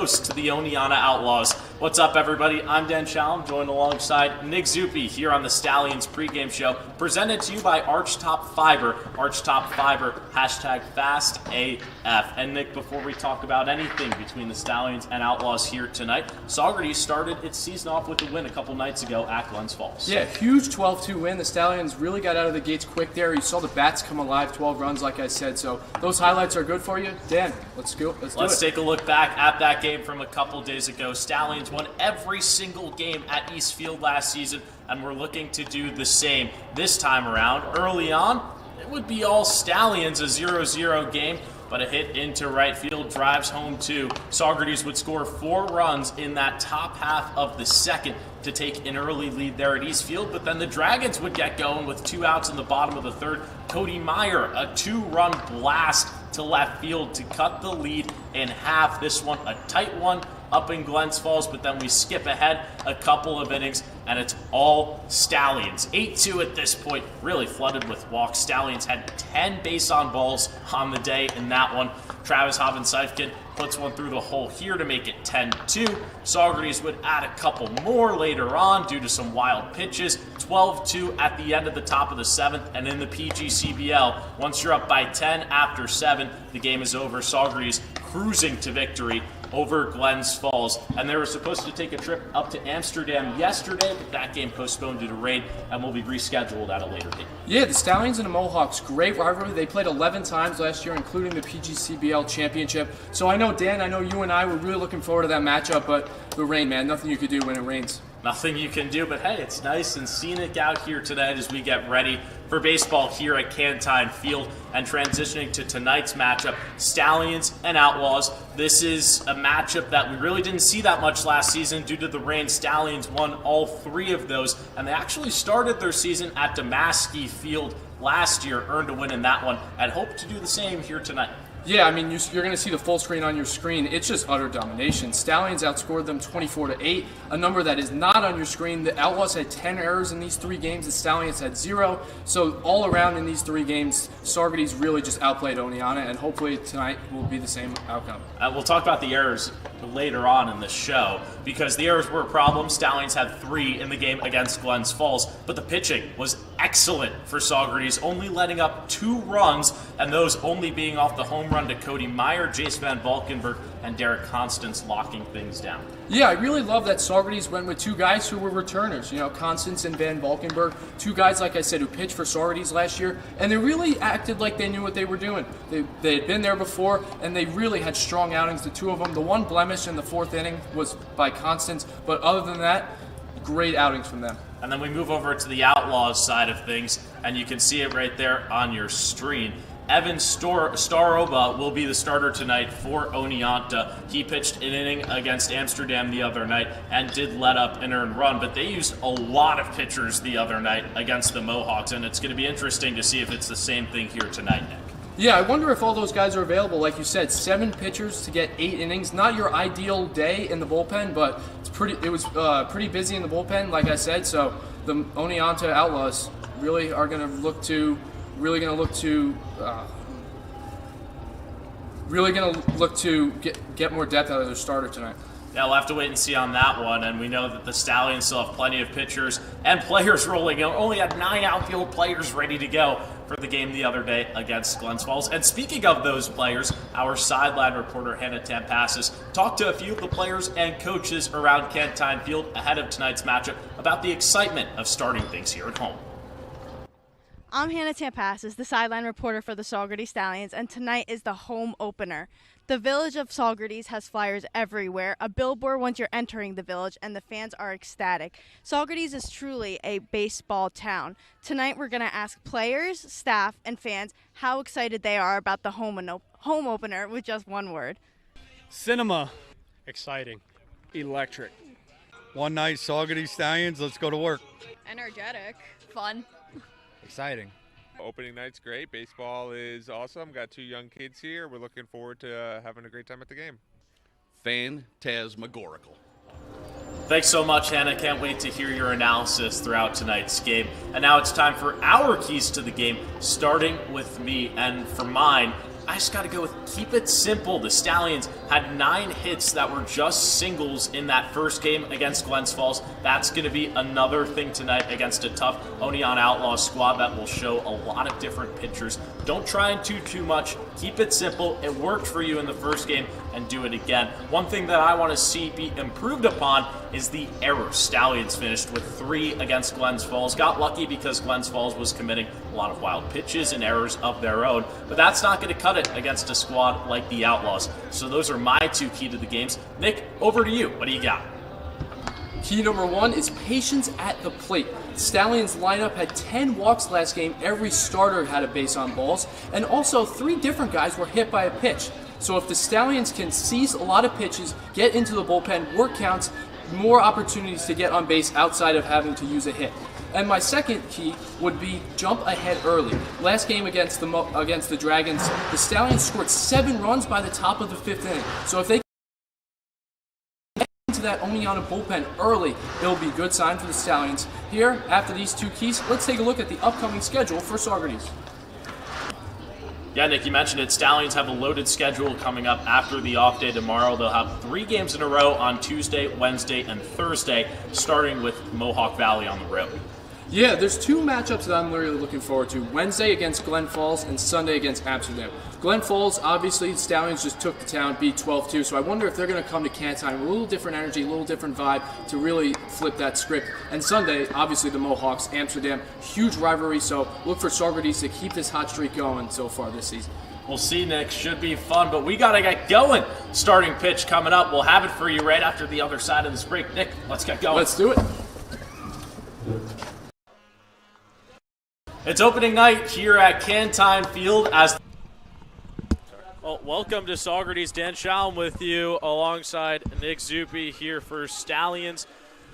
To the Oneonta Outlaws. What's up, everybody? I'm Dan Shalom, joined alongside Nick Zuppi here on the Stallions pregame show, presented to you by Archtop Fiber. Archtop Fiber, hashtag FastAF. And Nick, before we talk about anything between the Stallions and Outlaws here tonight, Saugerties started its season off with a win a couple nights ago at Glens Falls. Yeah, huge 12-2 win. The Stallions really got out of the gates quick there. You saw the bats come alive, 12 runs, like I said. So those highlights are good for you. Dan, let's go. Let's take a look back at that game from a couple days ago. Stallions won every single game at Eastfield last season, and we're looking to do the same this time around. Early on, it would be all Stallions, a 0-0 game, but a hit into right field drives home two. Saugerties would score 4 runs in that top half of the second to take an early lead there at Eastfield, but then the Dragons would get going with 2 outs in the bottom of the third. Cody Meyer, a 2-run blast to left field to cut the lead in half. This one a tight one up in Glens Falls, but then we skip ahead a couple of innings and it's all Stallions. 8-2 at this point, really flooded with walks. Stallions had 10 base on balls on the day in that one. Travis Hobbin-Seifkin puts one through the hole here to make it 10-2. Saugerties would add a couple more later on due to some wild pitches. 12-2 at the end of the top of the 7th, and in the PGCBL, once you're up by 10 after 7, the game is over. Saugerties cruising to victory over Glens Falls, and they were supposed to take a trip up to Amsterdam yesterday, but that game postponed due to rain and will be rescheduled at a later date. Yeah, the Stallions and the Mohawks, great rivalry. They played 11 times last year, including the PGCBL championship. So I know, Dan, I know you and I were really looking forward to that matchup, but the rain, man, nothing you could do when it rains. Nothing you can do, but hey, it's nice and scenic out here tonight as we get ready for baseball here at Cantine Field. And transitioning to tonight's matchup, Stallions and Outlaws. This is a matchup that we really didn't see that much last season due to the rain. Stallions won all 3 of those, and they actually started their season at Damaski Field last year, earned a win in that one, and hope to do the same here tonight. Yeah, I mean, you're going to see the full screen on your screen. It's just utter domination. Stallions outscored them 24-8, a number that is not on your screen. The Outlaws had 10 errors in these 3 games. The Stallions had 0. So all around in these 3 games, Saugerties really just outplayed Oneonta, and hopefully tonight will be the same outcome. We'll talk about the errors later on in the show, because the errors were a problem. Stallions had 3 in the game against Glens Falls, but the pitching was excellent for Saugerties, only letting up 2 runs, and those only being off the home run to Cody Meyer, Jace Van Valkenburg, and Derek Constance locking things down. Yeah, I really love that Saugerties went with 2 guys who were returners. You know, Constance and Van Valkenburg, 2 guys, like I said, who pitched for Saugerties last year, and they really acted like they knew what they were doing. They had been there before, and they really had strong outings, the 2 of them. The one blemish in the 4th inning was by Constance, but other than that, great outings from them. And then we move over to the Outlaws side of things, and you can see it right there on your screen. Evan Staroba will be the starter tonight for Oneonta. He pitched an inning against Amsterdam the other night and did let up an earned run, but they used a lot of pitchers the other night against the Mohawks, and it's going to be interesting to see if it's the same thing here tonight, Nick. Yeah, I wonder if all those guys are available. Like you said, 7 pitchers to get 8 innings. Not your ideal day in the bullpen, but it was pretty busy in the bullpen, like I said. So the Oneonta Outlaws really are going to look to get more depth out of their starter tonight. Yeah, we'll have to wait and see on that one, and we know that the Stallions still have plenty of pitchers and players rolling. You know, only had 9 outfield players ready to go for the game the other day against Glens Falls. And speaking of those players, our sideline reporter Hannah Tampasis talked to a few of the players and coaches around Cantine Field ahead of tonight's matchup about the excitement of starting things here at home. I'm Hannah Tampasis, the sideline reporter for the Saugerties Stallions, and tonight is the home opener. The village of Saugerties has flyers everywhere, a billboard once you're entering the village, and the fans are ecstatic. Saugerties is truly a baseball town. Tonight we're going to ask players, staff, and fans how excited they are about the home opener with just one word. Cinema. Exciting. Electric. One night, Saugerties Stallions, let's go to work. Energetic. Fun. Exciting. Opening night's great. Baseball is awesome. Got 2 young kids here. We're looking forward to having a great time at the game. Phantasmagorical. Thanks so much, Hannah. Can't wait to hear your analysis throughout tonight's game. And now it's time for our keys to the game, starting with me. And for mine, I just got to go with keep it simple. The Stallions had 9 hits that were just singles in that first game against Glens Falls. That's going to be another thing tonight against a tough Oneonta Outlaws squad that will show a lot of different pitchers. Don't try and do too much. Keep it simple. It worked for you in the first game, and do it again. One thing that I want to see be improved upon is the errors. Stallions finished with 3 against Glens Falls. Got lucky because Glens Falls was committing a lot of wild pitches and errors of their own, but that's not going to cut it against a squad like the Outlaws. So those are my 2 key to the games. Nick, over to you. What do you got? Key number 1 is patience at the plate. The Stallions lineup had 10 walks last game. Every starter had a base on balls, and also 3 different guys were hit by a pitch. So if the Stallions can seize a lot of pitches, get into the bullpen, work counts, more opportunities to get on base outside of having to use a hit. And my second key would be jump ahead early. Last game against the Dragons, the Stallions scored 7 runs by the top of the 5th inning. So if they get into that Oneonta bullpen early, it'll be a good sign for the Stallions. Here, after these 2 keys, let's take a look at the upcoming schedule for Saugerties. Yeah, Nick, you mentioned it. Stallions have a loaded schedule coming up after the off day tomorrow. They'll have 3 games in a row on Tuesday, Wednesday, and Thursday, starting with Mohawk Valley on the road. Yeah, there's 2 matchups that I'm really looking forward to. Wednesday against Glen Falls and Sunday against Amsterdam. Glen Falls, obviously, the Stallions just took the town, beat 12-2, so I wonder if they're going to come to Cantine with a little different energy, a little different vibe to really flip that script. And Sunday, obviously, the Mohawks, Amsterdam, huge rivalry, so look for Saugerties to keep this hot streak going so far this season. We'll see, Nick. Should be fun, but we got to get going. Starting pitch coming up. We'll have it for you right after the other side of this break. Nick, let's get going. Let's do it. It's opening night here at Cantine Field as... Well, welcome to Saugerties. Dan Shalom with you alongside Nick Zuppi here for Stallions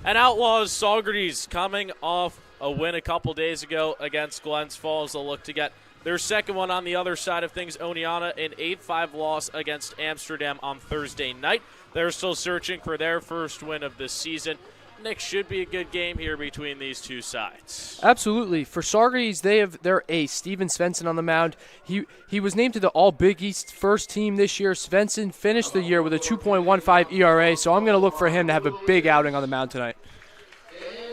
and Outlaws. Saugerties coming off a win a couple days ago against Glens Falls. They'll look to get their second one on the other side of things. Oneonta, an 8-5 loss against Amsterdam on Thursday night. They're still searching for their first win of this season. Nick, should be a good game here between these 2 sides. Absolutely. For Saugerties, they have their ace, Steven Svensson, on the mound. He was named to the All-Big East first team this year. Svensson finished the year with a 2.15 ERA, so I'm going to look for him to have a big outing on the mound tonight.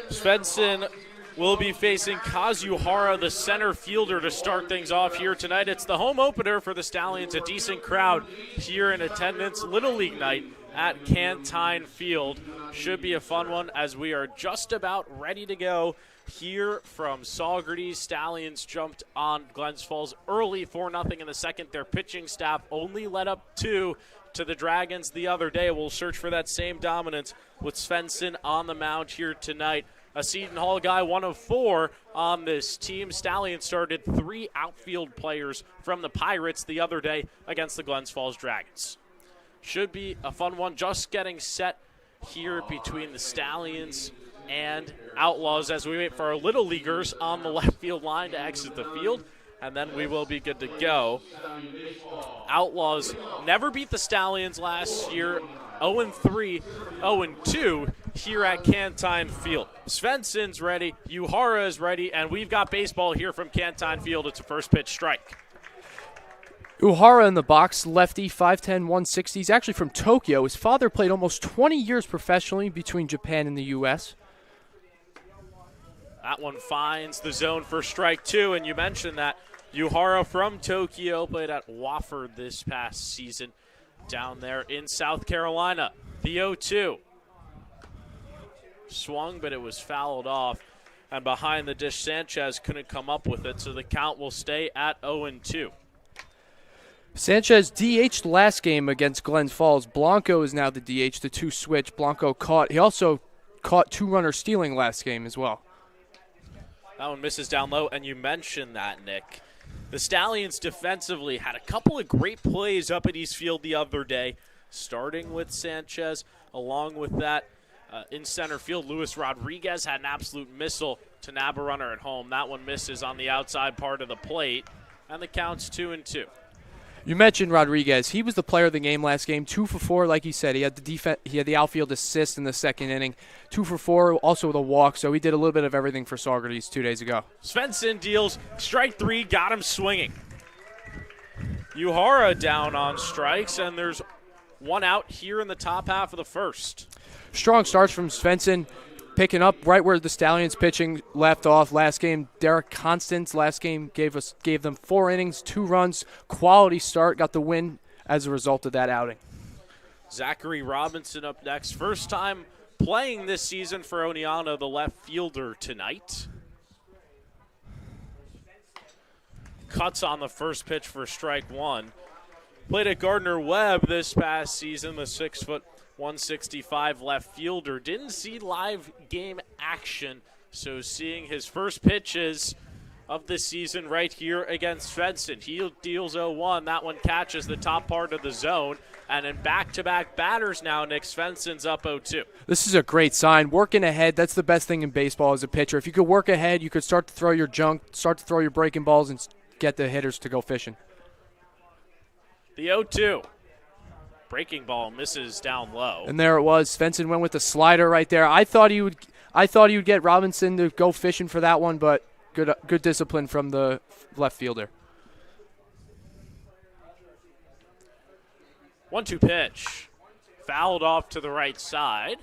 Svensson will be facing Kazuhara, the center fielder, to start things off here tonight. It's the home opener for the Stallions, a decent crowd here in attendance. Little League night at Cantine Field. Should be a fun one as we are just about ready to go here from Saugerties. Stallions jumped on Glens Falls early 4-0 in the second. Their pitching staff only led up 2 to the Dragons the other day. We'll search for that same dominance with Svensson on the mound here tonight. A Seton Hall guy, 1 of 4 on this team. Stallions started 3 outfield players from the Pirates the other day against the Glens Falls Dragons. Should be a fun one, just getting set here between the Stallions and Outlaws as we wait for our Little Leaguers on the left field line to exit the field, and then we will be good to go. Outlaws never beat the Stallions last year, 0-3, 0-2 here at Cantine Field. Svensson's ready, Uhara is ready, and we've got baseball here from Cantine Field. It's a first pitch strike. Uhara in the box, lefty, 5'10", 160. He's actually from Tokyo. His father played almost 20 years professionally between Japan and the U.S. That one finds the zone for strike 2, and you mentioned that Uhara from Tokyo played at Wofford this past season down there in South Carolina. The 0-2. Swung, but it was fouled off, and behind the dish, Sanchez couldn't come up with it, so the count will stay at 0-2. Sanchez DH'd last game against Glens Falls. Blanco is now the DH, the 2 switch. Blanco caught. He also caught 2-runner stealing last game as well. That one misses down low, and you mentioned that, Nick. The Stallions defensively had a couple of great plays up at East Field the other day, starting with Sanchez. Along with that, in center field, Luis Rodriguez had an absolute missile to nab a runner at home. That one misses on the outside part of the plate, and the count's 2-2. You mentioned Rodriguez. He was the player of the game last game. 2 for 4, like you said. He had the outfield assist in the second inning. 2 for 4, also with a walk. So he did a little bit of everything for Saugerties 2 days ago. Svensson deals strike 3, got him swinging. Uhara down on strikes, and there's one out here in the top half of the first. Strong starts from Svensson, picking up right where the Stallions pitching left off last game. Derek Constance last game gave them 4 innings, 2 runs, quality start, got the win as a result of that outing. Zachary Robinson up next. First time playing this season for Oneonta, the left fielder tonight. Cuts on the first pitch for strike 1. Played at Gardner-Webb this past season, the 6', 165 left fielder. Didn't see live game action, so seeing his first pitches of the season right here against Svensson. He deals 0-1. That one catches the top part of the zone. And in back-to-back batters now, Nick Svensson's up 0-2. This is a great sign. Working ahead, that's the best thing in baseball as a pitcher. If you could work ahead, you could start to throw your junk, start to throw your breaking balls, and get the hitters to go fishing. The 0-2. Breaking ball misses down low. And there it was. Svensson went with the slider right there. I thought he would get Robinson to go fishing for that one, but good discipline from the left fielder. 1-2 pitch. Fouled off to the right side.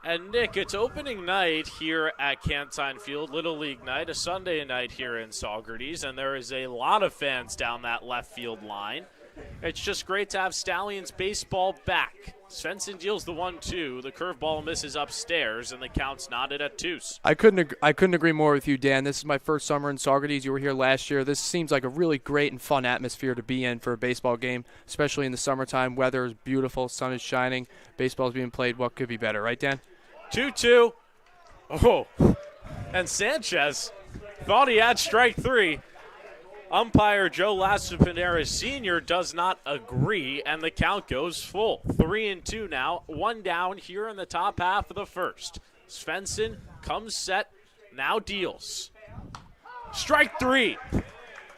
And Nick, it's opening night here at Cantine Field, Little League night, a Sunday night here in Saugerties, and there is a lot of fans down that left field line. It's just great to have Stallions baseball back. Svensson deals the 1-2, the curveball misses upstairs, and the count's knotted at 2s. I couldn't agree more with you, Dan. This is my first summer in Saugerties. You were here last year. This seems like a really great and fun atmosphere to be in for a baseball game, especially in the summertime. Weather is beautiful, sun is shining, baseball is being played. What could be better, right, Dan? 2-2. Oh, and Sanchez thought he had strike 3. Umpire Joe Lasapinera Sr. does not agree, and the count goes full. 3-2 now, 1 down here in the top half of the first. Svensson comes set, now deals. Strike 3.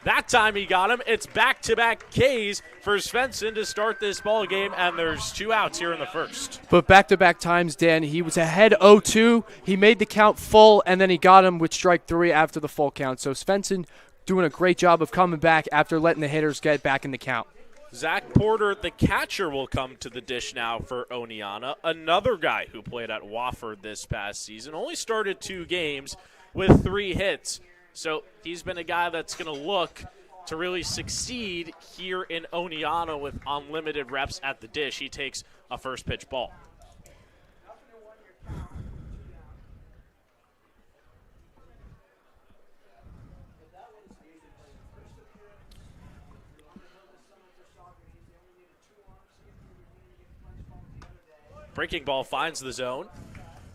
That time he got him. It's back-to-back Ks for Svensson to start this ball game, and there's 2 outs here in the first. But back-to-back times, Dan, he was ahead 0-2. He made the count full, and then he got him with strike 3 after the full count. So Svensson doing a great job of coming back after letting the hitters get back in the count. Zach Porter, the catcher, will come to the dish now for Oneonta. Another guy who played at Wofford this past season. Only started 2 games with 3 hits. So he's been a guy that's going to look to really succeed here in Oneonta with unlimited reps at the dish. He takes a first pitch ball. Breaking ball finds the zone.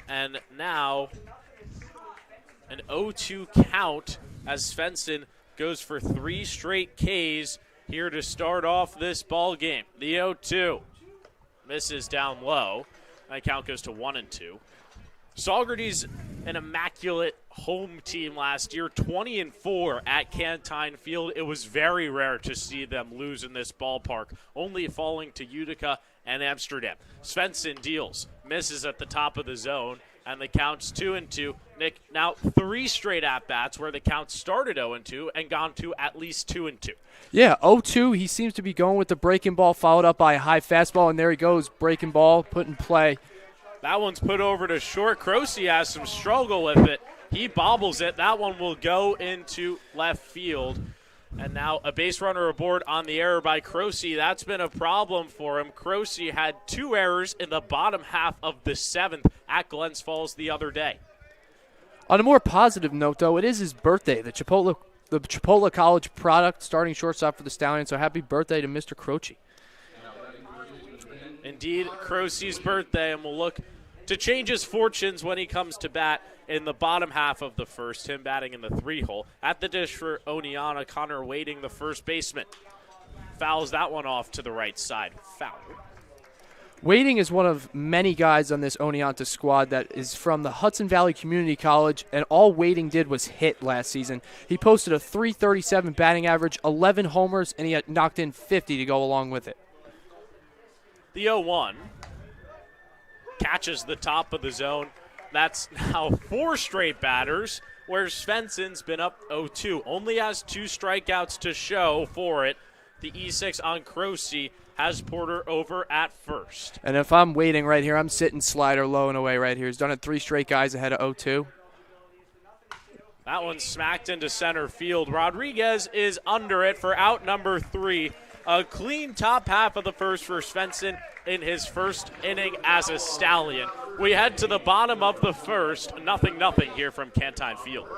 And now an 0-2 count as Svensson goes for 3 straight Ks here to start off this ball game. The 0-2 misses down low. That count goes to 1-2. Saugerties, an immaculate home team last year, 20-4 at Cantine Field. It was very rare to see them lose in this ballpark, only falling to Utica and Amsterdam. Svensson deals, misses at the top of the zone, and the count's 2-2. Nick, now 3 straight at-bats where the count started 0-2 and gone to at least 2-2. Yeah, 0-2. He seems to be going with the breaking ball, followed up by a high fastball, and there he goes, breaking ball, put in play. That one's put over to short. Croce has some struggle with it. He bobbles it. That one will go into left field. And now a base runner aboard on the error by Croce. That's been a problem for him. Croce had 2 errors in the bottom half of the 7th at Glens Falls the other day. On a more positive note, though, it is his birthday. The Chipotle College product, starting shortstop for the Stallions. So happy birthday to Mr. Croce. Indeed, Croce's birthday, and we'll look to change his fortunes when he comes to bat in the bottom half of the first, him batting in the 3-hole. At the dish for Oneonta, Connor Wading, the first baseman. Fouls that one off to the right side. Foul. Wading is one of many guys on this Oneonta squad that is from the Hudson Valley Community College, and all Wading did was hit last season. He posted a .337 batting average, 11 homers, and he had knocked in 50 to go along with it. The 0-1 catches the top of the zone. That's now 4 straight batters, where Svensson's been up 0-2. Only has 2 strikeouts to show for it. The E6 on Croce has Porter over at first. And if I'm waiting right here, I'm sitting slider low and away right here. He's done it 3 straight guys ahead of 0-2. That one smacked into center field. Rodriguez is under it for out number 3. A clean top half of the first for Svensson in his first inning as a Stallion. We head to the bottom of the first. 0-0 here from Cantine Field.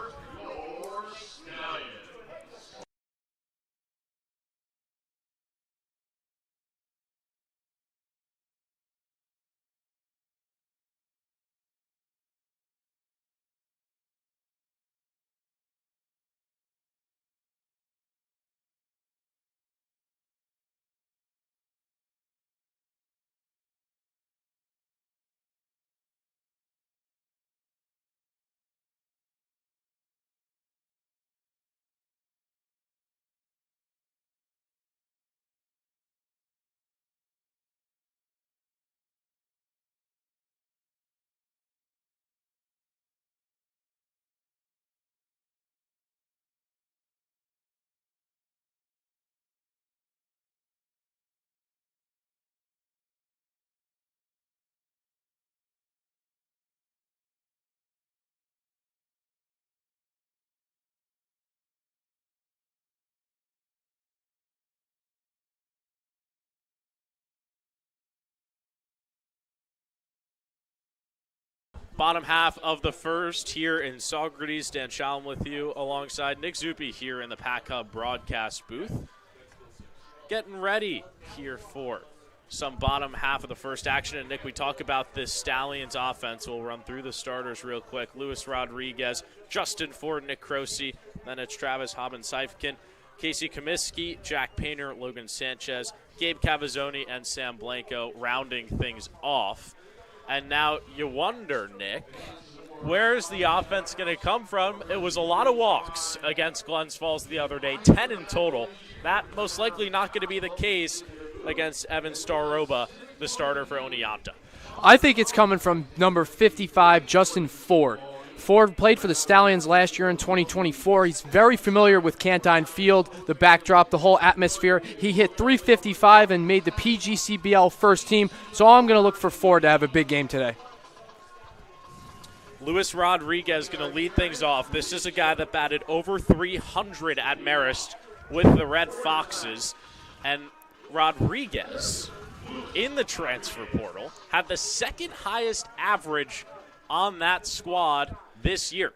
Bottom half of the first here in Saugerties. Dan Shalom with you alongside Nick Zuppi here in the Pack Hub broadcast booth. Getting ready here for some bottom half of the first action. And Nick, we talk about this Stallions offense. We'll run through the starters real quick. Luis Rodriguez, Justin Ford, Nick Croce. Then it's Travis Haben-Seifkin, Casey Comiskey, Jack Painter, Logan Sanchez, Gabe Cavazzoni, and Sam Blanco rounding things off. And now you wonder, Nick, where's the offense going to come from? It was a lot of walks against Glens Falls the other day, 10 in total. That most likely not going to be the case against Evan Staroba, the starter for Oneonta. I think it's coming from number 55, Justin Ford. Ford played for the Stallions last year in 2024. He's very familiar with Cantine Field, the backdrop, the whole atmosphere. He hit .355 and made the PGCBL first team, so I'm going to look for Ford to have a big game today. Luis Rodriguez going to lead things off. This is a guy that batted over 300 at Marist with the Red Foxes. And Rodriguez, in the transfer portal, had the second highest average on that squad this year.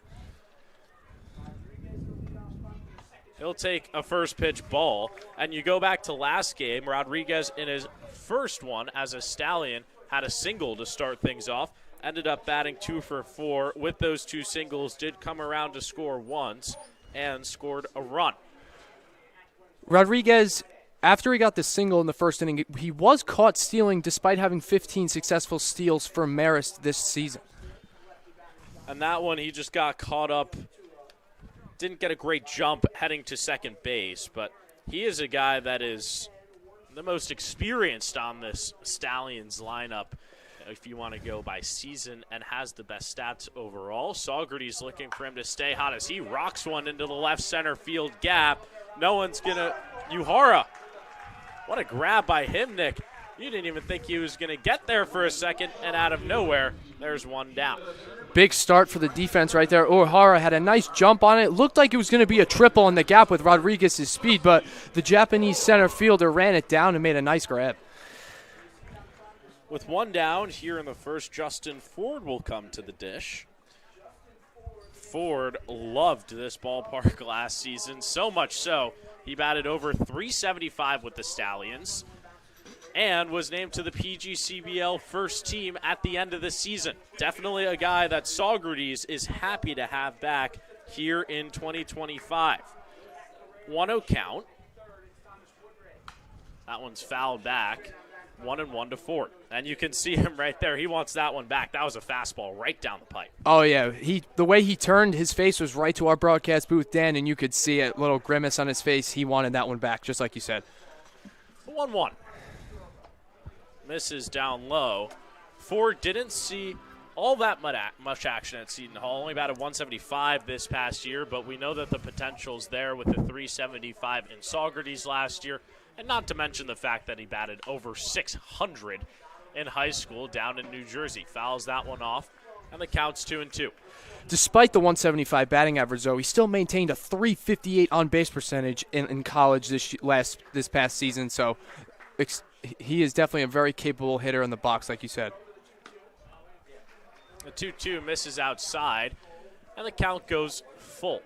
He'll take a first pitch ball. And you go back to last game, Rodriguez in his first one as a Stallion had a single to start things off. Ended up batting 2 for 4 with those 2 singles. Did come around to score once and scored a run. Rodriguez, after he got the single in the first inning, he was caught stealing despite having 15 successful steals for Marist this season. And that one, he just got caught up. Didn't get a great jump heading to second base, but he is a guy that is the most experienced on this Stallions lineup, if you want to go by season, and has the best stats overall. Saugerties looking for him to stay hot as he rocks one into the left center field gap. No one's going to. Uhara. What a grab by him, Nick. You didn't even think he was going to get there for a second, and out of nowhere, there's one down. Big start for the defense right there. O'Hara had a nice jump on it. Looked like it was going to be a triple in the gap with Rodriguez's speed, but the Japanese center fielder ran it down and made a nice grab. With one down here in the first, Justin Ford will come to the dish. Ford loved this ballpark last season, so much so he batted over .375 with the Stallions and was named to the PGCBL first team at the end of the season. Definitely a guy that Saugerties is happy to have back here in 2025. 1-0 count. That one's fouled back. 1-1 to Ford. And you can see him right there. He wants that one back. That was a fastball right down the pipe. Oh, yeah. The way he turned, his face was right to our broadcast booth, Dan, and you could see a little grimace on his face. He wanted that one back, just like you said. 1-1. Misses down low. Ford didn't see all that much action at Seton Hall. Only batted 175 this past year, but we know that the potential's there with the 375 in Saugerties last year, and not to mention the fact that he batted over 600 in high school down in New Jersey. Fouls that one off, and the count's 2-2. Despite the 175 batting average, though, he still maintained a 358 on-base percentage in college this past season, so he is definitely a very capable hitter in the box, like you said. The 2-2 misses outside, and the count goes full.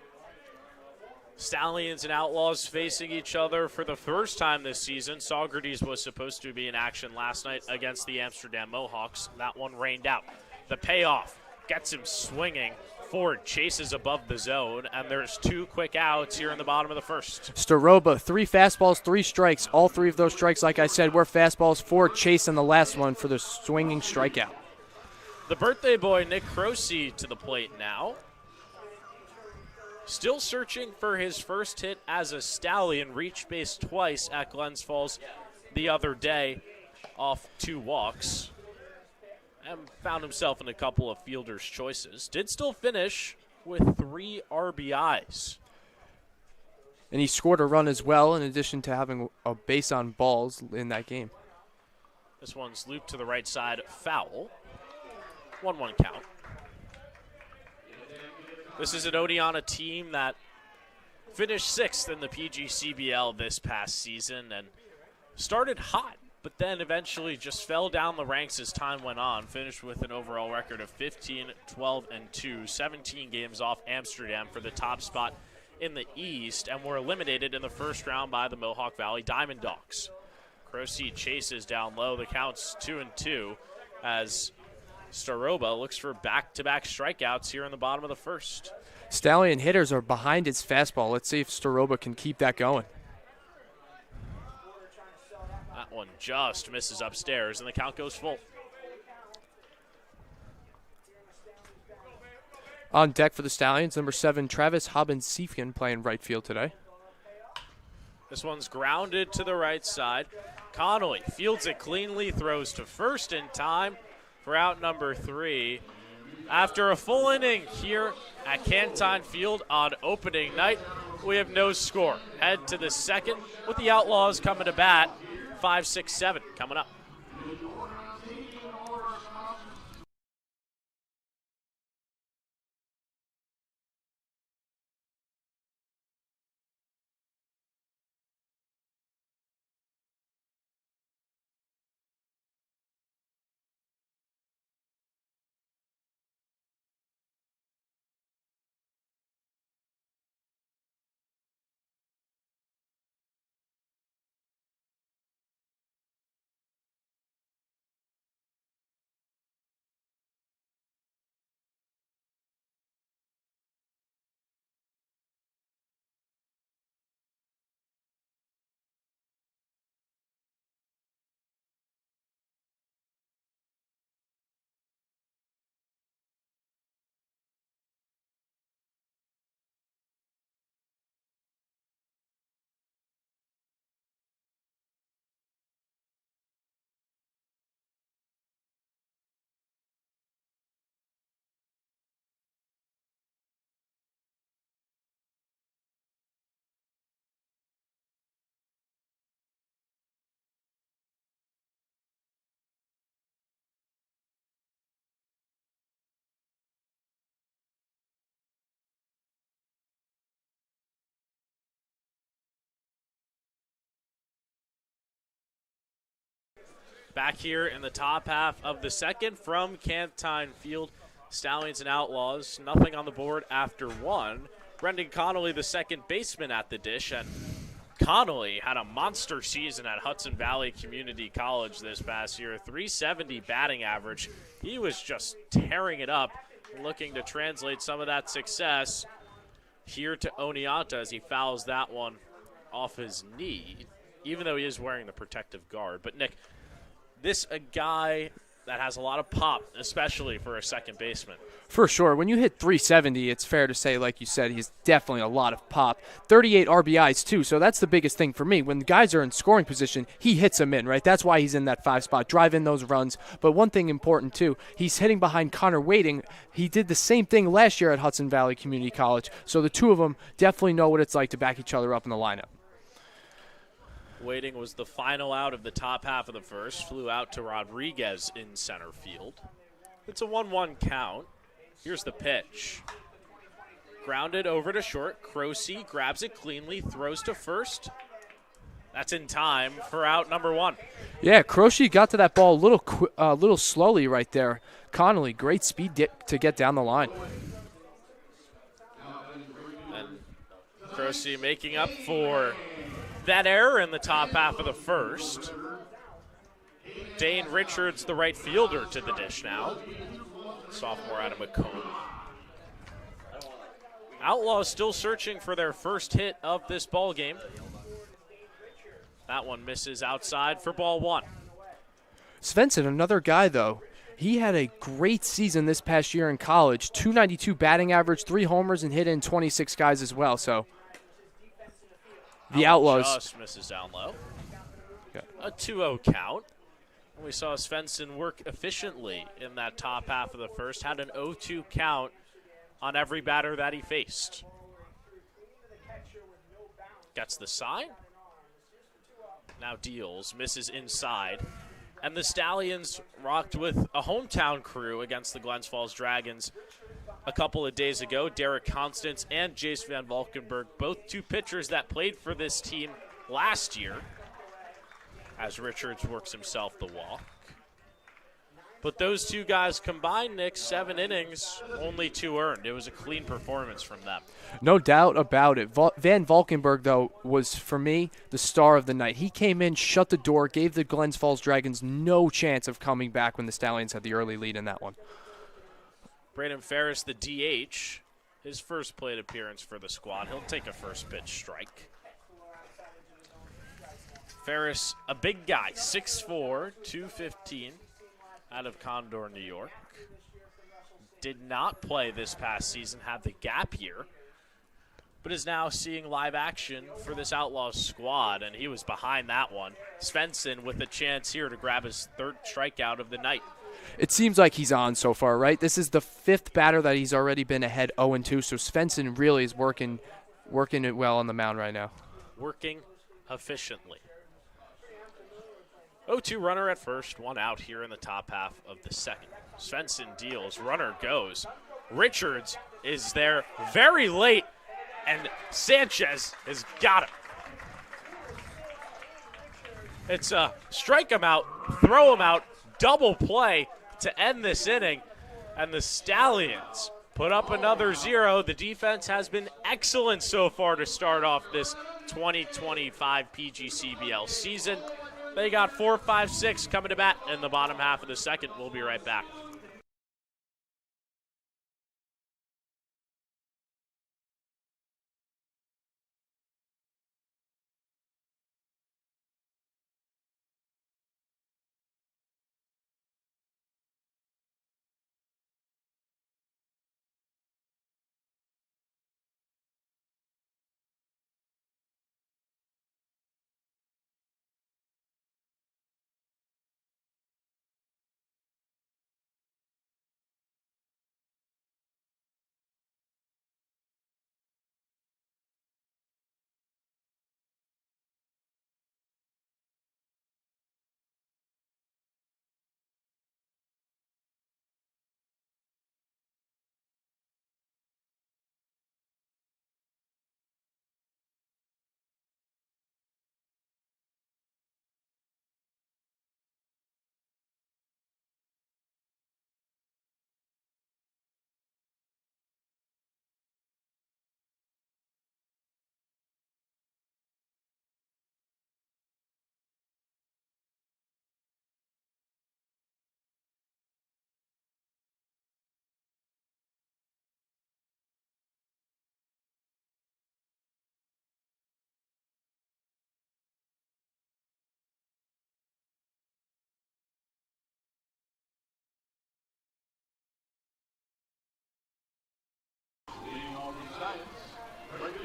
Stallions and Outlaws facing each other for the first time this season. Saugerties was supposed to be in action last night against the Amsterdam Mohawks. That one rained out. The payoff gets him swinging. Ford chases above the zone, and there's 2 quick outs here in the bottom of the first. Staroba, 3 fastballs, 3 strikes. All 3 of those strikes, like I said, were fastballs. Ford chasing the last one for the swinging strikeout. The birthday boy, Nick Croce, to the plate now. Still searching for his first hit as a Stallion. Reached base twice at Glens Falls the other day off 2 walks. And found himself in a couple of fielder's choices. Did still finish with 3 RBIs. And he scored a run as well, in addition to having a base on balls in that game. This one's looped to the right side, foul. 1-1 count. This is an Oneonta team that finished 6th in the PGCBL this past season and started hot, but then eventually just fell down the ranks as time went on. Finished with an overall record of 15-12-2, 17 games off Amsterdam for the top spot in the East, and were eliminated in the first round by the Mohawk Valley Diamond Dogs. Croce chases down low. The count's 2-2 as Staroba looks for back-to-back strikeouts here in the bottom of the first. Stallion hitters are behind his fastball. Let's see if Staroba can keep that going. That one just misses upstairs, and the count goes full. On deck for the Stallions, number 7, Travis Hobbins-Siefian, playing right field today. This one's grounded to the right side. Connolly fields it cleanly, throws to first in time for out number 3. After a full inning here at Cantine Field on opening night, we have no score. Head to the second with the Outlaws coming to bat. 5, 6, 7 coming up. Back here in the top half of the second from Cantine Field, Stallions and Outlaws. Nothing on the board after 1. Brendan Connolly, the second baseman at the dish, and Connolly had a monster season at Hudson Valley Community College this past year. 370 batting average. He was just tearing it up, looking to translate some of that success here to Oneonta as he fouls that one off his knee, even though he is wearing the protective guard. But Nick, this a guy that has a lot of pop, especially for a second baseman. For sure. When you hit 370, it's fair to say, like you said, he's definitely a lot of pop. 38 RBIs, too, so that's the biggest thing for me. When the guys are in scoring position, he hits them in, right? That's why he's in that 5 spot, drive in those runs. But one thing important, too, he's hitting behind Connor Wading. He did the same thing last year at Hudson Valley Community College, so the two of them definitely know what it's like to back each other up in the lineup. Wading was the final out of the top half of the first, flew out to Rodriguez in center field. It's a 1-1 count. Here's the pitch. Grounded over to short. Croce grabs it cleanly, throws to first. That's in time for out number 1. Yeah, Croce got to that ball a little slowly right there. Connolly, great speed to get down the line. And Croce making up for that error in the top half of the first. Dane Richards, the right fielder, to the dish now. Sophomore out of Macomb. Outlaws still searching for their first hit of this ball game. That one misses outside for ball 1. Svensson, another guy, though. He had a great season this past year in college. 292 batting average, 3 homers, and hit in 26 guys as well. So the Outlaws just misses down low. A 2-0 count. We saw Svensson work efficiently in that top half of the first. Had an 0-2 count on every batter that he faced. Gets the sign. Now deals, misses inside. And the Stallions rocked with a hometown crew against the Glens Falls Dragons a couple of days ago. Derek Constance and Jace Van Valkenburg, both 2 pitchers that played for this team last year, as Richards works himself the walk. But those 2 guys combined, Nick, 7 innings, only 2 earned. It was a clean performance from them. No doubt about it. Van Valkenburg, though, was, for me, the star of the night. He came in, shut the door, gave the Glens Falls Dragons no chance of coming back when the Stallions had the early lead in that one. Braden Ferris, the DH, his first plate appearance for the squad. He'll take a first pitch strike. Ferris, a big guy, 6'4", 215, out of Condor, New York. Did not play this past season, had the gap year, but is now seeing live action for this Outlaws squad, and he was behind that one. Svensson with a chance here to grab his 3rd strikeout of the night. It seems like he's on so far, right? This is the 5th batter that he's already been ahead 0-2, so Svensson really is working it well on the mound right now. Working efficiently. 0-2 runner at first, 1 out here in the top half of the second. Svensson deals, runner goes. Richards is there very late, and Sanchez has got him. It's a strike him out, throw him out, double play to end this inning, and the Stallions put up another 0. The defense has been excellent so far to start off this 2025 PGCBL season. They got 4, 5, 6 coming to bat in the bottom half of the second. We'll be right back.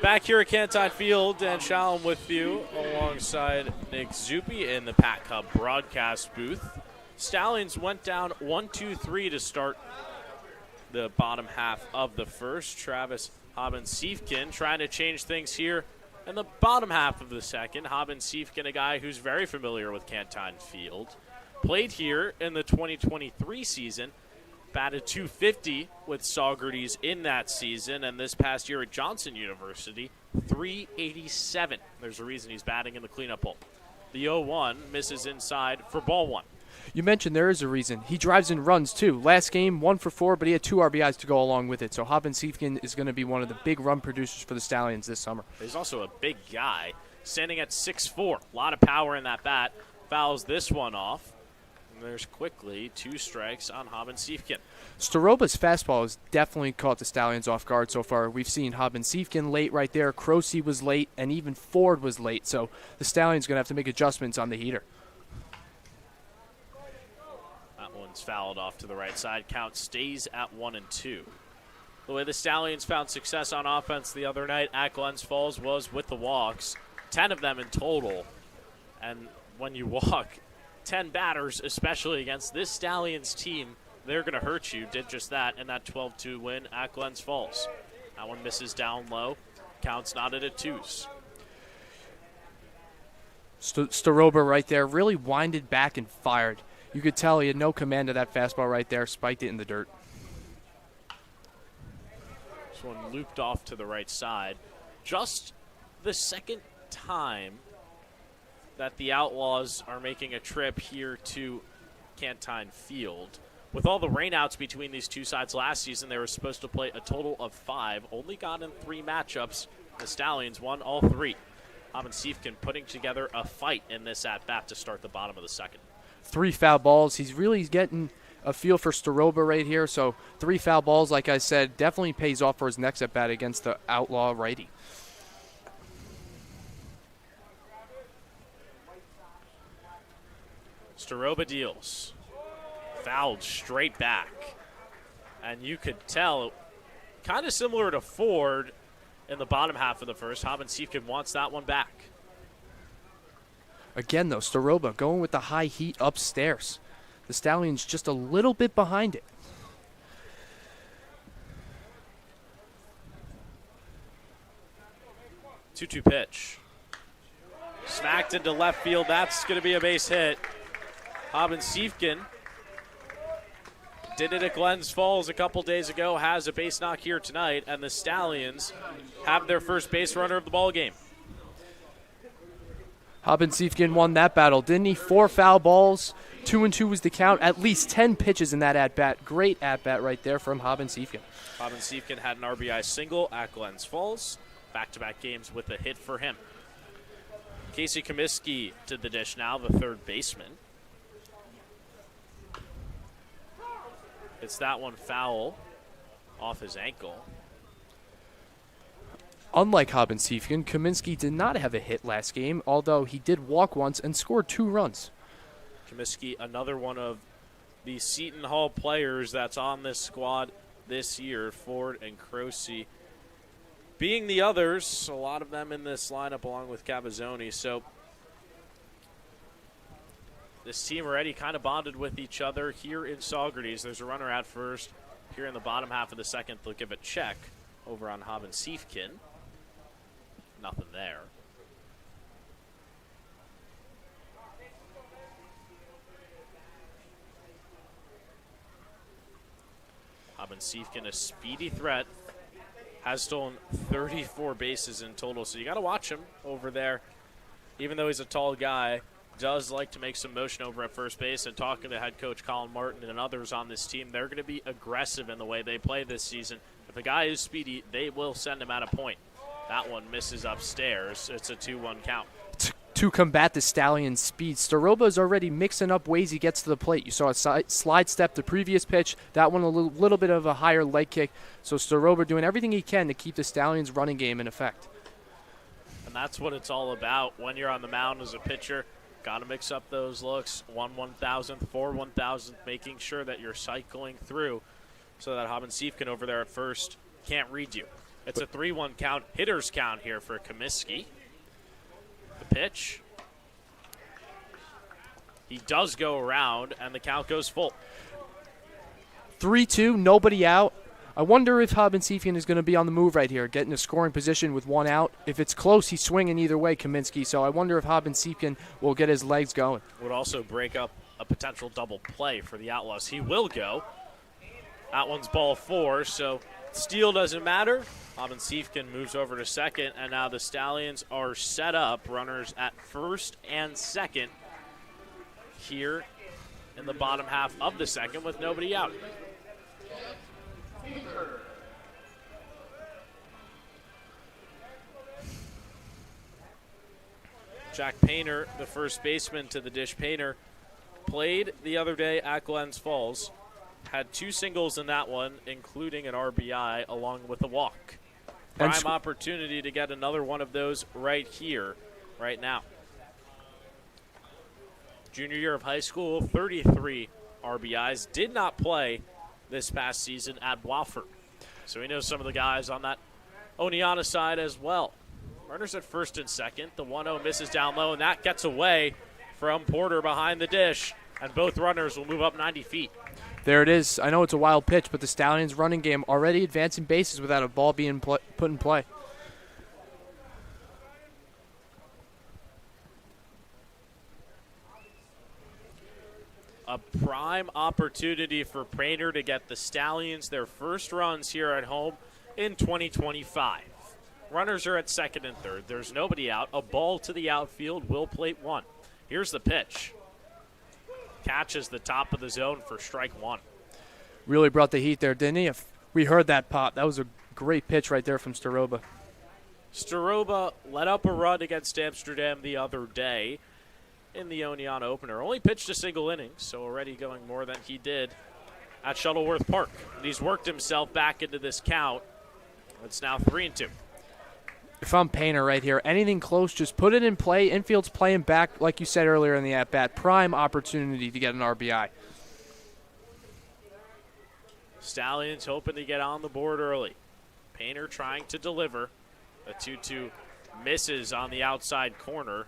Back here at Canton Field, Dan Shalom with you alongside Nick Zuppi in the Pat Cub broadcast booth. Stallions went down 1-2-3 to start the bottom half of the first. Travis Haben-Siefken trying to change things here in the bottom half of the second. Haben-Siefken, a guy who's very familiar with Canton Field, played here in the 2023 season, batted .250 with Saugerties in that season, and this past year at Johnson University, .387. There's a reason he's batting in the cleanup hole. The 0-1 misses inside for ball one. You mentioned there is a reason. He drives in runs, too. Last game, 1 for 4, but he had 2 RBIs to go along with it. So Haben-Siefken is going to be one of the big run producers for the Stallions this summer. He's also a big guy, standing at 6'4". A lot of power in that bat. Fouls this one off. There's quickly 2 strikes on Haben-Siefken. Staroba's fastball has definitely caught the Stallions off guard so far. We've seen Haben-Siefken late right there. Croce was late, and even Ford was late. So the Stallions going to have to make adjustments on the heater. That one's fouled off to the right side. Count stays at 1-2. The way the Stallions found success on offense the other night at Glens Falls was with the walks. 10 of them in total. And when you walk 10 batters, especially against this Stallions team, they're going to hurt you. Did just that in that 12-2 win at Glens Falls. That one misses down low. Counts knotted at 2s. Staroba right there really winded back and fired. You could tell he had no command of that fastball right there, spiked it in the dirt. This one looped off to the right side. Just the second time that the Outlaws are making a trip here to Canton Field. With all the rainouts between these two sides last season, they were supposed to play a total of 5. Only got in 3 matchups. The Stallions won all 3. Haben-Siefken putting together a fight in this at-bat to start the bottom of the second. 3 foul balls. He's really getting a feel for Staroba right here. So 3 foul balls, like I said, definitely pays off for his next at-bat against the Outlaw righty. Staroba deals. Fouled straight back. And you could tell, kind of similar to Ford in the bottom half of the first, Haben-Siefken wants that one back. Again, though, Staroba going with the high heat upstairs. The Stallions just a little bit behind it. Two-two pitch. Smacked into left field. That's going to be a base hit. Haben-Siefken did it at Glens Falls a couple days ago, has a base knock here tonight, and the Stallions have their first base runner of the ball game. Haben-Siefken won that battle, didn't he? 4 foul balls, 2-2 was the count. At least 10 pitches in that at-bat. Great at-bat right there from Haben-Siefken. Haben-Siefken had an RBI single at Glens Falls. Back-to-back games with a hit for him. Casey Comiskey to the dish now, the third baseman. It's that one foul off his ankle. Unlike Haben-Siefken, Kaminsky did not have a hit last game, although he did walk once and scored 2 runs. Comiskey, another one of the Seton Hall players that's on this squad this year, Ford and Croce being the others, a lot of them in this lineup along with Cavazzoni. So this team already kind of bonded with each other here in Saugerties. There's a runner at first. Here in the bottom half of the second, they'll give a check over on Haben-Siefken. Nothing there. Haben-Siefken, a speedy threat, has stolen 34 bases in total. So you got to watch him over there. Even though he's a tall guy, does like to make some motion over at first base. And talking to head coach Colin Martin and others on this team, they're going to be aggressive in the way they play this season. If a guy is speedy, they will send him at a point. That one misses upstairs. It's a 2-1 count. To combat the Stallions' speed, Staroba is already mixing up ways he gets to the plate. You saw a slide step the previous pitch. That one a little bit of a higher leg kick. So Staroba doing everything he can to keep the Stallions' running game in effect. And that's what it's all about when you're on the mound as a pitcher. Got to mix up those looks. 1/1000th, 4/1000th, making sure that you're cycling through so that Haben-Siefken over there at first can't read you. It's a 3-1 count, hitter's count here for Comiskey. The pitch. He does go around, and the count goes full. 3-2, nobody out. I wonder if Hobbinsefian is going to be on the move right here, getting a scoring position with one out. If it's close, he's swinging either way, Kaminsky. So I wonder if Hobbinsefian will get his legs going. Would also break up a potential double play for the Outlaws. He will go. That one's ball 4, so steal doesn't matter. Hobbinsefian moves over to second, and now the Stallions are set up. Runners at first and second here in the bottom half of the second with nobody out. Jack Painter, the first baseman to the dish. Painter played the other day at Glens Falls. Had 2 singles in that one, including an RBI along with a walk. Prime opportunity to get another one of those right here, right now. Junior year of high school, 33 RBIs. Did not play this past season at Wofford. So he knows some of the guys on that Oneonta side as well. Runners at first and second. The 1-0 misses down low, and that gets away from Porter behind the dish. And both runners will move up 90 feet. There it is. I know it's a wild pitch, but the Stallions' running game already advancing bases without a ball being put in play. A prime opportunity for Painter to get the Stallions their first runs here at home in 2025. Runners are at second and third. There's nobody out. A ball to the outfield. Will plate 1. Here's the pitch. Catches the top of the zone for strike 1. Really brought the heat there, didn't he? We heard that pop. That was a great pitch right there from Staroba. Staroba let up a run against Amsterdam the other day in the Oneonta opener. Only pitched a single inning, so already going more than he did at Shuttleworth Park. And he's worked himself back into this count. It's now 3-2. If I'm Painter right here, anything close, just put it in play. Infield's playing back, like you said earlier in the at-bat. Prime opportunity to get an RBI. Stallions hoping to get on the board early. Painter trying to deliver. A 2-2 misses on the outside corner.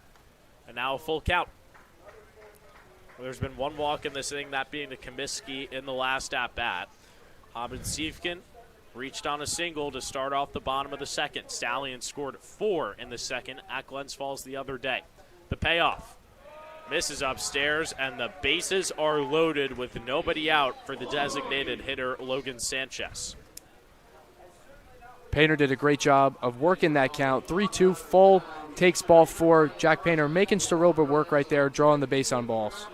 And now a full count. Well, there's been one walk in this inning, that being to Comiskey in the last at-bat. Hobbinsefian reached on a single to start off the bottom of the second. Stallions scored 4 in the second at Glens Falls the other day. The payoff misses upstairs, and the bases are loaded with nobody out for the designated hitter, Logan Sanchez. Painter did a great job of working that count. 3-2, full, takes ball 4. Jack Painter making Staroba work right there, drawing the base on balls.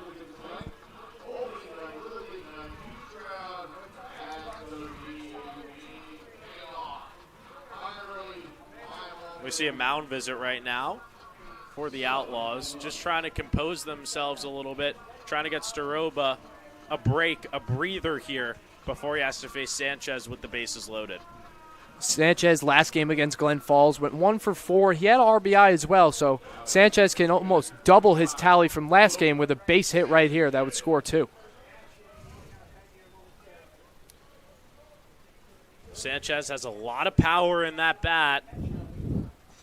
We see a mound visit right now for the Outlaws, just trying to compose themselves a little bit, trying to get Staroba a break, a breather here before he has to face Sanchez with the bases loaded. Sanchez, last game against Glen Falls, went 1 for 4. He had an RBI as well, so Sanchez can almost double his tally from last game with a base hit right here. That would score 2. Sanchez has a lot of power in that bat.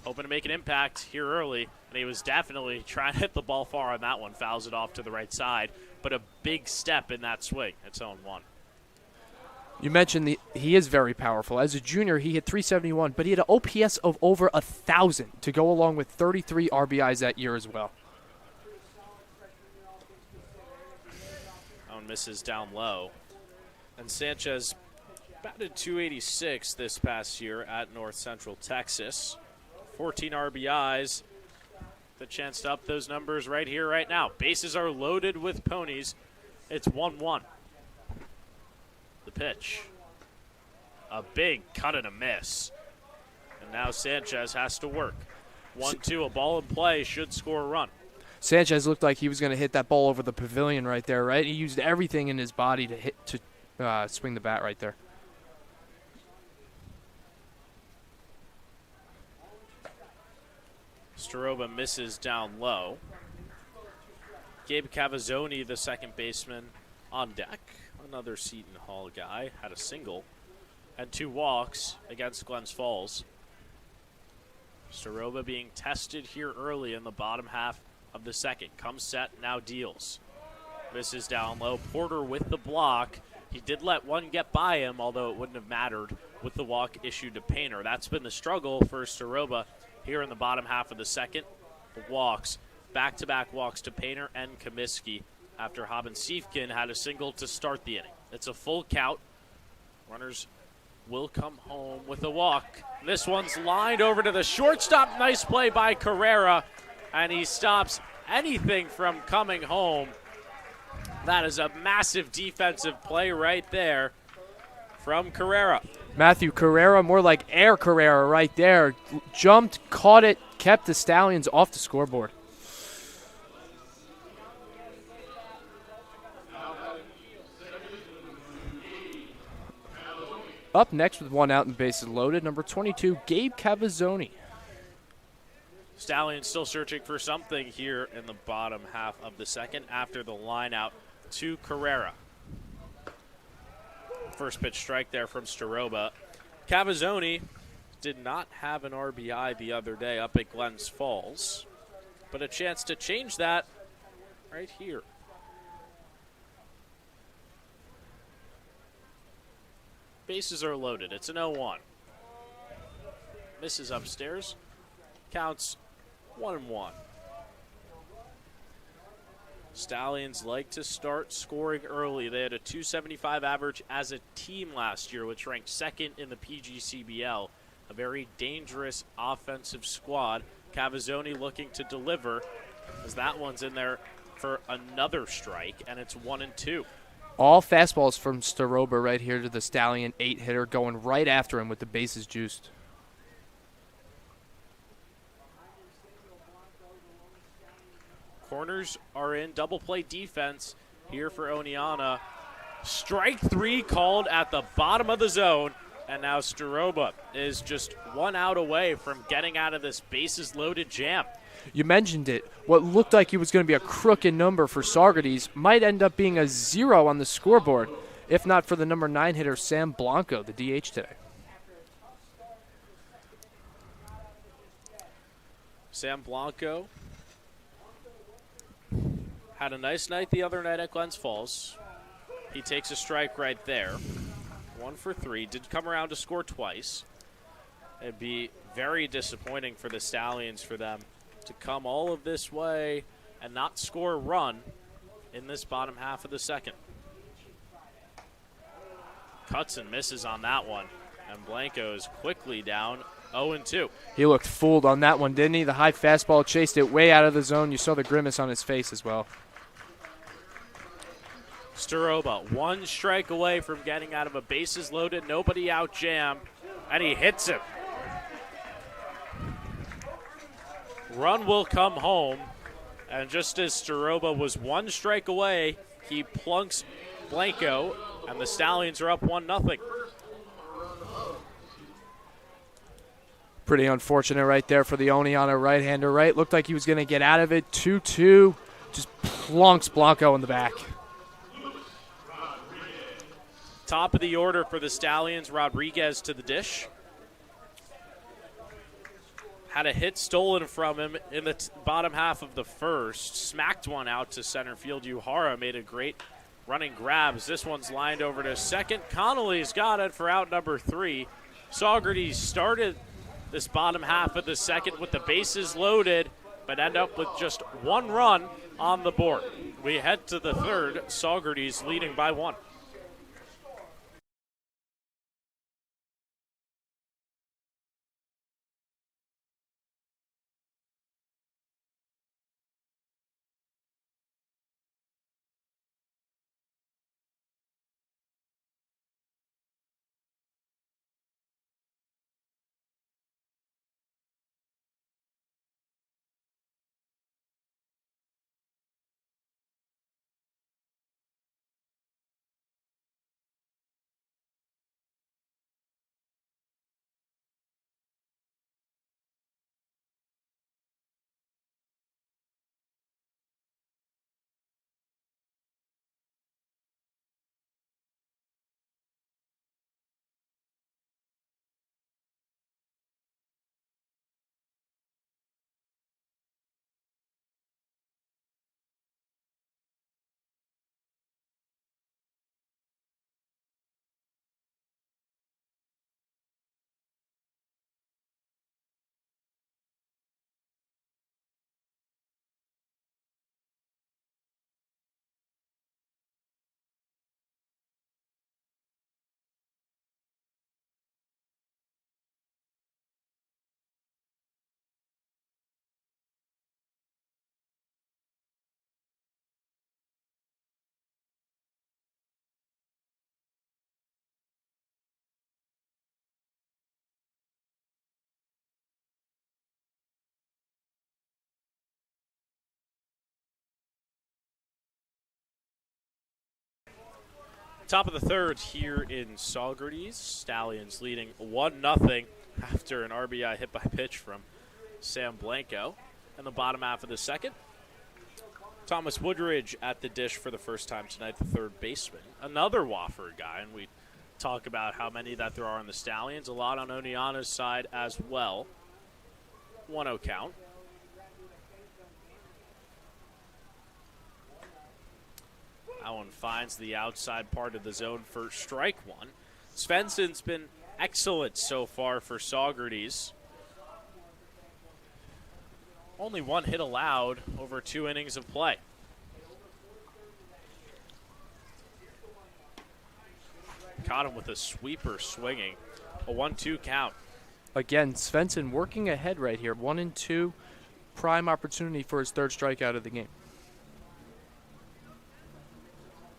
Hoping to make an impact here early, and he was definitely trying to hit the ball far on that one. Fouls it off to the right side, but a big step in that swing. It's 0-1. You mentioned he is very powerful. As a junior, he hit 371, but he had an OPS of over 1,000 to go along with 33 RBIs that year as well. That one misses down low. And Sanchez batted .286 this past year at North Central Texas. 14 RBIs. The chance to up those numbers right here, right now. Bases are loaded with ponies. It's 1-1. The pitch. A big cut and a miss. And now Sanchez has to work. 1-2, a ball in play, should score a run. Sanchez looked like he was going to hit that ball over the pavilion right there, right? He used everything in his body to swing the bat right there. Staroba misses down low. Gabe Cavazzoni, the second baseman, on deck. Another Seton Hall guy, had a single and 2 walks against Glens Falls. Staroba being tested here early in the bottom half of the second. Comes set, now deals. Misses down low. Porter with the block. He did let one get by him, although it wouldn't have mattered with the walk issued to Painter. That's been the struggle for Staroba here in the bottom half of the second. The walks, back-to-back walks to Painter and Comiskey after Haben Siefkin had a single to start the inning. It's a full count. Runners will come home with a walk. This one's lined over to the shortstop. Nice play by Carrera, and he stops anything from coming home. That is a massive defensive play right there from Carrera. Matthew Carrera, more like Air Carrera right there. Jumped, caught it, kept the Stallions off the scoreboard. Up next with one out and bases loaded, number 22, Gabe Cavazzoni. Stallions still searching for something here in the bottom half of the second after the line out to Carrera. First pitch strike there from Staroba. Cavazzoni did not have an RBI the other day up at Glens Falls, but a chance to change that right here. Bases are loaded. It's an 0-1. Misses upstairs. Counts 1-1. Stallions like to start scoring early. They had a .275 average as a team last year, which ranked second in the PGCBL. A very dangerous offensive squad. Cavazzoni looking to deliver as that one's in there for another strike, and it's 1-2. All fastballs from Staroba right here to the Stallion 8-hitter, going right after him with the bases juiced. Corners are in double play defense here for Oneonta. Strike 3 called at the bottom of the zone, and now Staroba is just 1 out away from getting out of this bases loaded jam. You mentioned it. What looked like it was going to be a crooked number for Saugerties might end up being a 0 on the scoreboard, if not for the number 9 hitter, Sam Blanco, the DH today. Sam Blanco had a nice night the other night at Glens Falls. He takes a strike right there. 1 for 3. Did come around to score twice. It'd be very disappointing for the Stallions for them to come all of this way and not score a run in this bottom half of the second. Cuts and misses on that one, and Blanco is quickly down 0-2. He looked fooled on that one, didn't he? The high fastball chased it way out of the zone. You saw the grimace on his face as well. Staroba, 1 strike away from getting out of a bases loaded, nobody out jam, and he hits him. Run will come home, and just as Staroba was 1 strike away, he plunks Blanco, and the Stallions are up 1-0. Pretty unfortunate right there for the Oneonta right-hander, right? Looked like he was going to get out of it. 2-2, just plunks Blanco in the back. Top of the order for the Stallions, Rodriguez to the dish. Had a hit stolen from him in the bottom half of the first. Smacked one out to center field. Uhara made a great running grabs. This one's lined over to second. Connolly's got it for out number 3. Saugerties started this bottom half of the second with the bases loaded, but end up with just 1 run on the board. We head to the third. Saugerties leading by 1. Top of the third here in Saugerties. Stallions leading 1-0 after an RBI hit by pitch from Sam Blanco. In the bottom half of the second, Thomas Woodridge at the dish for the first time tonight, the third baseman. Another Wofford guy, and we talk about how many that there are on the Stallions. A lot on Oneonta's side as well. 1-0 count. That one finds the outside part of the zone for strike one. Svensson's been excellent so far for Saugerties. Only one hit allowed over 2 innings of play. Caught him with a sweeper swinging. A 1-2 count. Again, Svensson working ahead right here. 1-2, prime opportunity for his third strikeout of the game.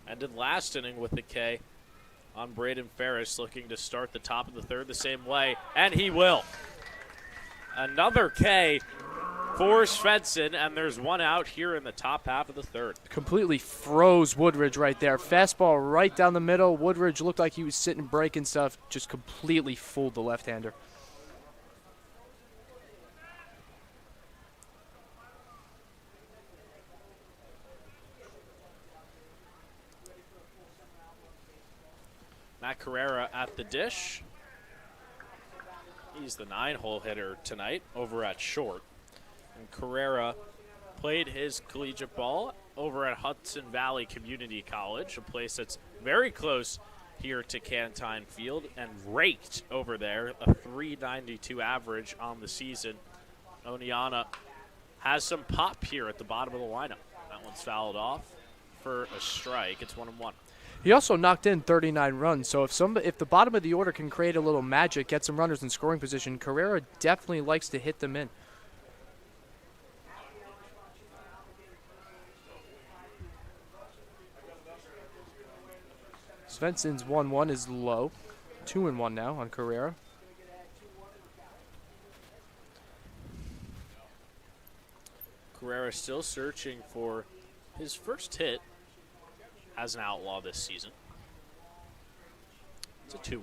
Ended last inning with a K on Braden Ferris, looking to start the top of the third the same way, and he will. Another K for Svensson, and there's one out here in the top half of the third. Completely froze Woodridge right there. Fastball right down the middle. Woodridge looked like he was sitting breaking stuff, just completely fooled the left-hander. Matt Carrera at the dish. He's the 9-hole hitter tonight over at short. And Carrera played his collegiate ball over at Hudson Valley Community College, a place that's very close here to Cantine Field, and raked over there, a .392 average on the season. Oneonta has some pop here at the bottom of the lineup. That one's fouled off for a strike. It's 1-1. He also knocked in 39 runs, so if the bottom of the order can create a little magic, get some runners in scoring position, Carrera definitely likes to hit them in. Svensson's 1-1 is low. 2-1 now on Carrera. Carrera still searching for his first hit as an Outlaw this season. It's a 2-1.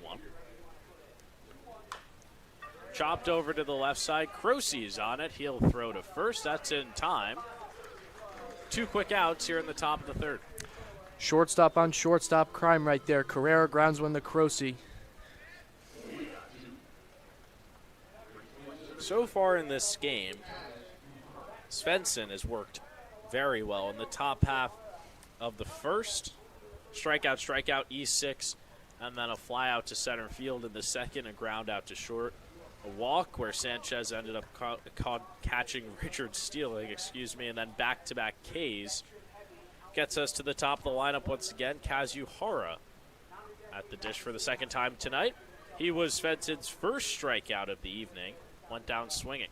Chopped over to the left side. Crosey's on it. He'll throw to first. That's in time. 2 quick outs here in the top of the third. Shortstop on shortstop crime right there. Carrera grounds one to Crosey. So far in this game, Svensson has worked very well in the top half of the first. Strikeout, E6, and then a fly out to center field in the second, a ground out to short. A walk where Sanchez ended up catching Richard Stealing, and then back-to-back Ks. Gets us to the top of the lineup once again. Kazuhara at the dish for the second time tonight. He was Svensson's first strikeout of the evening. Went down swinging.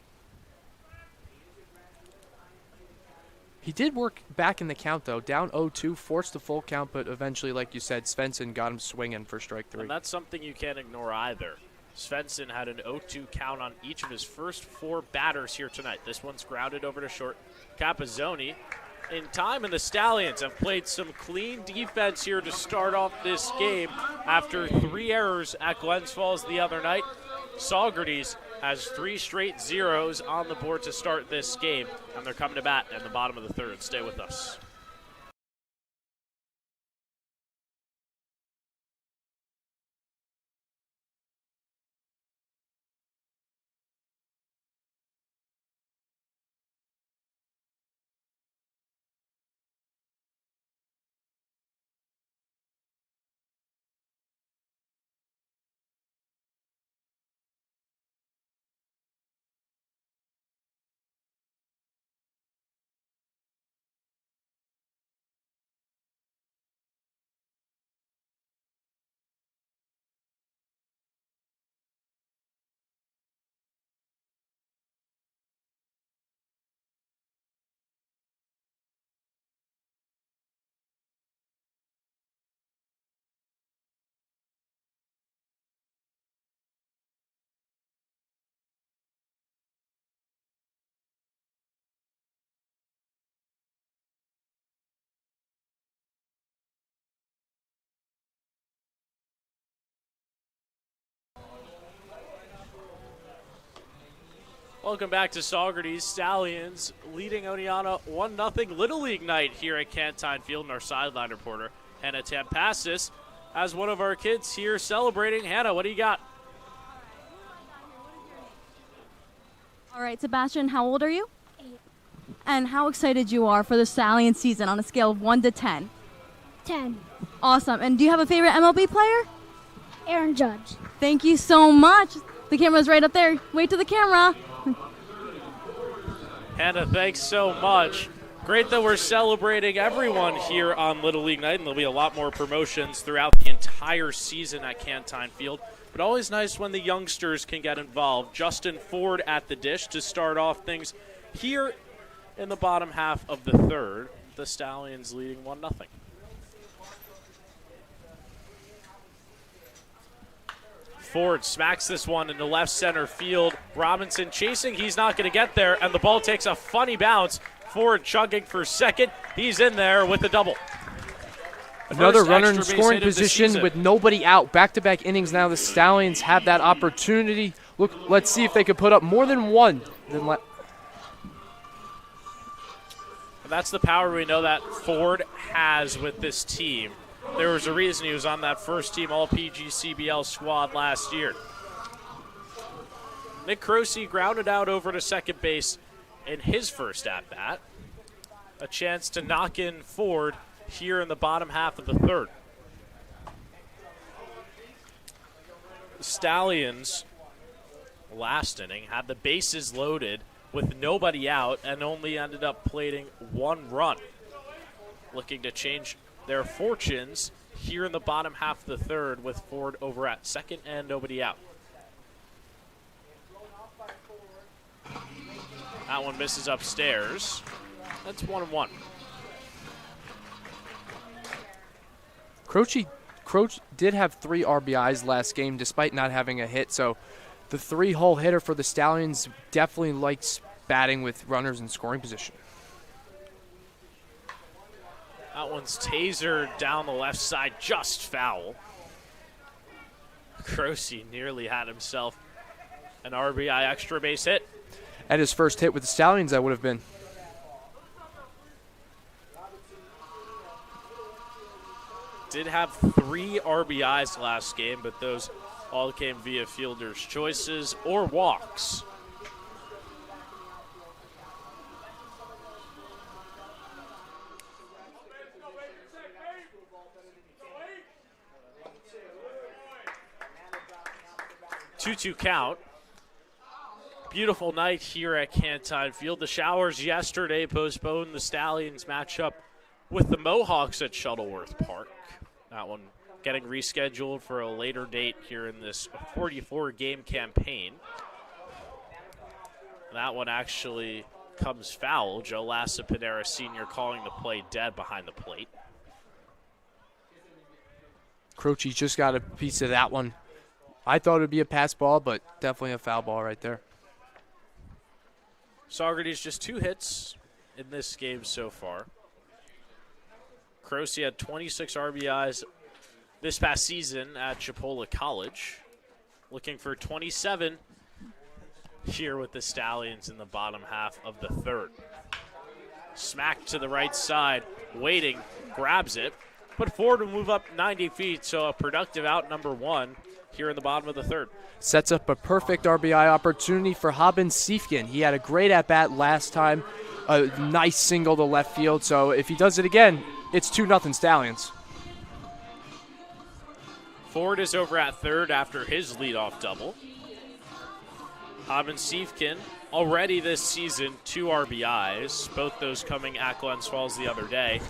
He did work back in the count, though. Down 0-2, forced the full count, but eventually, like you said, Svensson got him swinging for strike 3. And that's something you can't ignore either. Svensson had an 0-2 count on each of his first 4 batters here tonight. This one's grounded over to short. Capazzoni in time, and the Stallions have played some clean defense here to start off this game after 3 errors at Glens Falls the other night. Saugerties has 3 straight zeros on the board to start this game, and they're coming to bat in the bottom of the third. Stay with us. Welcome back to Saugerties Stallions, leading Oneonta 1-0 Little League night here at Cantine Field. And our sideline reporter, Hannah Tampassis, has one of our kids here celebrating. Hannah, what do you got? All right, Sebastian, how old are you? 8. And how excited you are for the Stallion season on a scale of 1 to 10? 10. Awesome. And do you have a favorite MLB player? Aaron Judge. Thank you so much. The camera's right up there. Wait to the camera. Hannah, thanks so much. Great that we're celebrating everyone here on Little League night, and there'll be a lot more promotions throughout the entire season at Cantine Field. But always nice when the youngsters can get involved. Justin Ford at the dish to start off things here in the bottom half of the third. The Stallions leading 1-0. Ford smacks this one into left center field. Robinson chasing. He's not going to get there, and the ball takes a funny bounce. Ford chugging for second. He's in there with a double. Another First runner in extra base scoring hit of the position season. with nobody out. Back-to-back innings now. The Stallions have that opportunity. Look, let's see if they could put up more than one. And that's the power we know that Ford has with this team. There was a reason he was on that first team All-PGCBL squad last year. Nick Croce grounded out over to second base in his first at-bat. A chance to knock in Ford here in the bottom half of the third. The Stallions, last inning, had the bases loaded with nobody out and only ended up plating 1 run. Looking to change their fortunes here in the bottom half of the third with Ford over at second and nobody out. That one misses upstairs. That's 1-1. Croce did have 3 RBIs last game despite not having a hit, so the 3-hole hitter for the Stallions definitely likes batting with runners in scoring position. That one's tasered down the left side, just foul. Croce nearly had himself an RBI extra base hit. At his first hit with the Stallions, that would have been. Did have 3 RBIs last game, but those all came via fielders' choices or walks. Two count. Beautiful night here at Cantine Field. The showers yesterday postponed the Stallions matchup with the Mohawks at Shuttleworth Park. That one getting rescheduled for a later date here in this 44-game campaign. That one actually comes foul. Joe Lassa-Panera Sr. calling the play dead behind the plate. Croce just got a piece of that one. I thought it would be a pass ball, but definitely a foul ball right there. Saugerties just 2 hits in this game so far. Croce had 26 RBIs this past season at Chipola College. Looking for 27 here with the Stallions in the bottom half of the third. Smack to the right side, waiting, grabs it. But Ford will move up 90 feet, so a productive out number 1 here in the bottom of the third. Sets up a perfect RBI opportunity for Haben Siefkin. He had a great at-bat last time, a nice single to left field, so if he does it again, it's 2-0 Stallions. Ford is over at third after his leadoff double. Haben Siefkin already this season 2 RBIs, both those coming at Glens Falls the other day.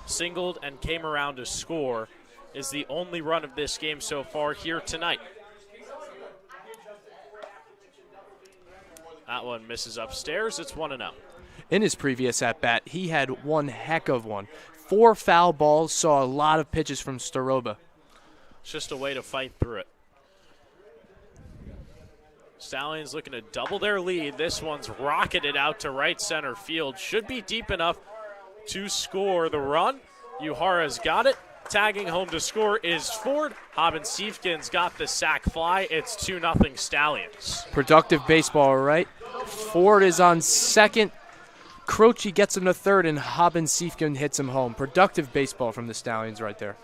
Singled and came around to score. Is the only run of this game so far here tonight. That one misses upstairs. It's 1-0. In his previous at-bat, he had one heck of one. 4 foul balls, saw a lot of pitches from Staroba. It's just a way to fight through it. Stallions looking to double their lead. This one's rocketed out to right center field. Should be deep enough to score the run. Uhara's got it. Tagging home to score is Ford. Haben Siefkin's got the sac fly. It's 2-0 Stallions. Productive baseball, right? Ford is on second. Croce gets him to third, and Haben-Siefken hits him home. Productive baseball from the Stallions right there.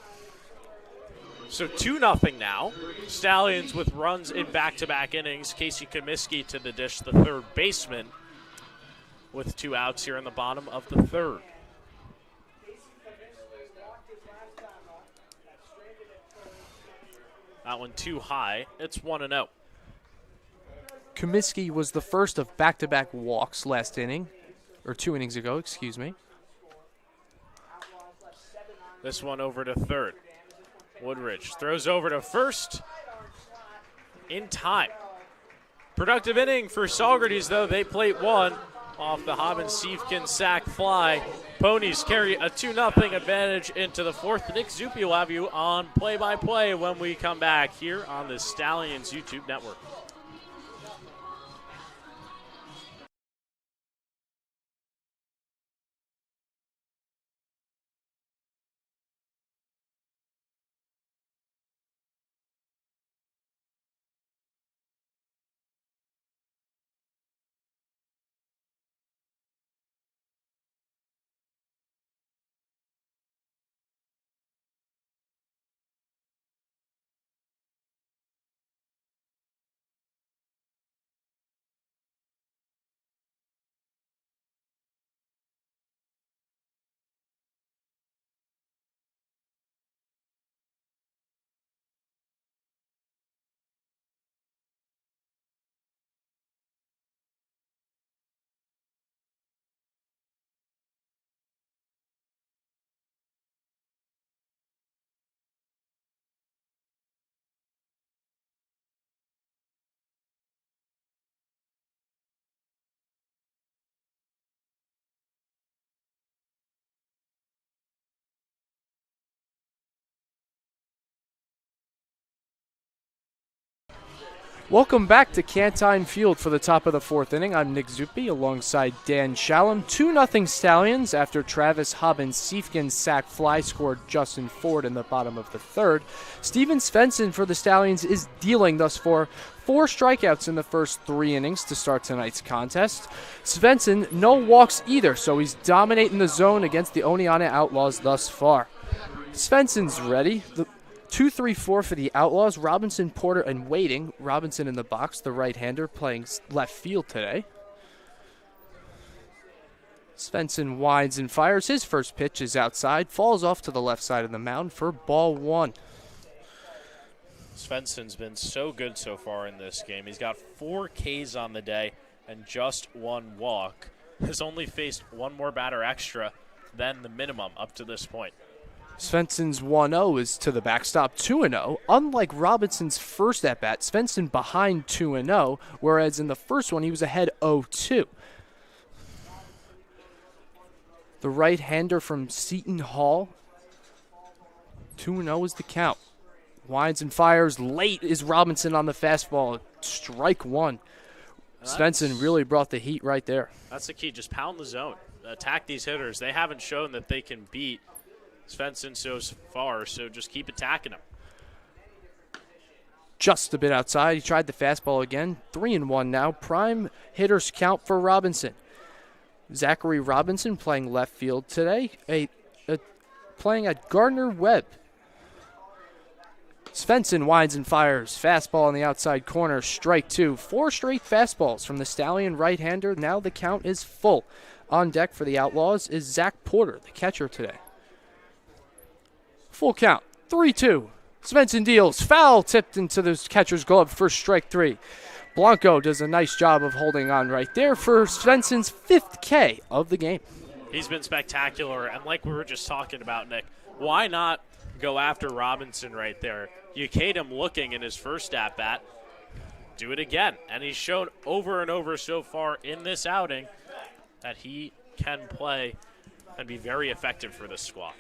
So 2-0 now. Stallions with runs in back-to-back innings. Casey Comiskey to the dish, the third baseman, with 2 outs here in the bottom of the third. That one too high. It's 1-0. Comiskey was the first of back-to-back walks last inning, or 2 innings ago, excuse me. This one over to third. Woodridge throws over to first in time. Productive inning for Saugerties, though. They plate 1 off the Haben-Siefken sac fly. Ponies carry a 2-0 advantage into the fourth. Nick Zuppi will have you on play-by-play when we come back here on the Stallions YouTube network. Welcome back to Cantine Field for the top of the fourth inning. I'm Nick Zuppi alongside Dan Shalom. 2-0 Stallions after Travis Haben-Siefken's sac fly scored Justin Ford in the bottom of the third. Steven Svensson for the Stallions is dealing thus far 4 strikeouts in the first 3 innings to start tonight's contest. Svensson, no walks either, so he's dominating the zone against the Oneonta Outlaws thus far. Svensson's ready. 2-3-4 for the Outlaws. Robinson, Porter, and Waiting. Robinson in the box, the right-hander, playing left field today. Svensson winds and fires. His first pitch is outside, falls off to the left side of the mound for ball 1. Svensson's been so good so far in this game. He's got 4 Ks on the day and just 1 walk. Has only faced 1 more batter extra than the minimum up to this point. Svensson's 1-0 is to the backstop 2-0. Unlike Robinson's first at-bat, Svensson behind 2-0, whereas in the first one he was ahead 0-2. The right-hander from Seton Hall. 2-0 is the count. Winds and fires. Late is Robinson on the fastball. Strike 1. Svensson really brought the heat right there. That's the key. Just pound the zone. Attack these hitters. They haven't shown that they can beat Svensson so far, so just keep attacking him. Just a bit outside. He tried the fastball again. 3-1 now. Prime hitters count for Robinson. Zachary Robinson playing left field today. Playing at Gardner-Webb. Svensson winds and fires. Fastball on the outside corner. Strike 2. 4 straight fastballs from the Stallion right-hander. Now the count is full. On deck for the Outlaws is Zach Porter, the catcher today. Full count, 3-2. Svensson deals, foul tipped into the catcher's glove for strike 3. Blanco does a nice job of holding on right there for Svensson's 5th K of the game. He's been spectacular, and like we were just talking about, Nick, why not go after Robinson right there? You K'd him looking in his first at-bat. Do it again, and he's shown over and over so far in this outing that he can play and be very effective for this squad.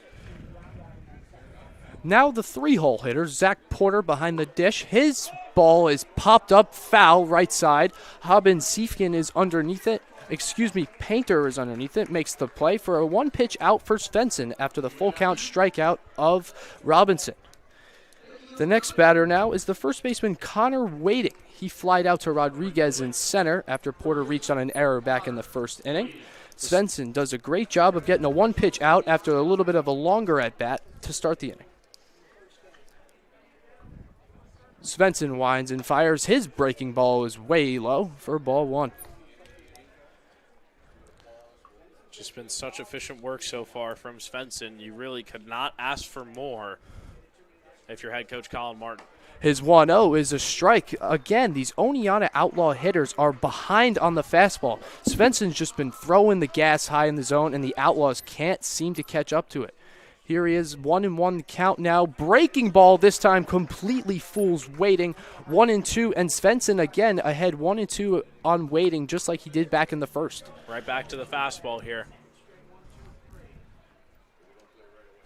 Now the 3-hole hitter, Zach Porter behind the dish. His ball is popped up foul right side. Haben-Siefken is underneath it. Painter is underneath it. Makes the play for a 1-pitch out for Svensson after the full count strikeout of Robinson. The next batter now is the first baseman Connor Waiting. He flied out to Rodriguez in center after Porter reached on an error back in the first inning. Svensson does a great job of getting a one-pitch out after a little bit of a longer at-bat to start the inning. Svensson winds and fires. His breaking ball is way low for ball 1. Just been such efficient work so far from Svensson. You really could not ask for more if you're head coach Colin Martin. His 1-0 is a strike. Again, these Oneonta Outlaw hitters are behind on the fastball. Svensson's just been throwing the gas high in the zone, and the Outlaws can't seem to catch up to it. Here he is, 1-1 count now. Breaking ball this time completely fools waiting. 1-2, and Svensson again ahead 1-2 on waiting, just like he did back in the first. Right back to the fastball here.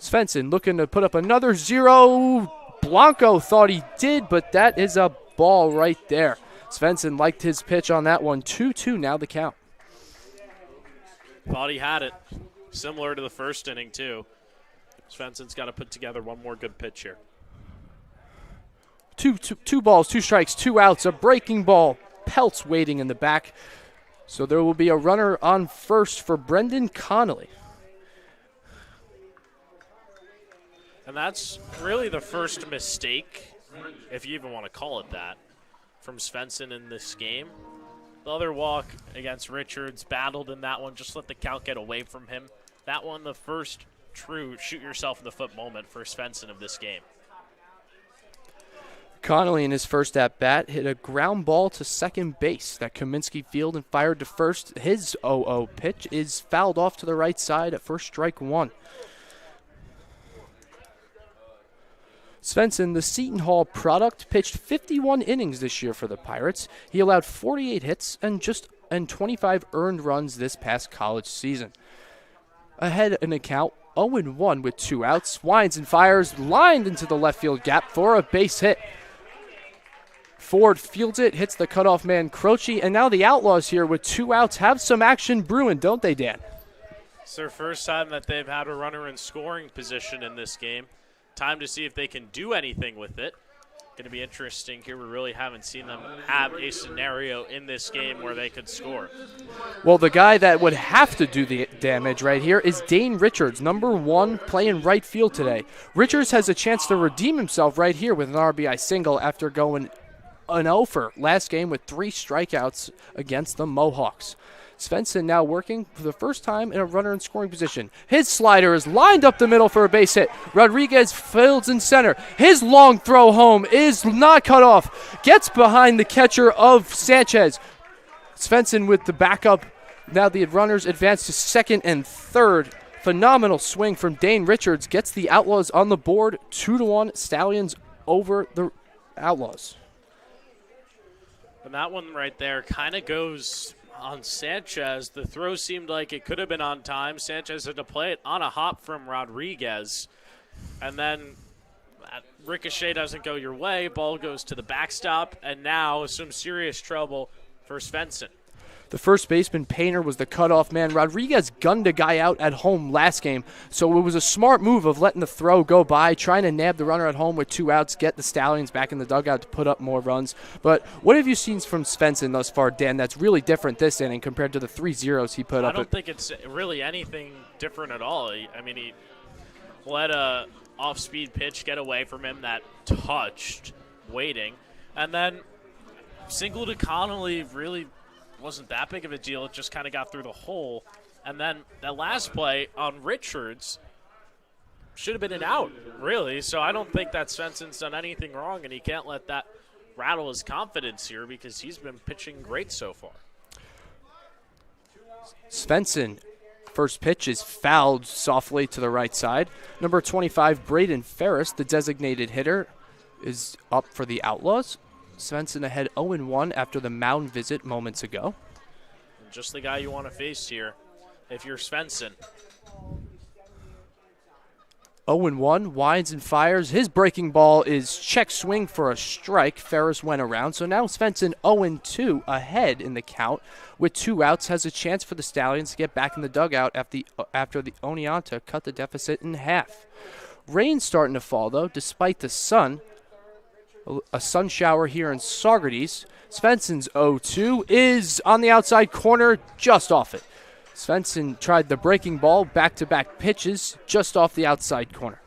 Svensson looking to put up another 0. Blanco thought he did, but that is a ball right there. Svensson liked his pitch on that one. 2-2 now the count. Thought he had it. Similar to the first inning, too. Svensson's got to put together one more good pitch here. Two balls, 2 strikes, 2 outs. A breaking ball. Peltz waiting in the back. So there will be a runner on first for Brendan Connolly. And that's really the first mistake, if you even want to call it that, from Svensson in this game. The other walk against Richards, battled in that one, just let the count get away from him. That one, the first true shoot-yourself-in-the-foot moment for Svensson of this game. Connolly in his first at-bat hit a ground ball to second base that Kaminsky fielded and fired to first. His 0-0 pitch is fouled off to the right side at first strike 1. Svensson, the Seton Hall product, pitched 51 innings this year for the Pirates. He allowed 48 hits and 25 earned runs this past college season. Ahead in a count, 0-1 with 2 outs. Winds and fires, lined into the left field gap for a base hit. Ford fields it, hits the cutoff man Croce, and now the Outlaws here with 2 outs have some action brewing, don't they, Dan? It's their first time that they've had a runner in scoring position in this game. Time to see if they can do anything with it. Going to be interesting here. We really haven't seen them have a scenario in this game where they could score. Well, the guy that would have to do the damage right here is Dane Richards, number 1, playing right field today. Richards has a chance to redeem himself right here with an RBI single after going an 0 for last game with 3 strikeouts against the Mohawks. Svensson now working for the first time in a runner in scoring position. His slider is lined up the middle for a base hit. Rodriguez fields in center. His long throw home is not cut off. Gets behind the catcher of Sanchez. Svensson with the backup. Now the runners advance to second and third. Phenomenal swing from Dane Richards. Gets the Outlaws on the board. 2-1 Stallions over the Outlaws. And that one right there kind of goes on Sanchez. The throw seemed like it could have been on time. Sanchez had to play it on a hop from Rodriguez. And then that ricochet doesn't go your way. Ball goes to the backstop. And now some serious trouble for Svensson. The first baseman, Painter, was the cutoff man. Rodriguez gunned a guy out at home last game, so it was a smart move of letting the throw go by, trying to nab the runner at home with 2 outs, get the Stallions back in the dugout to put up more runs. But what have you seen from Svensson thus far, Dan, that's really different this inning compared to the 3 zeros he put up? I don't think it's really anything different at all. I mean, he let a off-speed pitch get away from him that touched, waiting, and then single to Connolly really wasn't that big of a deal. It just kind of got through the hole. And then that last play on Richards should have been an out, really. So I don't think that Svensson's done anything wrong, and he can't let that rattle his confidence here because he's been pitching great so far. Svensson, first pitch is fouled softly to the right side. Number 25, Braden Ferris, the designated hitter, is up for the Outlaws. Svensson ahead 0-1 after the mound visit moments ago. Just the guy you want to face here if you're Svensson. 0-1, winds and fires. His breaking ball is check swing for a strike. Ferris went around. So now Svensson 0-2 ahead in the count with 2 outs. Has a chance for the Stallions to get back in the dugout after the Oneonta cut the deficit in half. Rain starting to fall, though, despite the sun. a sun shower here in Saugerties. Svensson's 0-2 is on the outside corner, just off it. Svensson tried the breaking ball, back-to-back pitches, just off the outside corner.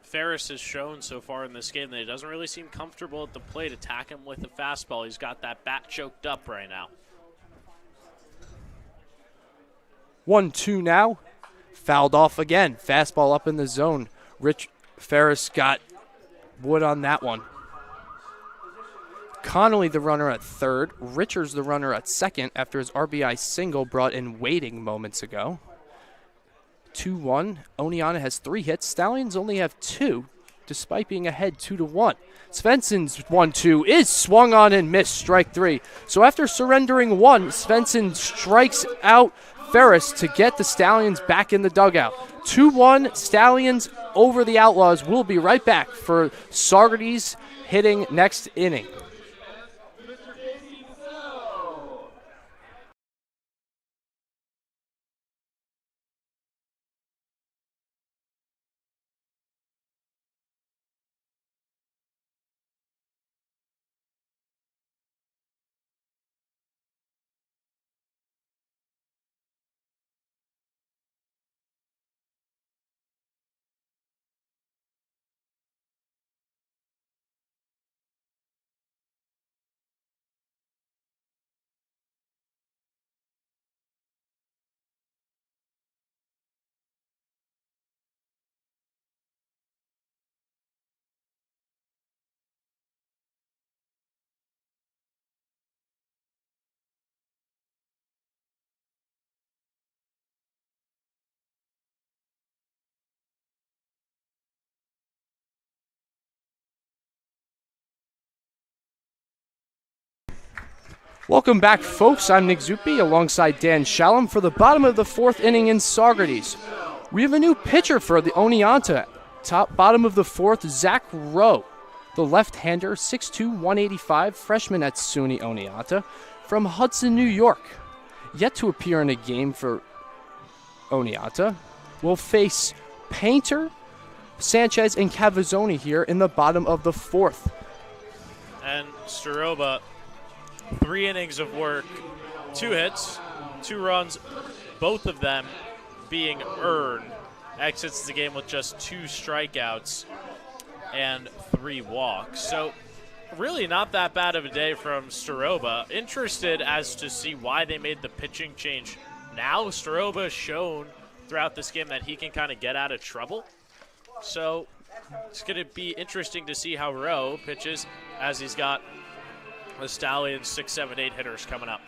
Ferris has shown so far in this game that he doesn't really seem comfortable at the plate. Attack him with a fastball. He's got that bat choked up right now. 1-2 now. Fouled off again. Fastball up in the zone. Rich Ferris got wood on that one. Connolly the runner at third. Richards the runner at second after his RBI single brought in Waiting moments ago. 2-1. Oneonta has 3 hits. Stallions only have 2, despite being ahead 2-1. Svensson's 1-2 is swung on and missed, strike 3. So after surrendering 1, Svensson strikes out Ferris to get the Stallions back in the dugout. 2-1 Stallions over the Outlaws. We'll be right back for Saugerties hitting next inning. Welcome back, folks. I'm Nick Zuppi alongside Dan Shalom for the bottom of the 4th inning in Saugerties. We have a new pitcher for the Oneonta. Bottom of the 4th, Zach Rowe, the left-hander, 6'2", 185, freshman at SUNY Oneonta from Hudson, New York. Yet to appear in a game for Oneonta, will face Painter, Sanchez, and Cavazzoni here in the bottom of the 4th. And Staroba, 3 innings of work, 2 hits, 2 runs, both of them being earned. Exits the game with just 2 strikeouts and 3 walks. So really not that bad of a day from Staroba. Interested as to see why they made the pitching change now. Staroba has shown throughout this game that he can kind of get out of trouble. So it's going to be interesting to see how Rowe pitches as he's got the Stallions 6, 7, 8 hitters coming up.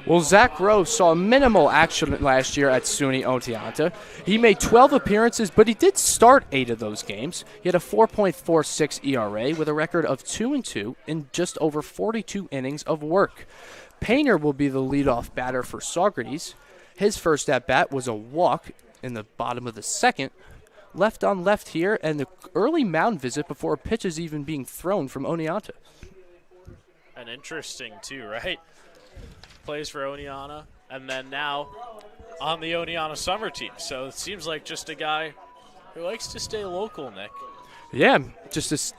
Well, Zach Rowe saw minimal action last year at SUNY Oneonta. He made 12 appearances, but he did start 8 of those games. He had a 4.46 ERA with a record of 2-2 in just over 42 innings of work. Painter will be the leadoff batter for Saugerties. His first at-bat was a walk in the bottom of the 2nd. Left on left here, and the early mound visit before a pitch is even being thrown from Oneonta. And interesting, too, right? Plays for Oneonta, and then now on the Oneonta summer team. So it seems like just a guy who likes to stay local, Nick. Yeah, just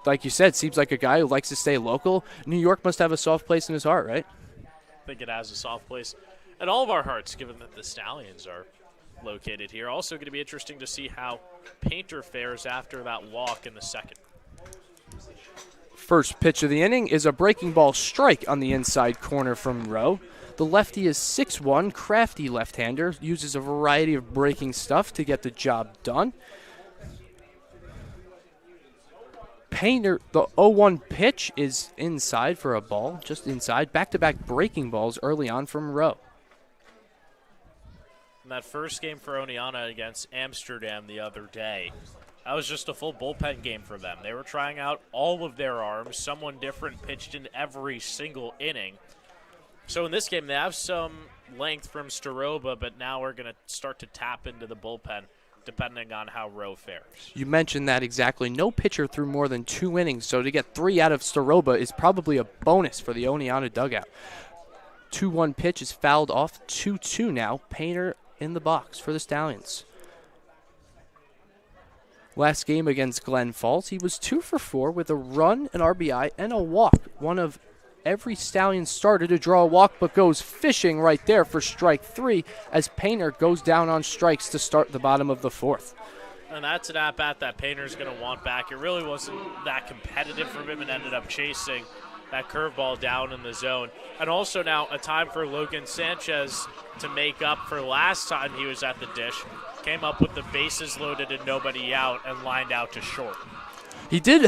like you said, seems like a guy who likes to stay local. New York must have a soft place in his heart, right? I think it has a soft place in all of our hearts, given that the Stallions are located here. Also going to be interesting to see how Painter fares after that walk in the 2nd. First pitch of the inning is a breaking ball strike on the inside corner from Rowe. The lefty is 6'1", crafty left-hander, uses a variety of breaking stuff to get the job done. Painter, the 0-1 pitch is inside for a ball, just inside. Back-to-back breaking balls early on from Rowe. In that first game for Oneonta against Amsterdam the other day, that was just a full bullpen game for them. They were trying out all of their arms. Someone different pitched in every single inning. So in this game, they have some length from Staroba, but now we're going to start to tap into the bullpen depending on how Rowe fares. You mentioned that exactly. No pitcher threw more than 2 innings, so to get 3 out of Staroba is probably a bonus for the Oneonta dugout. 2-1 pitch is fouled off. 2-2 now. Painter in the box for the Stallions. Last game against Glen Falls, he was 2 for 4 with a run, an RBI, and a walk. One of every Stallion starter to draw a walk, but goes fishing right there for strike 3 as Painter goes down on strikes to start the bottom of the 4th. And that's an at-bat that Painter's going to want back. It really wasn't that competitive for him and ended up chasing that curveball down in the zone. And also now a time for Logan Sanchez to make up for last time he was at the dish. Came up with the bases loaded and nobody out and lined out to short. He did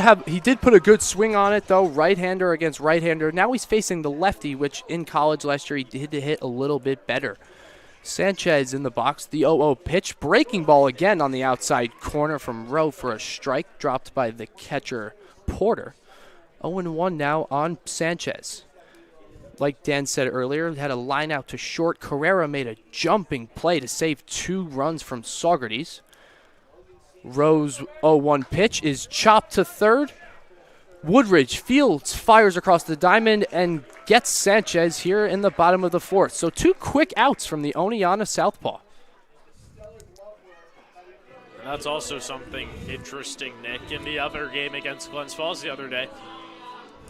put a good swing on it, though, right-hander against right-hander. Now he's facing the lefty, which in college last year he did hit a little bit better. Sanchez in the box, the 0-0 pitch. Breaking ball again on the outside corner from Rowe for a strike dropped by the catcher Porter. 0-1 now on Sanchez. Like Dan said earlier, had a line out to short. Carrera made a jumping play to save 2 runs from Saugerties. Rowe's 0-1 pitch is chopped to third. Woodridge fields, fires across the diamond, and gets Sanchez here in the bottom of the 4th. So 2 quick outs from the Oneonta southpaw. And that's also something interesting, Nick. In the other game against Glens Falls the other day,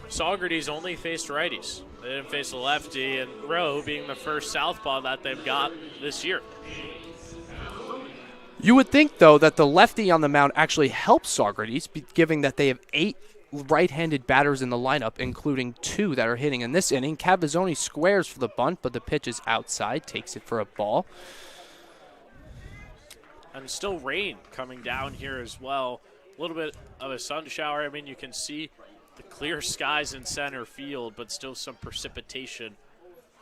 Saugerties only faced righties. They didn't face a lefty, and Rowe being the first southpaw that they've got this year. You would think, though, that the lefty on the mound actually helps Saugerties, given that they have 8 right-handed batters in the lineup, including 2 that are hitting in this inning. Cavazzoni squares for the bunt, but the pitch is outside, takes it for a ball. And still rain coming down here as well. A little bit of a sun shower. I mean, you can see the clear skies in center field, but still some precipitation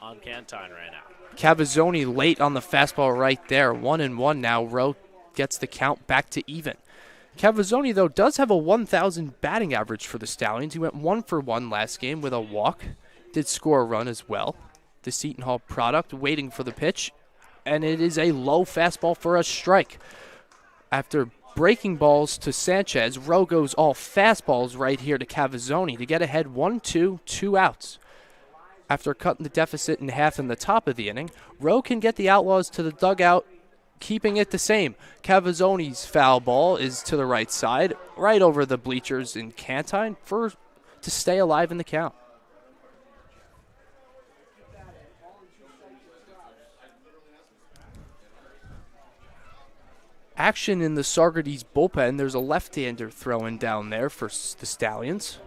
on Cantine right now. Cavazzoni late on the fastball right there. 1-1 now. Rowe gets the count back to even. Cavazzoni, though, does have a 1,000 batting average for the Stallions. He went 1 for 1 last game with a walk. Did score a run as well. The Seton Hall product waiting for the pitch. And it is a low fastball for a strike. After breaking balls to Sanchez, Rowe goes all fastballs right here to Cavazzoni to get ahead 1-2, 2 outs. After cutting the deficit in half in the top of the inning, Rowe can get the Outlaws to the dugout, keeping it the same. Cavazzoni's foul ball is to the right side, right over the bleachers in Cantine to stay alive in the count. Action in the Saugerties bullpen. There's a left-hander throwing down there for the Stallions.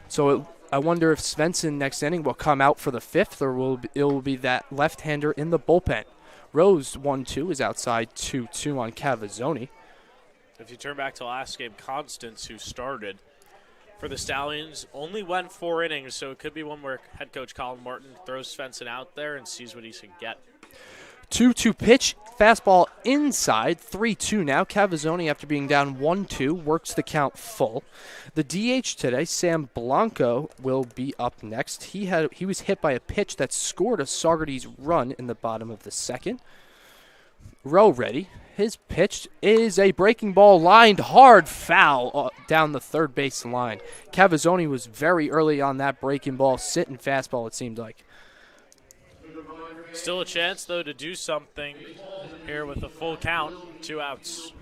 So I wonder if Svensson next inning will come out for the 5th, or it will be that left-hander in the bullpen. Rose 1-2 is outside 2-2 on Cavazzoni. If you turn back to last game, Constance, who started for the Stallions, only went 4 innings, so it could be one where head coach Colin Martin throws Svensson out there and sees what he can get. 2-2 pitch, fastball inside, 3-2 now. Cavazzoni, after being down 1-2, works the count full. The DH today, Sam Blanco, will be up next. He was hit by a pitch that scored a Saugerties run in the bottom of the 2nd. Rowe ready. His pitch is a breaking ball lined hard foul down the third base line. Cavazzoni was very early on that breaking ball, sitting fastball, it seemed like. Still a chance, though, to do something here with a full count, 2 outs.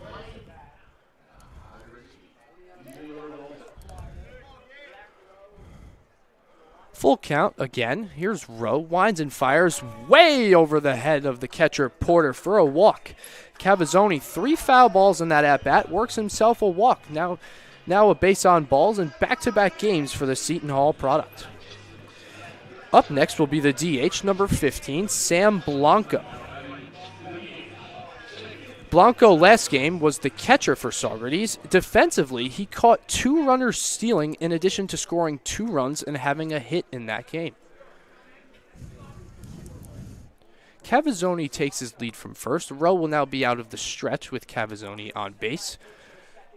Full count again. Here's Rowe. Winds and fires way over the head of the catcher Porter for a walk. Cavazzoni, 3 foul balls in that at-bat, works himself a walk. Now a base on balls and back-to-back games for the Seton Hall product. Up next will be the DH, number 15, Sam Blanco. Blanco last game was the catcher for Saugerties. Defensively, he caught 2 runners stealing in addition to scoring 2 runs and having a hit in that game. Cavazzoni takes his lead from first. Rowe will now be out of the stretch with Cavazzoni on base.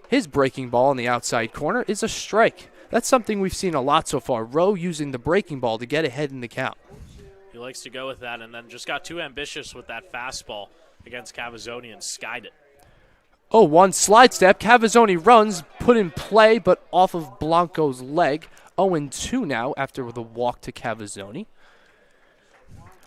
His breaking ball in the outside corner is a strike. That's something we've seen a lot so far. Rowe using the breaking ball to get ahead in the count. He likes to go with that and then just got too ambitious with that fastball against Cavazzoni and skied it. 0-1 slide step. Cavazzoni runs, put in play, but off of Blanco's leg. 0-2 now after the walk to Cavazzoni.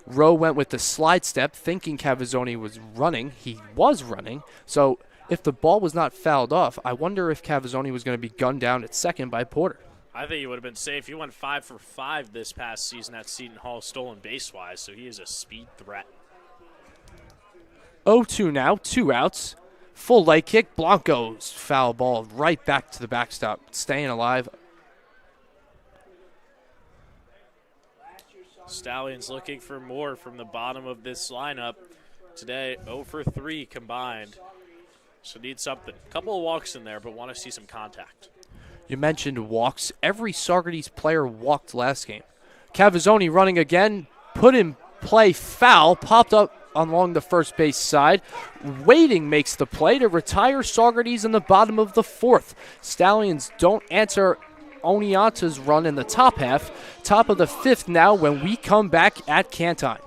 Rowe went with the slide step, thinking Cavazzoni was running. He was running, so If the ball was not fouled off, I wonder if Cavazzoni was going to be gunned down at second by Porter. I think he would have been safe. He went 5 for 5 this past season at Seton Hall stolen base-wise, so he is a speed threat. 0-2 now, 2 outs. Full leg kick, Blanco's foul ball right back to the backstop, staying alive. Stallions looking for more from the bottom of this lineup. Today, 0 for 3 combined. So need something. A couple of walks in there, but want to see some contact. You mentioned walks. Every Saugerties player walked last game. Cavazzoni running again, put in play foul, popped up along the first base side. Waiting makes the play to retire Saugerties in the bottom of the 4th. Stallions don't answer Oneonta's run in the top half. Top of the 5th now when we come back at Canton.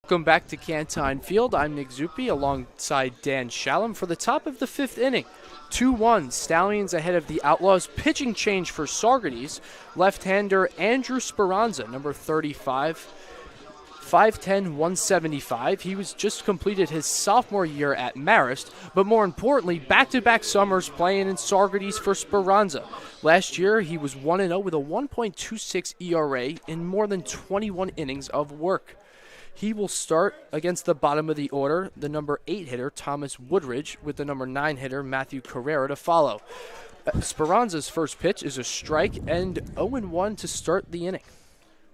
Welcome back to Canton Field. I'm Nick Zuppi alongside Dan Shalom for the top of the 5th inning. 2-1, Stallions ahead of the Outlaws. Pitching change for Saugerties. Left-hander Andrew Speranza, number 35, 5'10", 175. He was just completed his sophomore year at Marist, but more importantly, back-to-back summers playing in Saugerties for Speranza. Last year, he was 1-0 with a 1.26 ERA in more than 21 innings of work. He will start against the bottom of the order, the number 8 hitter, Thomas Woodridge, with the number 9 hitter, Matthew Carrera, to follow. Speranza's first pitch is a strike and 0-1 to start the inning.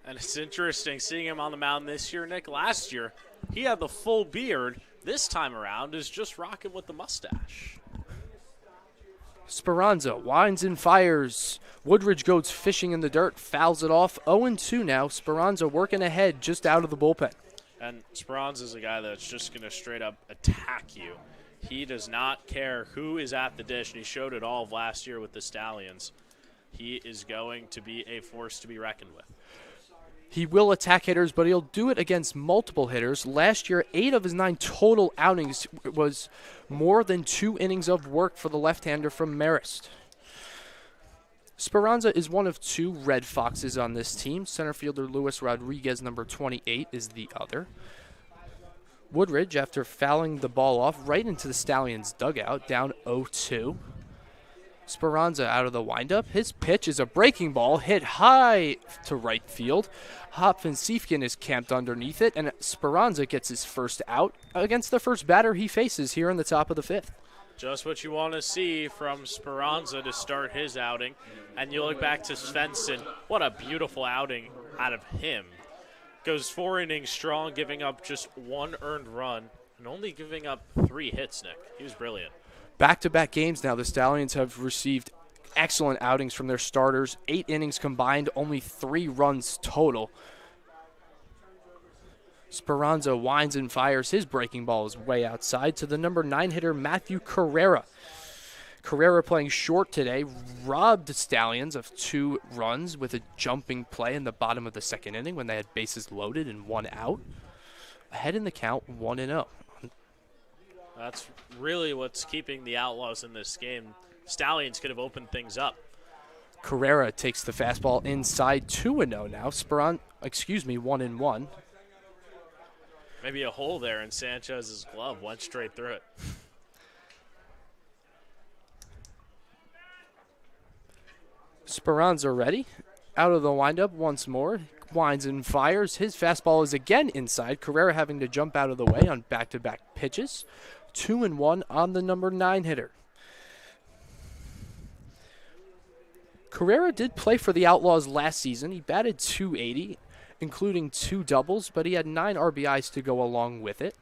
And it's interesting seeing him on the mound this year, Nick. Last year, he had the full beard. This time around is just rocking with the mustache. Speranza winds and fires. Woodridge goes fishing in the dirt, fouls it off. 0-2 now. Speranza working ahead just out of the bullpen. And Speranza is a guy that's just going to straight up attack you. He does not care who is at the dish, and he showed it all of last year with the Stallions. He is going to be a force to be reckoned with. He will attack hitters, but he'll do it against multiple hitters. Last year, 8 of his 9 total outings was more than 2 innings of work for the left-hander from Marist. Speranza is one of 2 Red Foxes on this team. Center fielder Luis Rodriguez, number 28, is the other. Woodridge, after fouling the ball off right into the Stallions' dugout, down 0-2. Speranza out of the windup. His pitch is a breaking ball hit high to right field. Hopfen-Siefken is camped underneath it, and Speranza gets his first out against the first batter he faces here in the top of the 5th. Just what you want to see from Speranza to start his outing. And you look back to Svensson. What a beautiful outing out of him. Goes 4 innings strong, giving up just 1 earned run and only giving up 3 hits, Nick. He was brilliant. Back-to-back games now, the Stallions have received excellent outings from their starters. 8 innings combined, only 3 runs total. Speranza winds and fires. His breaking ball is way outside to the number 9 hitter, Matthew Carrera. Carrera playing short today, robbed the Stallions of 2 runs with a jumping play in the bottom of the 2nd inning when they had bases loaded and 1 out. Ahead in the count, 1-0. That's really what's keeping the Outlaws in this game. Stallions could have opened things up. Carrera takes the fastball inside, 2-0 now. 1-1. Maybe a hole there in Sanchez's glove. Went straight through it. Speranza ready. Out of the windup once more. Winds and fires. His fastball is again inside. Carrera having to jump out of the way on back-to-back pitches. 2-1 on the number 9 hitter. Carrera did play for the Outlaws last season. He batted .280, including 2 doubles, but he had 9 RBIs to go along with it.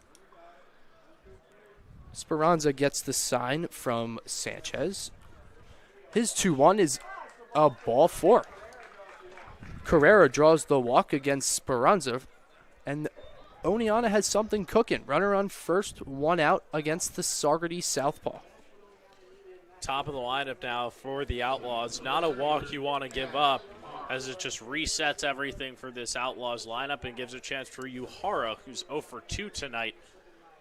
Speranza gets the sign from Sanchez. His 2-1 is a ball 4. Carrera draws the walk against Speranza, and Oneonta has something cooking. Runner on first, 1 out against the Saugerties southpaw. Top of the lineup now for the Outlaws. Not a walk you want to give up, as it just resets everything for this Outlaws lineup and gives a chance for Uhara, who's 0 for 2 tonight,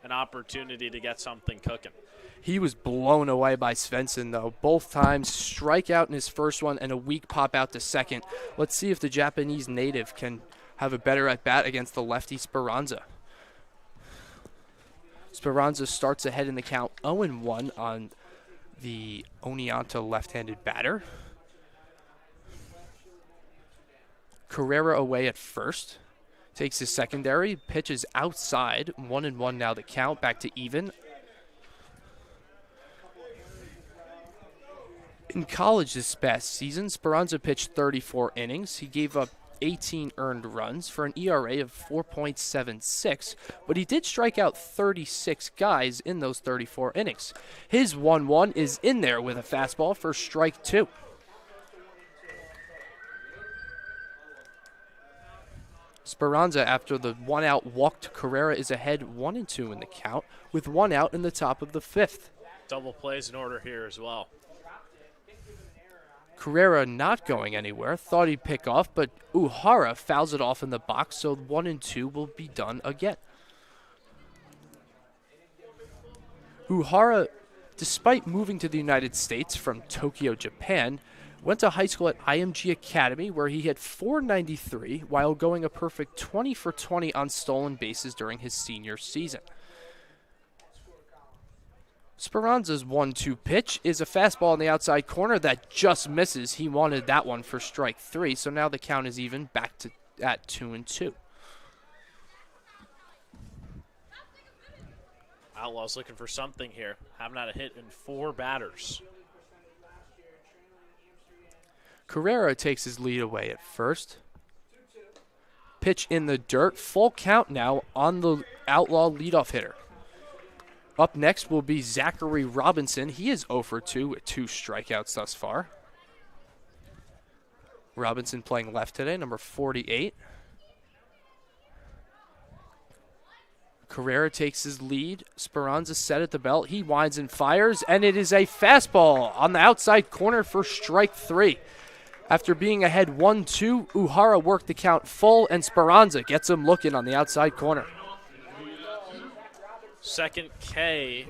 an opportunity to get something cooking. He was blown away by Svensson, though. Both times, strikeout in his first one and a weak pop out to second. Let's see if the Japanese native can have a better at-bat against the lefty Speranza. Speranza starts ahead in the count, 0-1 on the Oneonta left-handed batter. Carrera away at first. Takes his secondary, pitches outside, 1-1 now the count, back to even. In college this past season, Speranza pitched 34 innings. He gave up 18 earned runs for an ERA of 4.76, but he did strike out 36 guys in those 34 innings. His 1-1 is in there with a fastball for strike 2. Speranza, after the 1-out walk to Carrera, is ahead 1-2 in the count with 1 out in the top of the 5th. Double plays in order here as well. Carrera not going anywhere. Thought he'd pick off, but Uhara fouls it off in the box, so 1-2 will be done again. Uhara, despite moving to the United States from Tokyo, Japan, went to high school at IMG Academy, where he hit .493 while going a perfect 20 for 20 on stolen bases during his senior season. Speranza's 1-2 pitch is a fastball in the outside corner that just misses. He wanted that one for strike 3, so now the count is even back to at 2-2. Outlaws looking for something here. Haven't had a hit in 4 batters. Carrera takes his lead away at first. Pitch in the dirt. Full count now on the Outlaw leadoff hitter. Up next will be Zachary Robinson. He is 0 for 2 with 2 strikeouts thus far. Robinson playing left today, number 48. Carrera takes his lead. Speranza set at the belt. He winds and fires, and it is a fastball on the outside corner for strike 3. After being ahead 1-2, Uhara worked the count full, and Speranza gets him looking on the outside corner. Second K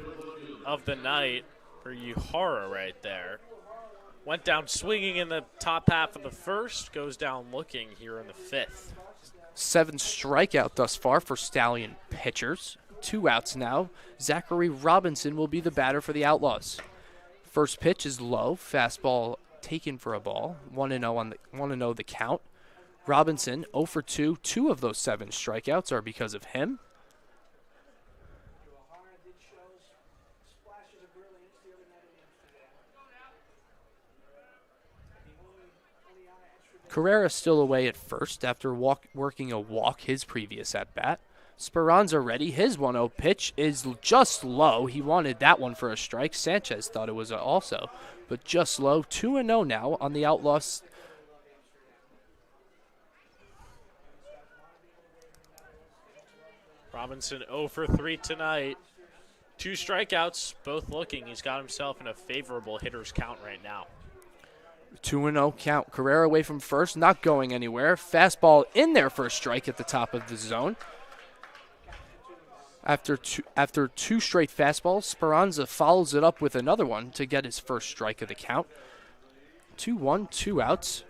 of the night for Uhara right there. Went down swinging in the top half of the first, goes down looking here in the 5th. 7 strikeout thus far for Stallion pitchers. 2 outs now. Zachary Robinson will be the batter for the Outlaws. First pitch is low, fastball taken for a ball. 1-0 the count. Robinson 0 for 2. 2 of those 7 strikeouts are because of him. Carrera still away at first after working a walk his previous at-bat. Speranza ready. His 1-0 pitch is just low. He wanted that one for a strike. Sanchez thought it was also, but just low. 2-0 now on the Outlaws. Robinson 0 for 3 tonight. 2 strikeouts, both looking. He's got himself in a favorable hitter's count right now. 2-0 count. Carrera away from first, not going anywhere. Fastball in there for a strike at the top of the zone. After two straight fastballs, Speranza follows it up with another one to get his first strike of the count. 2-1, 2 outs.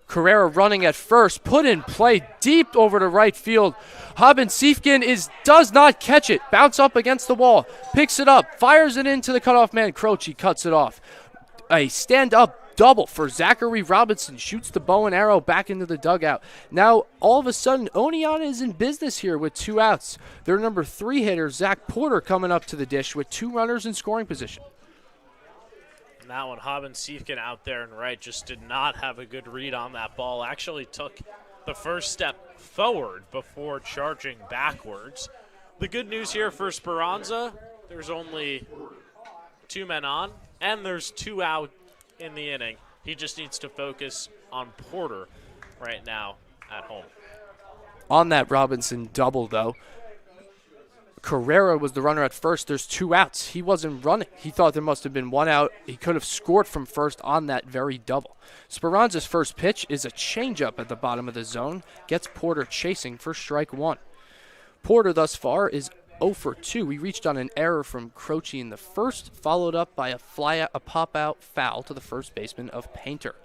Carrera running at first, put in play deep over to right field. Siefkin does not catch it. Bounce up against the wall, picks it up, fires it into the cutoff man. Croce cuts it off. A stand-up double for Zachary Robinson. Shoots the bow and arrow back into the dugout. Now, all of a sudden, Oneonta is in business here with 2 outs. Their number 3 hitter, Zach Porter, coming up to the dish with 2 runners in scoring position. That one, Siefkin out there and right just did not have a good read on that ball. Actually took the first step forward before charging backwards. The good news here for Speranza, there's only 2 men on, and there's 2 out in the inning. He just needs to focus on Porter right now at home. On that Robinson double, though, Carrera was the runner at first. There's 2 outs. He wasn't running. He thought there must have been 1 out. He could have scored from first on that very double. Speranza's first pitch is a changeup at the bottom of the zone. Gets Porter chasing for strike 1. Porter thus far is 0 for 2. He reached on an error from Croce in the first, followed up by a pop-out foul to the first baseman of Painter.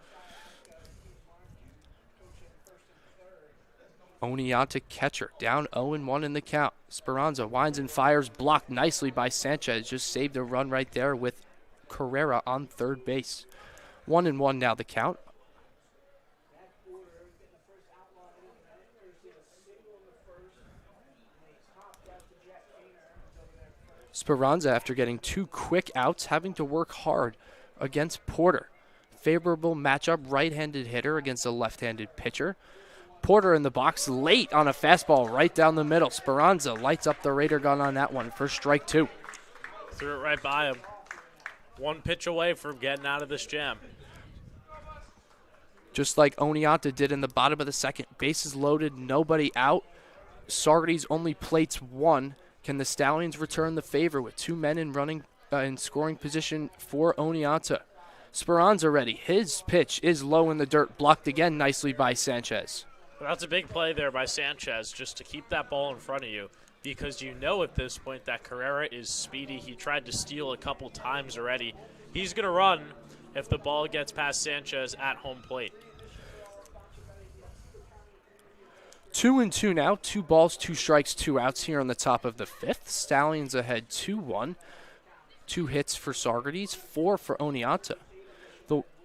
Oneonta catcher down 0-1 in the count. Speranza winds and fires, blocked nicely by Sanchez. Just saved a run right there with Carrera on third base. 1-1 now the count. Speranza, after getting 2 quick outs, having to work hard against Porter. Favorable matchup, right-handed hitter against a left-handed pitcher. Porter in the box late on a fastball right down the middle. Speranza lights up the Raider gun on that one for strike 2. Threw it right by him. 1 pitch away from getting out of this jam. Just like Oneonta did in the bottom of the second. Bases loaded, nobody out. Saugerties only plates 1. Can the Stallions return the favor with 2 men in scoring position for Oneonta? Speranza ready. His pitch is low in the dirt, blocked again nicely by Sanchez. That's a big play there by Sanchez just to keep that ball in front of you because you know at this point that Carrera is speedy. He tried to steal a couple times already. He's going to run if the ball gets past Sanchez at home plate. 2-2 now. 2 balls, 2 strikes, 2 outs here on the top of the 5th. Stallions ahead 2-1. 2 hits for Saugerties, 4 for Oneonta.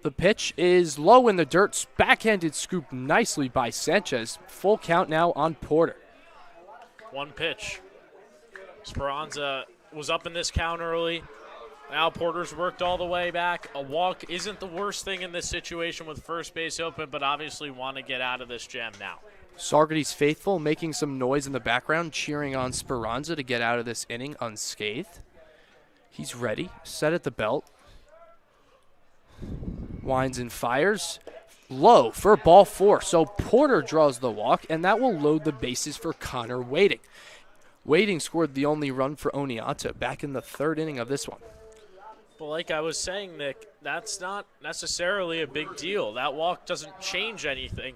The pitch is low in the dirt. Backhanded scoop nicely by Sanchez. Full count now on Porter. 1 pitch. Speranza was up in this count early. Now Porter's worked all the way back. A walk isn't the worst thing in this situation with first base open, but obviously want to get out of this jam now. Saugerties faithful making some noise in the background, cheering on Speranza to get out of this inning unscathed. He's ready, set at the belt. Winds and fires. Low for ball 4. So Porter draws the walk, and that will load the bases for Connor Wading. Wading scored the only run for Oneonta back in the 3rd inning of this one. But like I was saying, Nick, that's not necessarily a big deal. That walk doesn't change anything.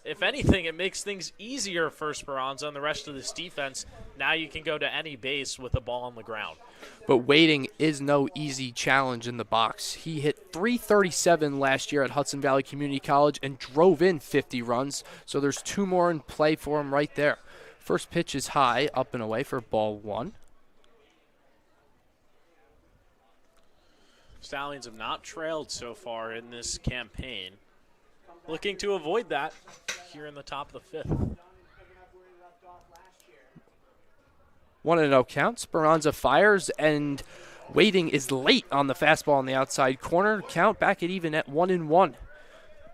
If anything, it makes things easier for Speranza and the rest of this defense. Now you can go to any base with a ball on the ground. But Wading is no easy challenge in the box. He hit .337 last year at Hudson Valley Community College and drove in 50 runs. So there's 2 more in play for him right there. First pitch is high, up and away for ball 1. Stallions have not trailed so far in this campaign. Looking to avoid that here in the top of the 5th. 1-0 count. Speranza fires, and waiting is late on the fastball on the outside corner. Count back at even at 1-1.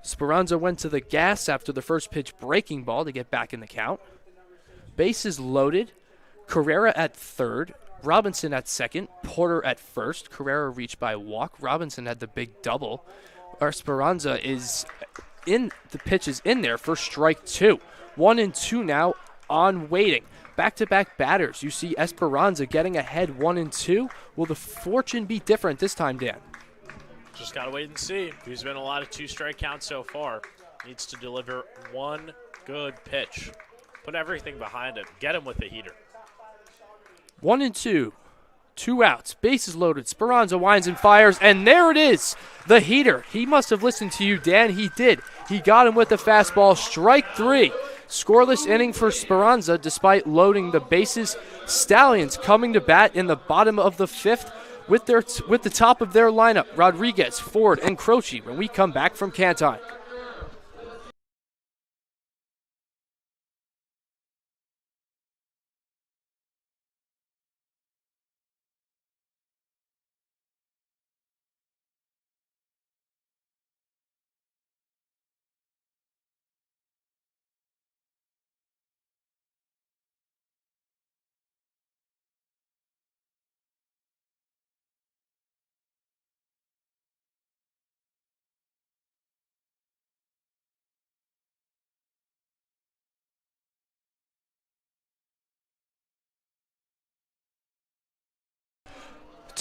Speranza went to the gas after the first pitch breaking ball to get back in the count. Bases loaded. Carrera at third. Robinson at second. Porter at first. Carrera reached by walk. Robinson had the big double. Speranza is in. The pitch is in there for strike 2. 1-2 now on waiting. Back-to-back batters. You see Esperanza getting ahead 1-2. Will the fortune be different this time, Dan? Just got to wait and see. There's been a lot of 2-strike counts so far. Needs to deliver one good pitch. Put everything behind it. Get him with the heater. 1-2. 2 outs. Bases loaded. Speranza winds and fires, and there it is. The heater. He must have listened to you, Dan. He did. He got him with the fastball. Strike 3. Scoreless inning for Speranza despite loading the bases. Stallions coming to bat in the bottom of the 5th with the top of their lineup, Rodriguez, Ford, and Croce when we come back from Canton.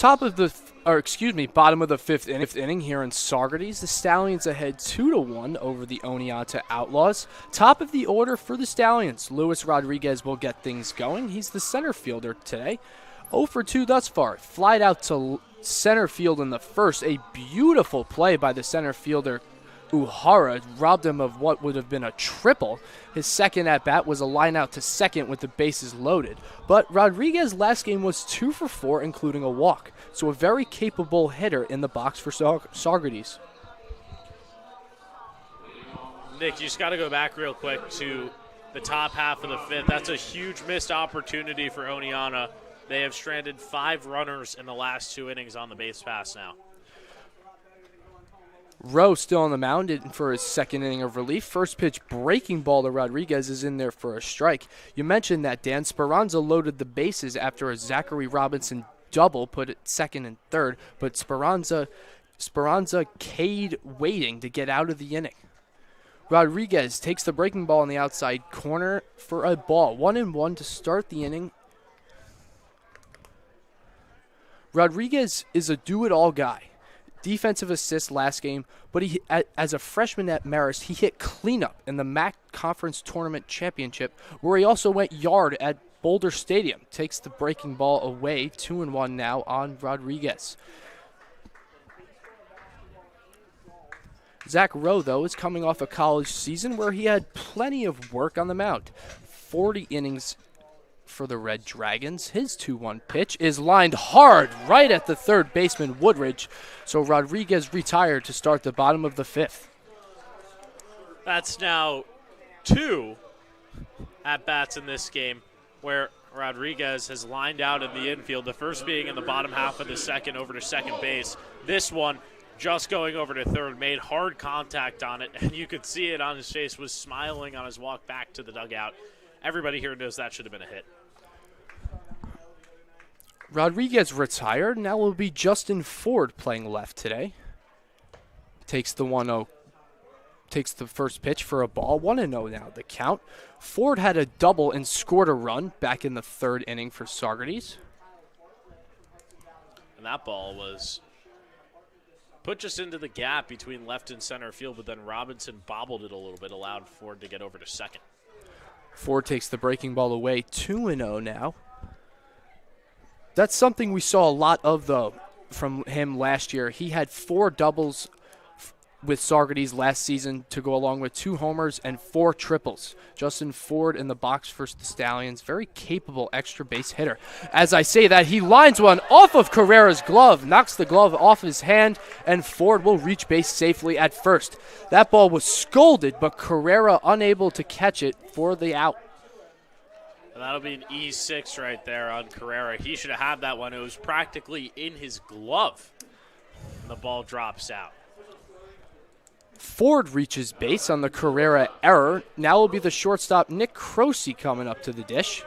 Bottom of the 5th inning here in Saugerties. The Stallions ahead 2-1 over the Oneonta Outlaws. Top of the order for the Stallions. Luis Rodriguez will get things going. He's the center fielder today. 0 for 2 thus far. Flied out to center field in the first. A beautiful play by the center fielder, Uhara, robbed him of what would have been a triple. His second at-bat was a line out to second with the bases loaded. But Rodriguez last game was 2 for 4, including a walk. So a very capable hitter in the box for Saugerties. Nick, you just got to go back real quick to the top half of the 5th. That's a huge missed opportunity for Oneonta. They have stranded 5 runners in the last 2 innings on the base pass now. Rowe still on the mound for his second inning of relief. First pitch breaking ball to Rodriguez is in there for a strike. You mentioned that, Dan. Speranza loaded the bases after a Zachary Robinson double, put it second and third, but Speranza Cade waiting to get out of the inning. Rodriguez takes the breaking ball on the outside corner for a ball. 1-1 to start the inning. Rodriguez is a do-it-all guy. Defensive assist last game, but he, as a freshman at Marist, he hit cleanup in the MAC Conference Tournament Championship, where he also went yard at Boulder Stadium. Takes the breaking ball away. 2-1 now on Rodriguez. Zach Rowe, though, is coming off a college season where he had plenty of work on the mound. 40 innings for the Red Dragons. His 2-1 pitch is lined hard right at the third baseman, Woodridge. So Rodriguez retired to start the bottom of the 5th. That's now 2 at-bats in this game where Rodriguez has lined out in the infield, the first being in the bottom half of the 2nd over to second base. This one just going over to third, made hard contact on it, and you could see it on his face, was smiling on his walk back to the dugout. Everybody here knows that should have been a hit. Rodriguez retired. Now will be Justin Ford playing left today. Takes the 1-0. Takes the first pitch for a ball. 1-0 now the count. Ford had a double and scored a run back in the 3rd inning for Saugerties. And that ball was put just into the gap between left and center field, but then Robinson bobbled it a little bit, allowed Ford to get over to second. Ford takes the breaking ball away. 2-0 now. That's something we saw a lot of, though, from him last year. He had 4 doubles with Saugerties last season to go along with 2 homers and 4 triples. Justin Ford in the box for the Stallions. Very capable extra base hitter. As I say that, he lines one off of Carrera's glove, knocks the glove off his hand, and Ford will reach base safely at first. That ball was scolded, but Carrera unable to catch it for the out. And that'll be an E6 right there on Carrera. He should have had that one. It was practically in his glove. And the ball drops out. Ford reaches base on the Carrera error. Now will be the shortstop Nick Croce coming up to the dish.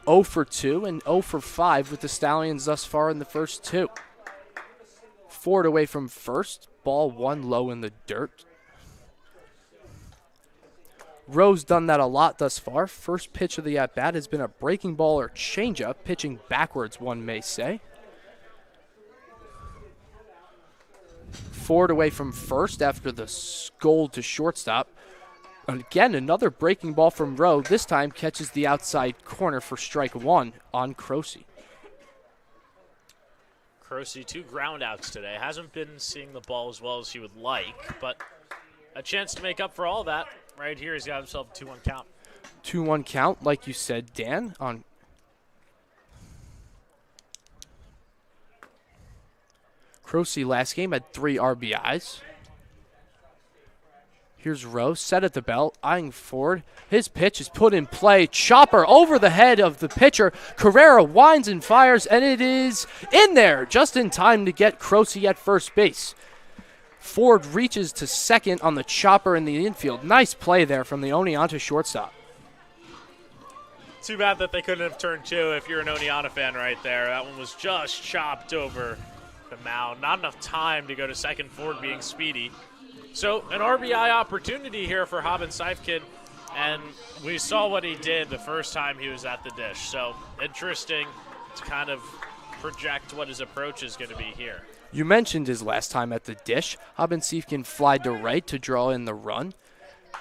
0 for 2 and 0 for 5 with the Stallions thus far in the first 2. Ford away from first. Ball 1 low in the dirt. Rowe's done that a lot thus far. First pitch of the at-bat has been a breaking ball or changeup, pitching backwards, one may say. Ford away from first after the scold to shortstop. Again, another breaking ball from Rowe. This time catches the outside corner for strike 1 on Croce. Croce, 2 ground outs today. Hasn't been seeing the ball as well as he would like, but a chance to make up for all that. Right here, he's got himself a 2-1 count. 2-1 count, like you said, Dan, on Croce last game had 3 RBIs. Here's Rowe, set at the belt, eyeing Ford. His pitch is put in play. Chopper over the head of the pitcher. Carrera winds and fires, and it is in there, just in time to get Croce at first base. Ford reaches to second on the chopper in the infield. Nice play there from the Oneonta shortstop. Too bad that they couldn't have turned 2 if you're an Oneonta fan right there. That one was just chopped over the mound. Not enough time to go to second, Ford being speedy. So an RBI opportunity here for Haben Seifkin, and we saw what he did the first time he was at the dish. So interesting to kind of project what his approach is going to be here. You mentioned his last time at the dish. Haben Seifkin flied to right to draw in the run.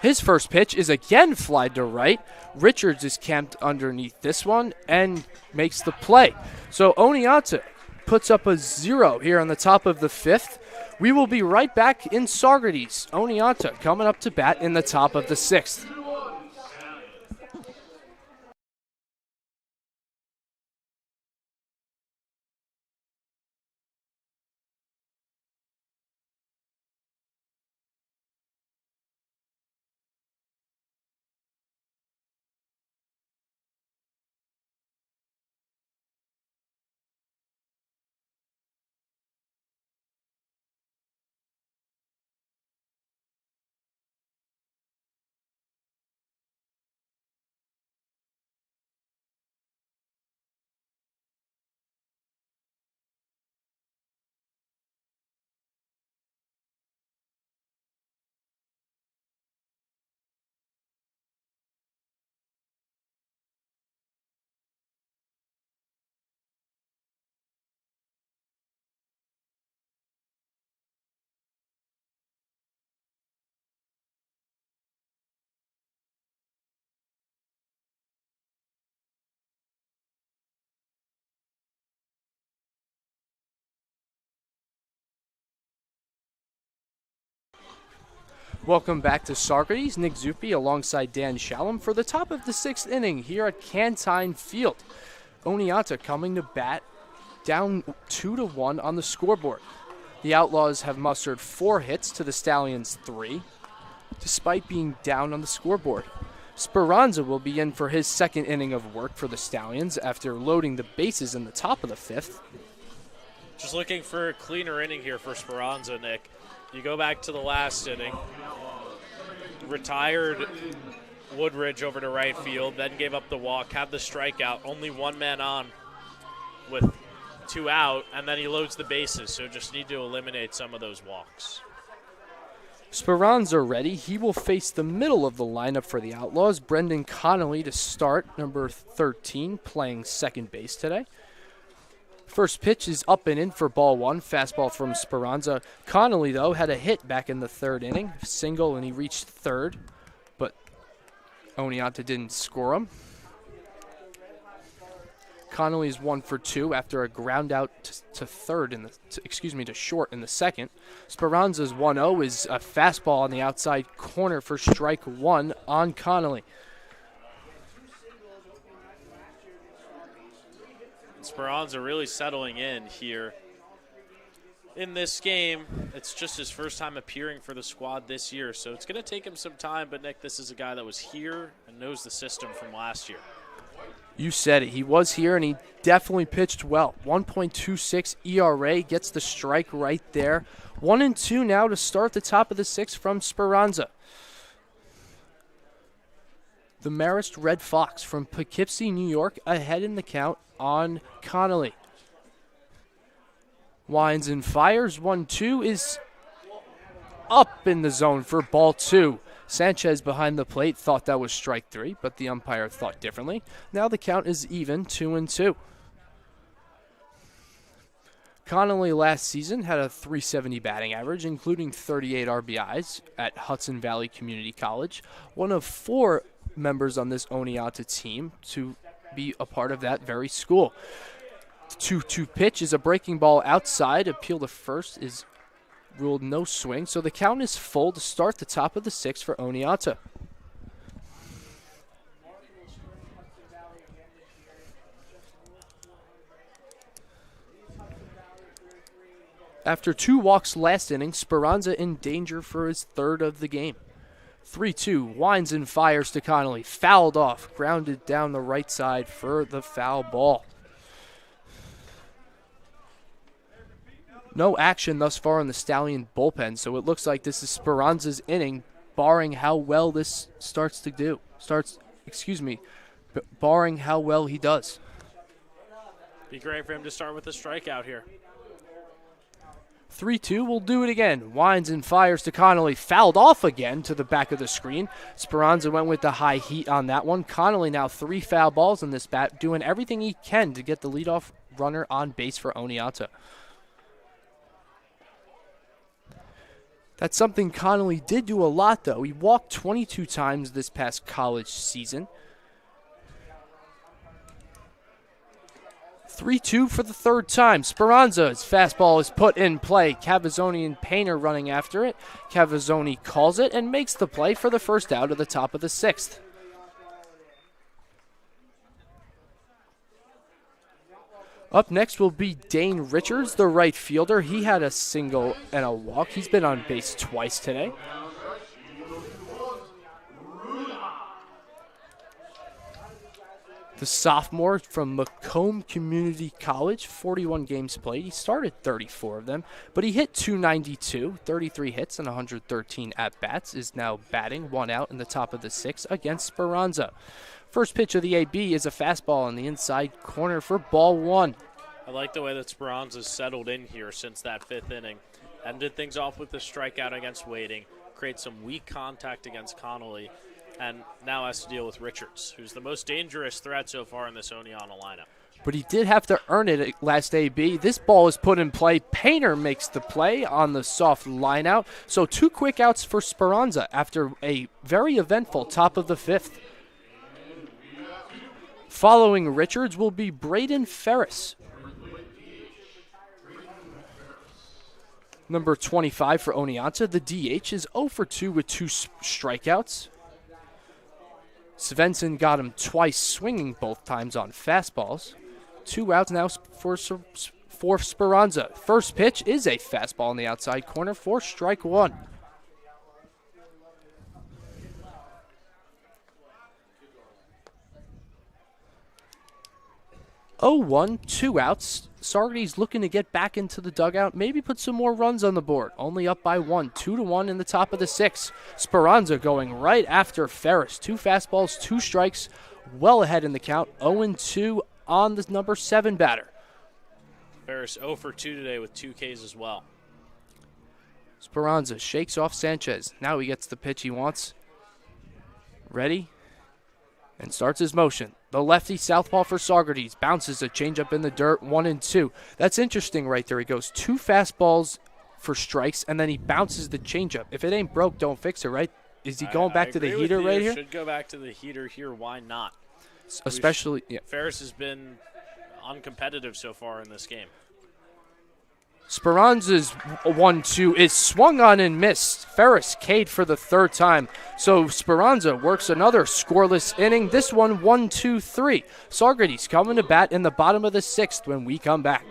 His first pitch is again flied to right. Richards is camped underneath this one and makes the play. So Oneonta puts up a 0 here on the top of the 5th. We will be right back in Saugerties. Oneonta coming up to bat in the top of the 6th. Welcome back to Saugerties. Nick Zuppi alongside Dan Shalom for the top of the 6th inning here at Cantine Field. Oneonta coming to bat, down 2-1 on the scoreboard. The Outlaws have mustered 4 hits to the Stallions 3, despite being down on the scoreboard. Speranza will be in for his 2nd inning of work for the Stallions after loading the bases in the top of the 5th. Just looking for a cleaner inning here for Speranza, Nick. You go back to the last inning, retired Woodridge over to right field, then gave up the walk, had the strikeout, only 1 man on with 2 out, and then he loads the bases, so just need to eliminate some of those walks. Speranza ready. He will face the middle of the lineup for the Outlaws. Brendan Connolly to start, number 13, playing second base today. First pitch is up and in for ball 1, fastball from Speranza. Connolly, though, had a hit back in the 3rd inning, single, and he reached 3rd, but Oneonta didn't score him. Connolly is 1 for 2 after a ground out to short in the second. Speranza's 1-0 is a fastball on the outside corner for strike 1 on Connolly. Speranza really settling in here in this game. It's just his first time appearing for the squad this year, so it's going to take him some time. But, Nick, this is a guy that was here and knows the system from last year. You said it. He was here, and he definitely pitched well. 1.26 ERA, gets the strike right there. 1-2 now to start the top of the 6th from Speranza. The Marist Red Fox from Poughkeepsie, New York, ahead in the count on Connolly. Winds and fires. 1-2 is up in the zone for ball 2. Sanchez behind the plate thought that was strike 3, but the umpire thought differently. Now the count is even, 2-2. Connolly last season had a .370 batting average, including 38 RBIs at Hudson Valley Community College. One of 4 members on this Oneonta team to be a part of that very school. 2-2 pitch is a breaking ball outside. Appeal to first is ruled no swing, so the count is full to start the top of the 6th for Oneonta. After 2 walks last inning, Speranza in danger for his 3rd of the game. 3-2, winds and fires to Connolly, fouled off, grounded down the right side for the foul ball. No action thus far in the Stallion bullpen, so it looks like this is Speranza's inning, barring how well this barring how well he does. Be great for him to start with a strikeout here. 3-2 will do it again. Winds and fires to Connolly, fouled off again to the back of the screen. Speranza went with the high heat on that one. Connolly now 3 foul balls in this bat, doing everything he can to get the leadoff runner on base for Oneonta. That's something Connolly did do a lot, though. He walked 22 times this past college season. 3-2 for the 3rd time. Speranza's fastball is put in play. Cavazzoni and Painter running after it. Cavazzoni calls it and makes the play for the first out of the top of the 6th. Up next will be Dane Richards, the right fielder. He had a single and a walk. He's been on base twice today. The sophomore from Macomb Community College, 41 games played. He started 34 of them, but he hit .292, 33 hits and 113 at-bats, is now batting 1 out in the top of the 6th against Speranza. First pitch of the AB is a fastball on the inside corner for ball 1. I like the way that Speranza's settled in here since that 5th inning. Ended things off with a strikeout against Wading, create some weak contact against Connolly, and now has to deal with Richards, who's the most dangerous threat so far in this Oneonta lineup. But he did have to earn it at last AB. This ball is put in play. Painter makes the play on the soft line out. So 2 quick outs for Speranza after a very eventful top of the 5th. Following Richards will be Braden Ferris. Number 25 for Oneonta. The DH is 0 for 2 with 2 strikeouts. Svensson got him twice, swinging both times on fastballs. 2 outs now for Speranza. First pitch is a fastball in the outside corner for strike 1. Oh, 1, 2 outs. Saugerties looking to get back into the dugout, maybe put some more runs on the board. Only up by 1, 2-1 in the top of the 6th. Speranza going right after Ferris. 2 fastballs, 2 strikes, well ahead in the count. 0-2 on the number 7 batter. Ferris 0 for 2 today with 2 Ks as well. Speranza shakes off Sanchez. Now he gets the pitch he wants. Ready? And starts his motion. The lefty southpaw for Saugerties bounces a changeup in the dirt, 1-2. That's interesting right there. He goes 2 fastballs for strikes, and then he bounces the changeup. If it ain't broke, don't fix it, right? Is he going back to the heater right here? Should go back to the heater here. Why not? Especially, yeah. Ferris has been uncompetitive so far in this game. Speranza's 1-2 is swung on and missed. Ferris Cade for the third time. So Speranza works another scoreless inning. This one 1-2-3. Saugerties coming to bat in the bottom of the sixth when we come back.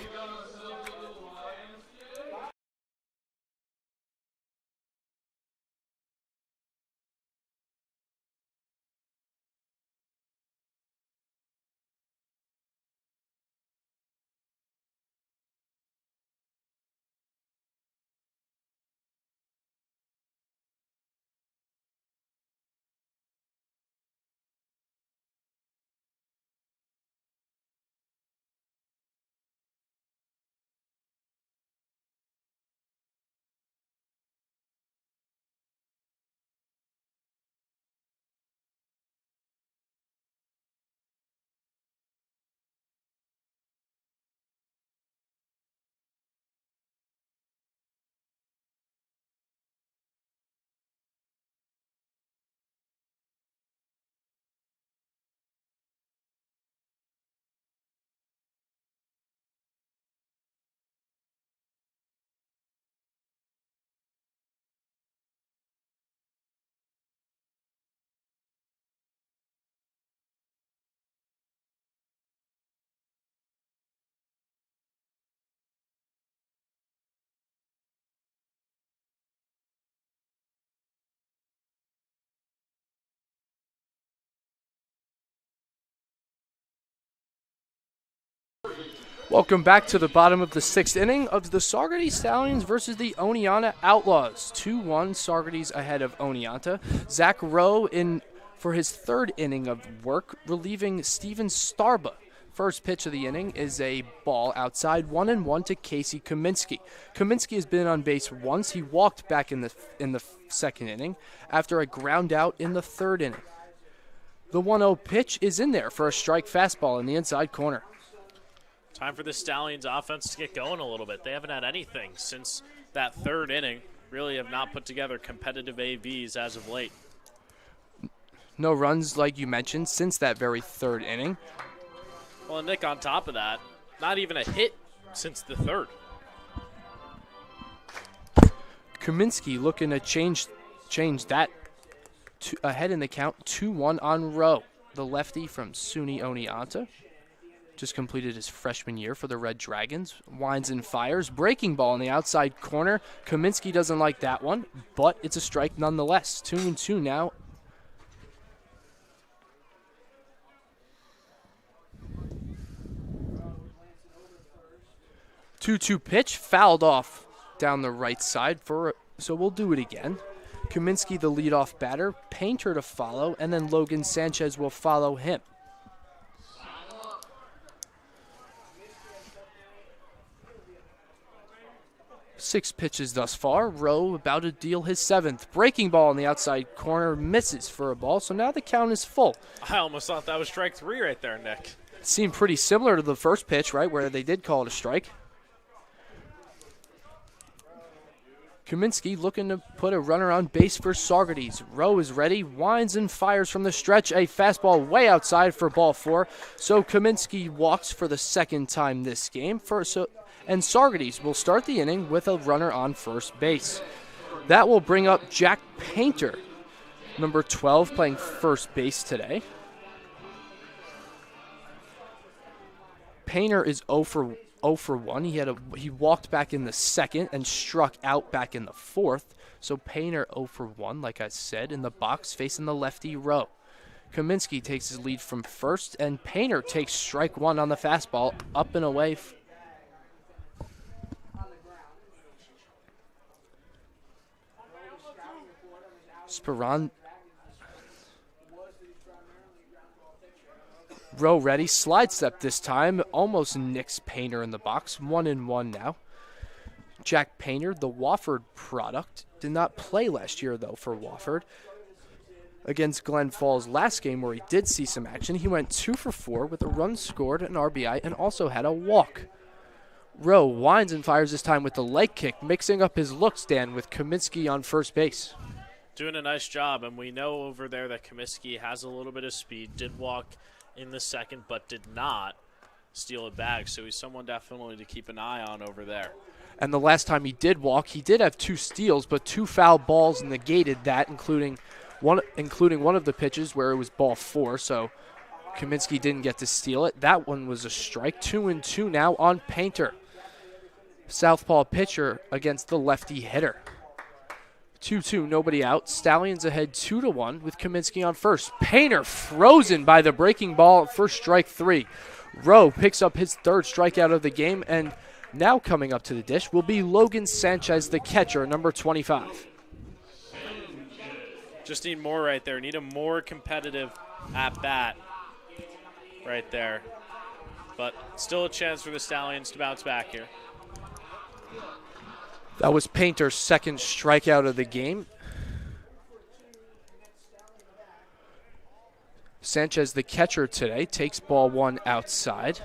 Welcome back to the bottom of the sixth inning of the Saugerties Stallions versus the Oneonta Outlaws. 2-1 Saugerties ahead of Oneonta. Zach Rowe in for his third inning of work, relieving Steven Starba. First pitch of the inning is a ball outside, 1-1 to Casey Kaminsky. Kaminsky has been on base once. He walked back in the second inning after a ground out in the third inning. The 1-0 pitch is in there for a strike fastball in the inside corner. Time for the Stallions offense to get going a little bit. They haven't had anything since that third inning. Really have not put together competitive AVs as of late. No runs, like you mentioned, since that very third inning. Well, and Nick, on top of that, not even a hit since the third. Kaminsky looking to change that ahead in the count, 2-1 on Rowe. The lefty from SUNY Oneonta. Just completed his freshman year for the Red Dragons. Winds and fires. Breaking ball in the outside corner. Kaminsky doesn't like that one, but it's a strike nonetheless. 2-2 now. Two pitch fouled off down the right side so we'll do it again. Kaminsky the leadoff batter, Painter to follow, and then Logan Sanchez will follow him. Six pitches thus far. Rowe about to deal his seventh. Breaking ball in the outside corner, misses for a ball, so now the count is full. I almost thought that was strike three right there, Nick. It seemed pretty similar to the first pitch, right, where they did call it a strike. Kaminsky looking to put a runner on base for Saugerties. Rowe is ready, winds and fires from the stretch. A fastball way outside for ball four. So Kaminsky walks for the second time this game. And Saugerties will start the inning with a runner on first base. That will bring up Jack Painter, number 12, playing first base today. Painter is 0 for 1. He walked back in the second and struck out back in the fourth. So Painter 0 for 1, like I said, in the box facing the lefty Rowe. Kaminsky takes his lead from first, and Painter takes strike one on the fastball, up and away. Rowe ready, slide step this time, almost nicks Painter in the box, 1-1 now. Jack Painter, the Wofford product, did not play last year though for Wofford. Against Glen Falls last game where he did see some action, he went 2 for 4 with a run scored, an RBI, and also had a walk. Rowe winds and fires this time with the leg kick, mixing up his looks, Dan, with Kaminsky on first base. Doing a nice job, and we know over there that Kaminsky has a little bit of speed, did walk in the second, but did not steal it back. So he's someone definitely to keep an eye on over there. And the last time he did walk, he did have 2 steals, but 2 foul balls negated that, including one of the pitches where it was ball 4. So Kaminsky didn't get to steal it. That one was a strike. 2-2 now on Painter. Southpaw pitcher against the lefty hitter. 2-2, nobody out. Stallions ahead 2-1 with Kaminsky on first. Painter frozen by the breaking ball at first, strike 3. Rowe picks up his 3rd strikeout of the game, and now coming up to the dish will be Logan Sanchez, the catcher, number 25. Just need more right there. Need a more competitive at-bat right there. But still a chance for the Stallions to bounce back here. That was Painter's 2nd strikeout of the game. Sanchez, the catcher today, takes ball 1 outside.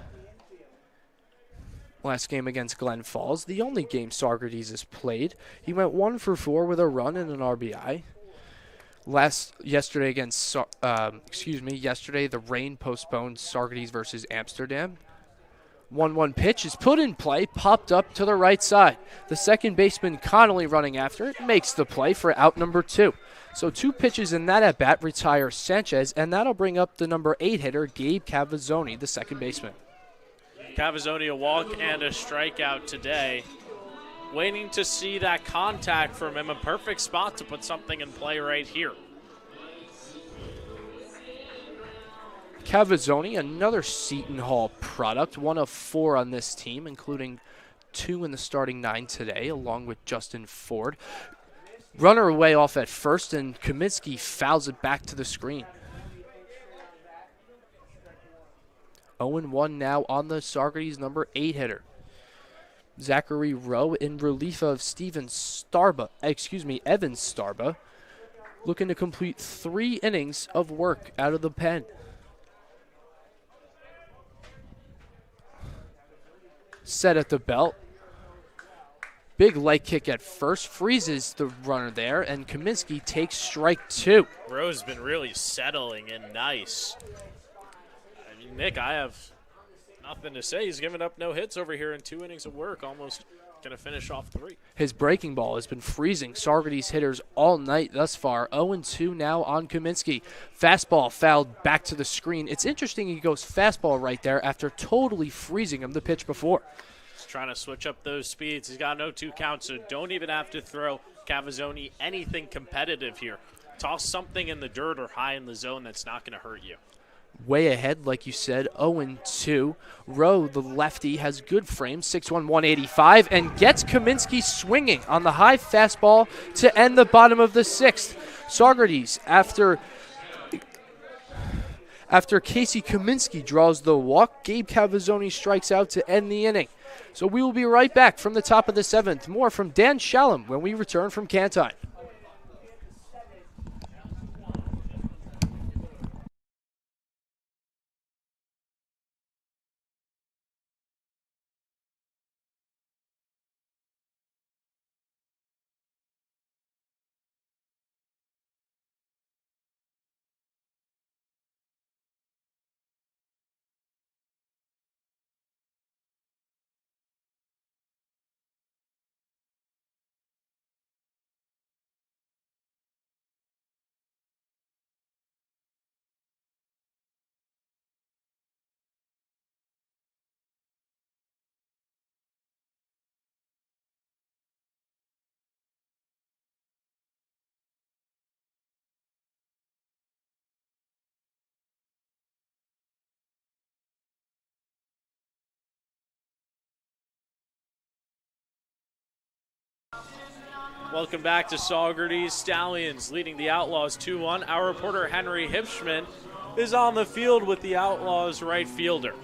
Last game against Glen Falls, the only game Saugerties has played. He went 1 for 4 with a run and an RBI. Yesterday the rain postponed Saugerties versus Amsterdam. 1-1 pitch is put in play, popped up to the right side. The second baseman, Connolly, running after it, makes the play for out number 2. So 2 pitches in that at-bat retire Sanchez, and that'll bring up the number 8 hitter, Gabe Cavazzoni, the second baseman. Cavazzoni a walk and a strikeout today. Waiting to see that contact from him. A perfect spot to put something in play right here. Cavazzoni, another Seton Hall product, 1 of 4 on this team, including 2 in the starting 9 today, along with Justin Ford. Runner away off at first, and Kaminsky fouls it back to the screen. 0-1 now on the Saugerties number 8 hitter. Zachary Rowe in relief of Evan Starba, looking to complete 3 innings of work out of the pen. Set at the belt. Big leg kick at first, freezes the runner there, and Kaminsky takes strike 2. Rowe's been really settling in nice. I mean, Nick, I have nothing to say. He's given up no hits over here in 2 innings of work, almost going to finish off 3. His breaking ball has been freezing Saugerties hitters all night thus far. 0-2 now on Kaminsky. Fastball fouled back to the screen. It's interesting he goes fastball right there after totally freezing him the pitch before. He's trying to switch up those speeds. He's got no 2 counts, so don't even have to throw Cavazzoni anything competitive here. Toss something in the dirt or high in the zone that's not going to hurt you. Way ahead, like you said, 0-2. Rowe, the lefty, has good frame, 6'1", 185, and gets Kaminsky swinging on the high fastball to end the bottom of the 6th. Saugerties, after Casey Kaminsky draws the walk, Gabe Cavazzoni strikes out to end the inning. So we will be right back from the top of the 7th. More from Dan Shalom when we return from Cantine. Welcome back to Saugerties Stallions, leading the Outlaws 2-1. Our reporter Henry Hipschman is on the field with the Outlaws right fielder.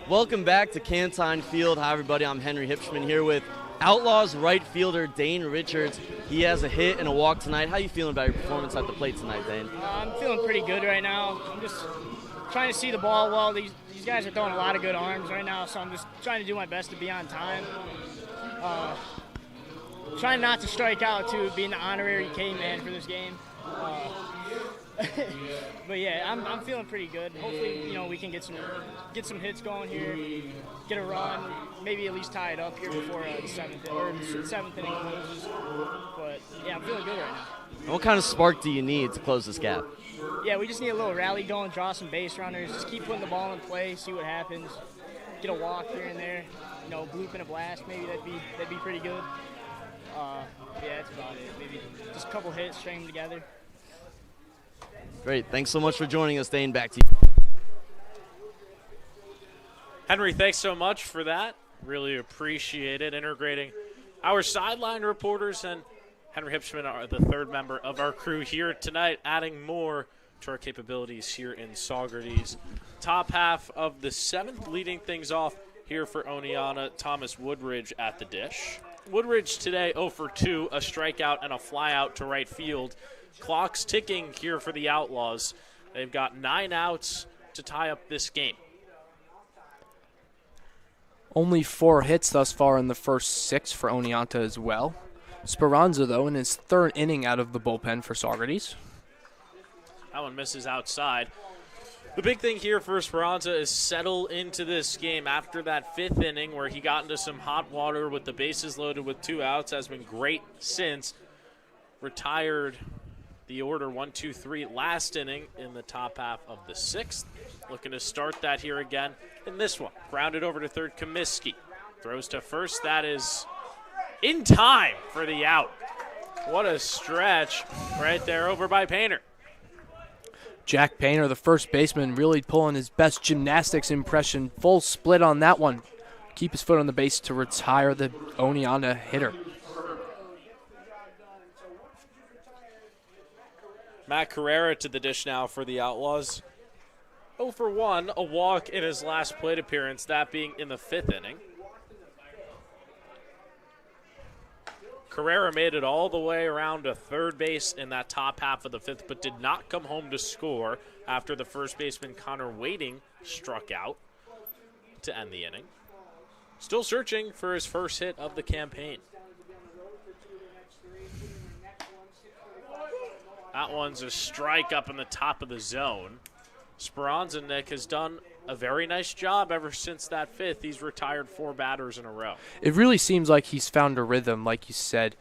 Welcome back to Cantine Field. Hi, everybody. I'm Henry Hipschman here with Outlaws right fielder Dane Richards. He has a hit and a walk tonight. How are you feeling about your performance at the plate tonight, Dane? I'm feeling pretty good right now. I'm just trying to see the ball well. These guys are throwing a lot of good arms right now, so I'm just trying to do my best to be on time. Trying not to strike out, too, being the honorary K-man for this game. But yeah, I'm feeling pretty good. Hopefully, we can get some hits going here, get a run, maybe at least tie it up here before the seventh inning closes. But yeah, I'm feeling good right now. And what kind of spark do you need to close this gap? Yeah, we just need a little rally going, draw some base runners, just keep putting the ball in play, see what happens. Get a walk here and there, bloop and a blast, maybe that'd be pretty good. Yeah, that's about it. Maybe just a couple hits, string them together. Great. Thanks so much for joining us, Dane. Back to you. Henry, thanks so much for that. Really appreciate it. Integrating our sideline reporters, and Henry Hipschman are the third member of our crew here tonight, adding more to our capabilities here in Saugerties. Top half of the seventh, leading things off here for Oneonta, Thomas Woodridge at the dish. Woodridge today 0 for 2, a strikeout and a flyout to right field. Clock's ticking here for the Outlaws. They've got 9 outs to tie up this game. Only 4 hits thus far in the first 6 for Oneonta as well. Speranza, though, in his 3rd inning out of the bullpen for Saugerties. That one misses outside. The big thing here for Speranza is settle into this game after that 5th inning where he got into some hot water with the bases loaded with 2 outs. Has been great since. Retired the order 1-2-3 last inning in the top half of the 6th. Looking to start that here again in this one. Grounded over to third, Comiskey. Throws to first. That is in time for the out. What a stretch right there over by Painter. Jack Painter, the first baseman, really pulling his best gymnastics impression. Full split on that one. Keep his foot on the base to retire the Oneonta hitter. Matt Carrera to the dish now for the Outlaws. 0 for 1, a walk in his last plate appearance, that being in the 5th inning. Carrera made it all the way around to third base in that top half of the 5th, but did not come home to score after the first baseman Connor Wading struck out to end the inning. Still searching for his first hit of the campaign. That one's a strike up in the top of the zone. Speranza, Nick, has done a very nice job ever since that 5th. He's retired 4 batters in a row. It really seems like he's found a rhythm, like you said.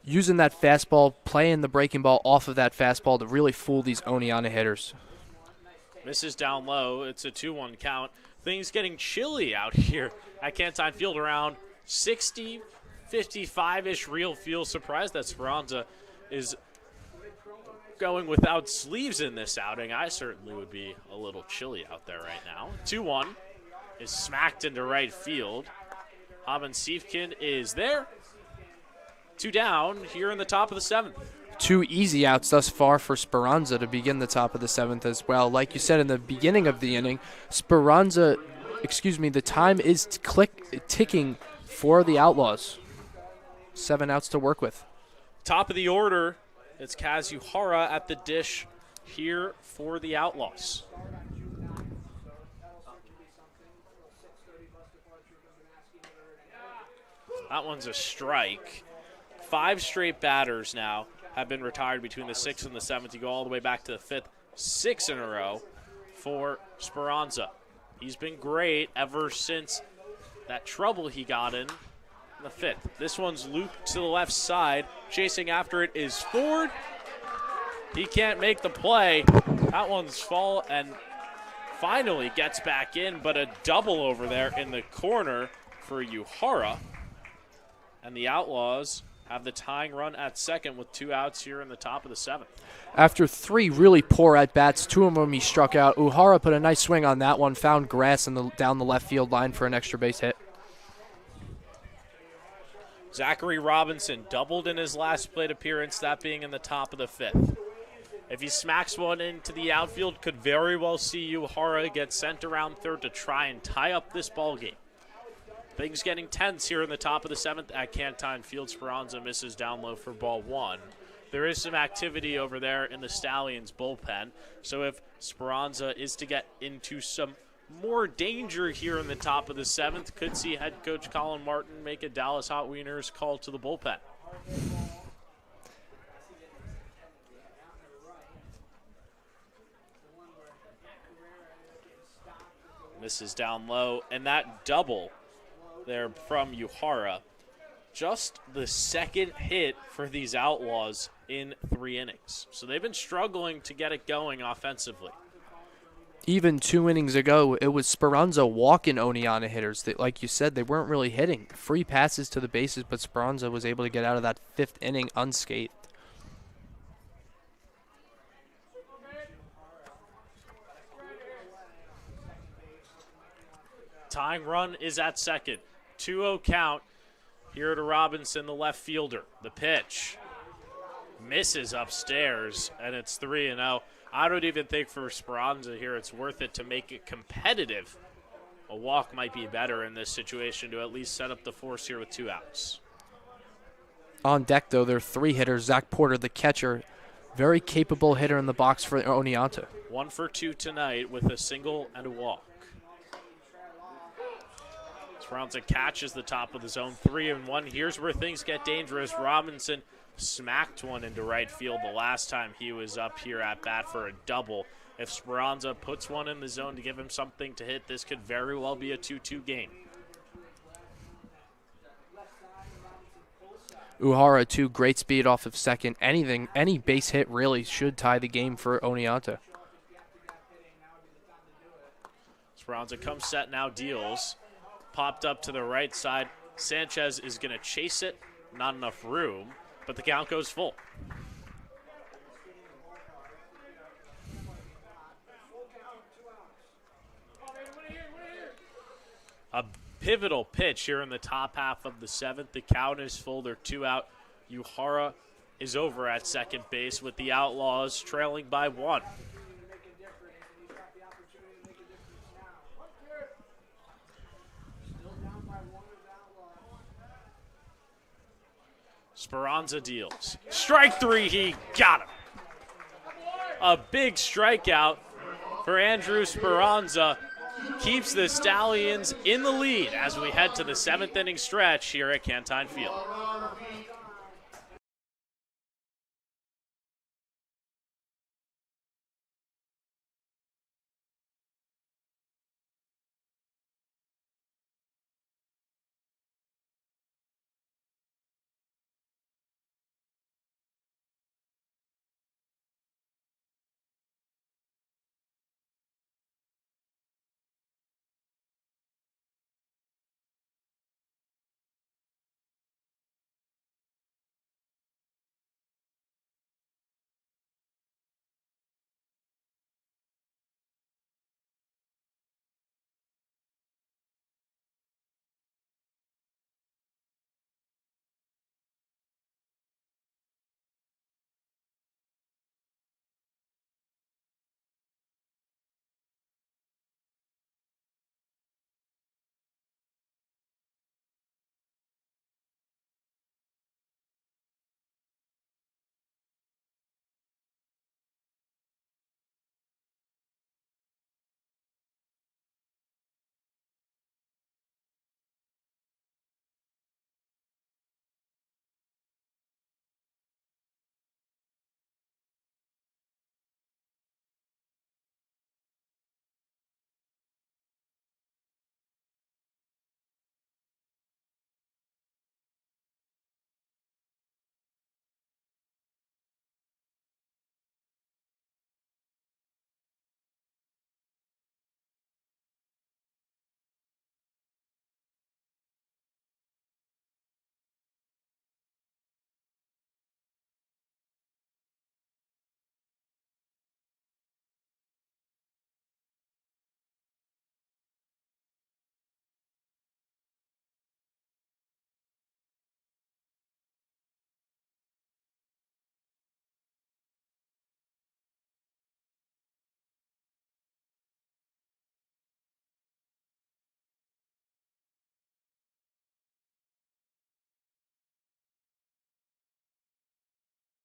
Using that fastball, playing the breaking ball off of that fastball to really fool these Oneonta hitters. Misses down low. It's a 2-1 count. Things getting chilly out here at Cantine Field, around 60, 55-ish real feel. Surprised that Speranza is going without sleeves in this outing. I certainly would be a little chilly out there right now. 2-1 is smacked into right field. Haben Siefkin is there. 2 down here in the top of the 7th. 2 easy outs thus far for Speranza to begin the top of the 7th as well. Like you said in the beginning of the inning, the time is ticking for the Outlaws. 7 outs to work with. Top of the order, it's Kazuhara at the dish here for the Outlaws. That one's a strike. 5 straight batters now have been retired between the 6th and the 7th. You go all the way back to the 5th. 6 in a row for Speranza. He's been great ever since that trouble he got in the 5th. This one's looped to the left side. Chasing after it is Ford. He can't make the play. That one's fall and finally gets back in, but a double over there in the corner for Uhara. And the Outlaws have the tying run at second with 2 outs here in the top of the 7th. After 3 really poor at-bats, 2 of them he struck out. Uhara put a nice swing on that one, found grass down the left field line for an extra base hit. Zachary Robinson doubled in his last plate appearance, that being in the top of the 5th. If he smacks one into the outfield, could very well see Uhara get sent around third to try and tie up this ball game. Things getting tense here in the top of the 7th at Cantine Field. Speranza misses down low for ball 1. There is some activity over there in the Stallions bullpen. So if Speranza is to get into some more danger here in the top of the 7th, could see head coach Colin Martin make a Dallas Hot Wieners call to the bullpen. This is down low, and that double there from Uhara. Just the second hit for these Outlaws in 3 innings. So they've been struggling to get it going offensively. Even 2 innings ago, it was Speranza walking Oneonta hitters. That, like you said, they weren't really hitting. Free passes to the bases, but Speranza was able to get out of that 5th inning unscathed. Tying run is at second. 2-0 count here to Robinson, the left fielder. The pitch misses upstairs, and it's 3-0. I don't even think for Speranza here it's worth it to make it competitive. A walk might be better in this situation to at least set up the force here with 2 outs. On deck, though, there are 3 hitters. Zach Porter, the catcher, very capable hitter in the box for Oneonta. 1 for 2 tonight with a single and a walk. Speranza catches the top of the zone, 3-1. Here's where things get dangerous. Robinson smacked one into right field the last time he was up here at bat for a double. If Speranza puts one in the zone to give him something to hit, this could very well be a 2-2 game. Uhara, too, great speed off of second. Any base hit really should tie the game for Oneonta. Speranza comes set now, deals. Popped up to the right side. Sanchez is going to chase it. Not enough room, but the count goes full. A pivotal pitch here in the top half of the 7th. The count is full. They're 2 out. Uhara is over at second base with the Outlaws trailing by 1. Speranza deals. Strike 3, he got him. A big strikeout for Andrew Speranza. Keeps the Stallions in the lead as we head to the 7th inning stretch here at Cantine Field.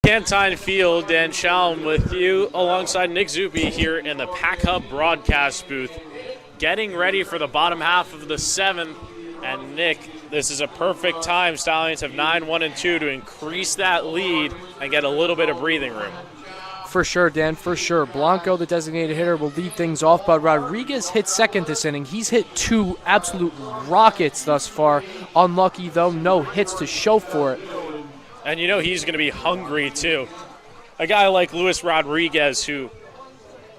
Cantine Field, Dan Shalom with you alongside Nick Zuppi here in the Pack Hub broadcast booth, getting ready for the bottom half of the 7th. And Nick, this is a perfect time. Stallions have 9-1-2 to increase that lead and get a little bit of breathing room. for sure, Dan, for sure. Blanco, the designated hitter, will lead things off, but Rodriguez hit second this inning. He's hit 2 absolute rockets thus far. Unlucky, though, no hits to show for it. And you know he's going to be hungry, too. A guy like Luis Rodriguez, who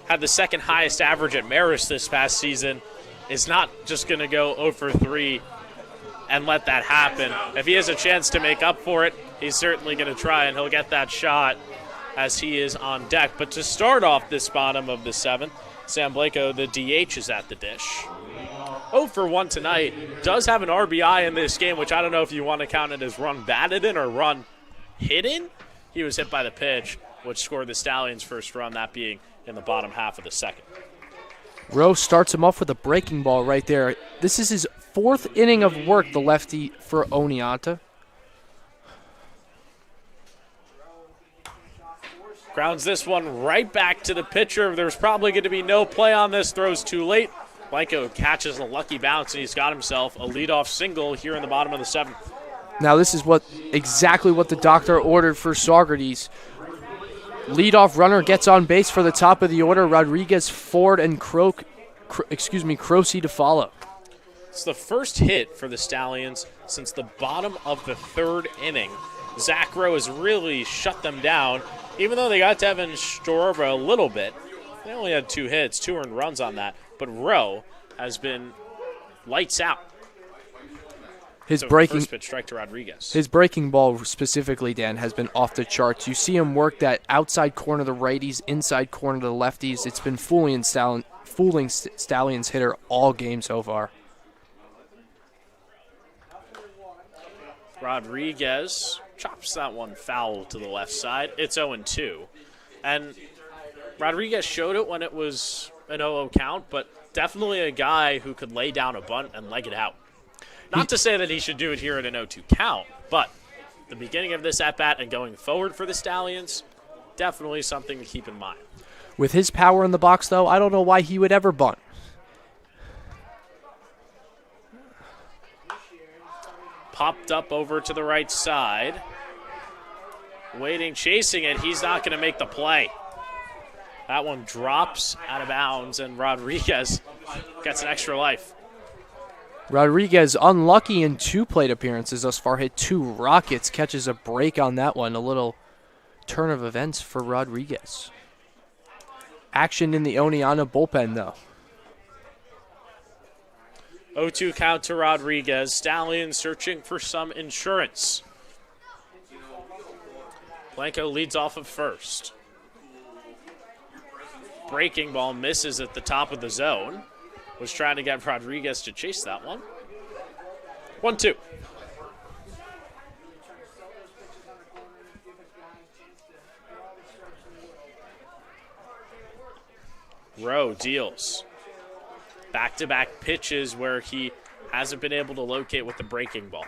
had the second highest average at Marist this past season, is not just going to go 0 for 3 and let that happen. If he has a chance to make up for it, he's certainly going to try, and he'll get that shot as he is on deck. But to start off this bottom of the 7th, Sam Blanco, the DH, is at the dish. 0 for 1 tonight. Does have an RBI in this game, which I don't know if you want to count it as run batted in or run hit in. He was hit by the pitch, which scored the Stallions' first run, that being in the bottom half of the 2nd. Rowe starts him off with a breaking ball right there. This is his 4th inning of work, the lefty for Oneonta. Grounds this one right back to the pitcher. There's probably going to be no play on this. Throws too late. Blanco catches a lucky bounce, and he's got himself a leadoff single here in the bottom of the 7th. Now this is exactly what the doctor ordered for Saugerties. Leadoff runner gets on base for the top of the order. Rodriguez, Ford, and Croce to follow. It's the first hit for the Stallions since the bottom of the 3rd inning. Zach Rowe has really shut them down. Even though they got Devin Storba a little bit, they only had 2 hits, 2 earned runs on that. But Rowe has been lights out. First pitch strike to Rodriguez. His breaking ball specifically, Dan, has been off the charts. You see him work that outside corner of the righties, inside corner of the lefties. It's been fooling Stallions hitter all game so far. Rodriguez chops that one foul to the left side. It's 0-2. And Rodriguez showed it when it was an 0-0 count, but definitely a guy who could lay down a bunt and leg it out. Not to say that he should do it here at an 0-2 count, but the beginning of this at-bat and going forward for the Stallions, definitely something to keep in mind. With his power in the box, though, I don't know why he would ever bunt. Popped up over to the right side. Waiting, chasing it. He's not going to make the play. That one drops out of bounds, and Rodriguez gets an extra life. Rodriguez, unlucky in 2 plate appearances thus far, hit 2 rockets, catches a break on that one. A little turn of events for Rodriguez. Action in the Oneonta bullpen, though. 0-2 count to Rodriguez. Stallions searching for some insurance. Blanco leads off of first. Breaking ball misses at the top of the zone. Was trying to get Rodriguez to chase that one. 1-2. Rowe deals. Back-to-back pitches where he hasn't been able to locate with the breaking ball.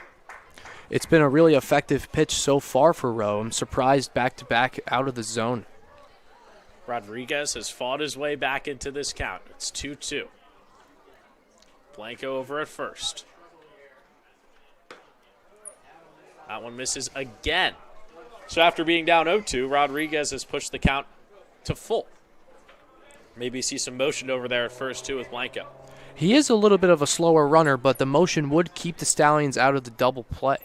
It's been a really effective pitch so far for Rowe. I'm surprised back-to-back out of the zone. Rodriguez has fought his way back into this count. It's 2-2. Blanco over at first. That one misses again. So after being down 0-2, Rodriguez has pushed the count to full. Maybe see some motion over there at first, too, with Blanco. He is a little bit of a slower runner, but the motion would keep the Stallions out of the double play.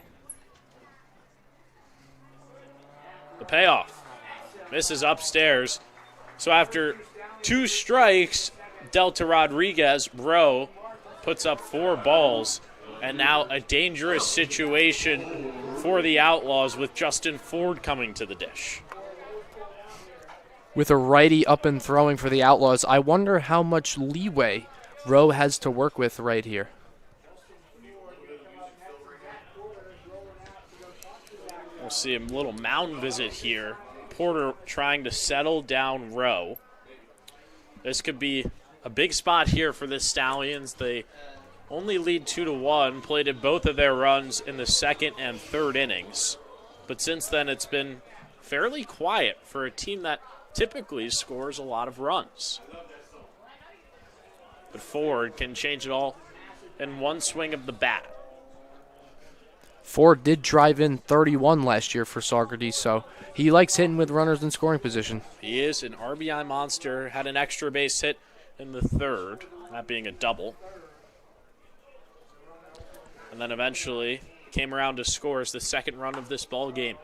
The payoff. Misses upstairs. So after 2 strikes dealt to Rodriguez, Rowe puts up 4 balls, and now a dangerous situation for the Outlaws with Justin Ford coming to the dish. With a righty up and throwing for the Outlaws, I wonder how much leeway Rowe has to work with right here. We'll see a little mound visit here. Porter trying to settle down Rowe. This could be a big spot here for the Stallions. They only lead 2-1, plated both of their runs in the 2nd and 3rd innings. But since then, it's been fairly quiet for a team that typically scores a lot of runs. But Ford can change it all in one swing of the bat. Ford did drive in 31 last year for Saugerties, so he likes hitting with runners in scoring position. He is an RBI monster, had an extra base hit in the third, that being a double. And then eventually came around to score as the second run of this ball game.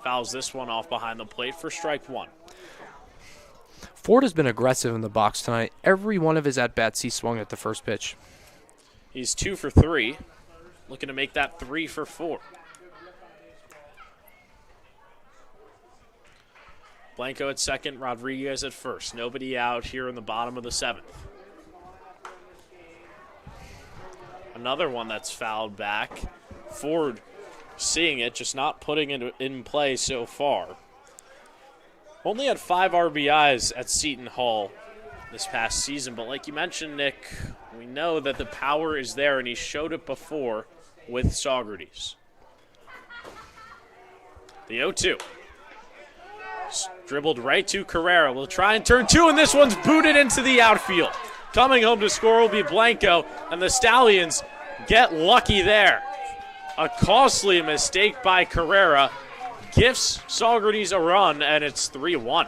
Fouls this one off behind the plate for strike one. Ford has been aggressive in the box tonight. Every one of his at-bats he swung at the first pitch. He's 2 for 3, looking to make that 3 for 4. Blanco at second, Rodriguez at first. Nobody out here in the bottom of the 7th. Another one that's fouled back. Ford seeing it, just not putting it in play so far. Only had 5 RBIs at Seton Hall this past season, but like you mentioned, Nick, we know that the power is there, and he showed it before with Saugerties. The 0-2. Dribbled right to Carrera. Will try and turn 2, and this one's booted into the outfield. Coming home to score will be Blanco, and the Stallions get lucky there. A costly mistake by Carrera gifts Saugerties a run, and it's 3-1.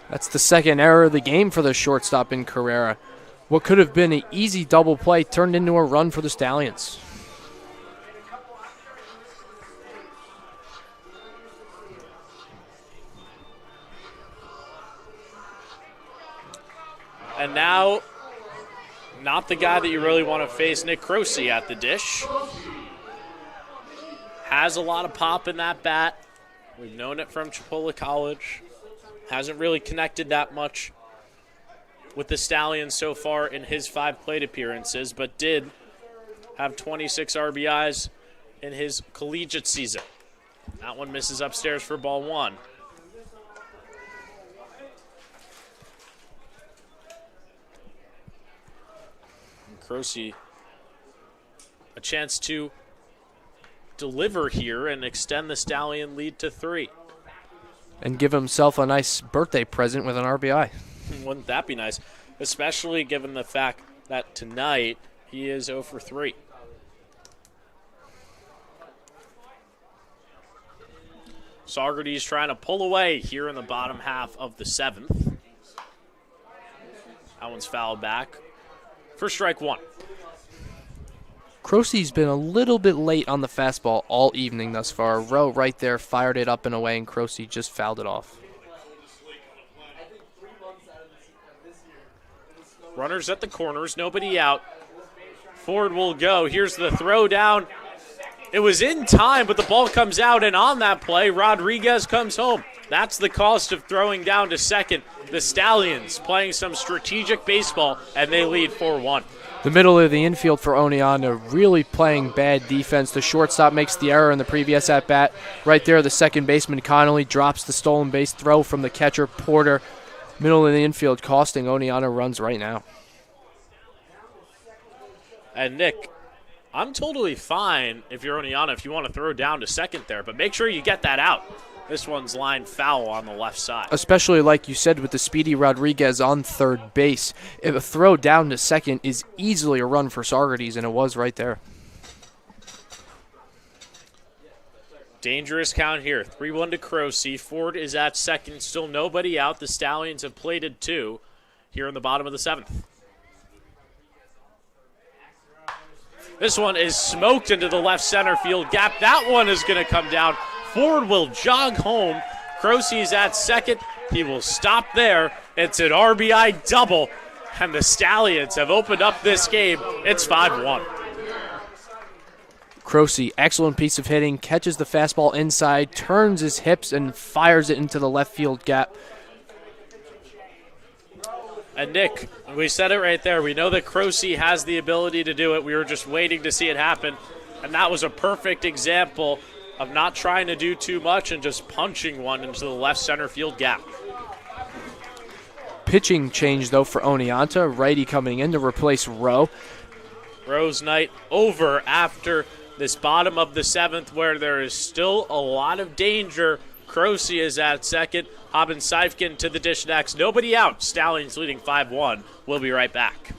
That's the second error of the game for the shortstop in Carrera. What could have been an easy double play turned into a run for the Stallions. And now, not the guy that you really want to face, Nick Croce at the dish. Has a lot of pop in that bat. We've known it from Chipola College. Hasn't really connected that much with the Stallions so far in his 5 plate appearances, but did have 26 RBIs in his collegiate season. That one misses upstairs for ball 1. Croce, a chance to deliver here and extend the Stallion lead to 3. And give himself a nice birthday present with an RBI. Wouldn't that be nice? Especially given the fact that tonight he is 0 for 3. Saugerties trying to pull away here in the bottom half of the 7th. That one's fouled back for strike 1. Croce's been a little bit late on the fastball all evening thus far. Rowe right there fired it up and away, and Croce just fouled it off. Runners at the corners, nobody out. Ford will go. Here's the throw down. It was in time, but the ball comes out, and on that play, Rodriguez comes home. That's the cost of throwing down to second. The Stallions playing some strategic baseball, and they lead 4-1. The middle of the infield for Oneonta really playing bad defense. The shortstop makes the error in the previous at-bat. Right there, the second baseman Connolly drops the stolen base throw from the catcher Porter. Middle of the infield costing Oneonta runs right now. And Nick, I'm totally fine if you're Oneonta if you want to throw down to second there, but make sure you get that out. This one's lined foul on the left side. Especially like you said with the speedy Rodriguez on third base. If a throw down to second is easily a run for Saugerties, and it was right there. Dangerous count here. 3-1 to Croce. Ford is at second. Still nobody out. The Stallions have plated 2 here in the bottom of the 7th. This one is smoked into the left center field gap. That one is going to come down. Ford will jog home. Croce is at second. He will stop there. It's an RBI double, and the Stallions have opened up this game. It's 5-1. Croce, excellent piece of hitting, catches the fastball inside, turns his hips, and fires it into the left field gap. And Nick, we said it right there. We know that Croce has the ability to do it. We were just waiting to see it happen, and that was a perfect example of not trying to do too much and just punching one into the left center field gap. Pitching change, though, for Oneonta. Righty coming in to replace Rowe. Rowe's night over after this bottom of the 7th, where there is still a lot of danger. Croce is at second. Haben Seifkin to the dish next. Nobody out. Stallions leading 5-1. We'll be right back.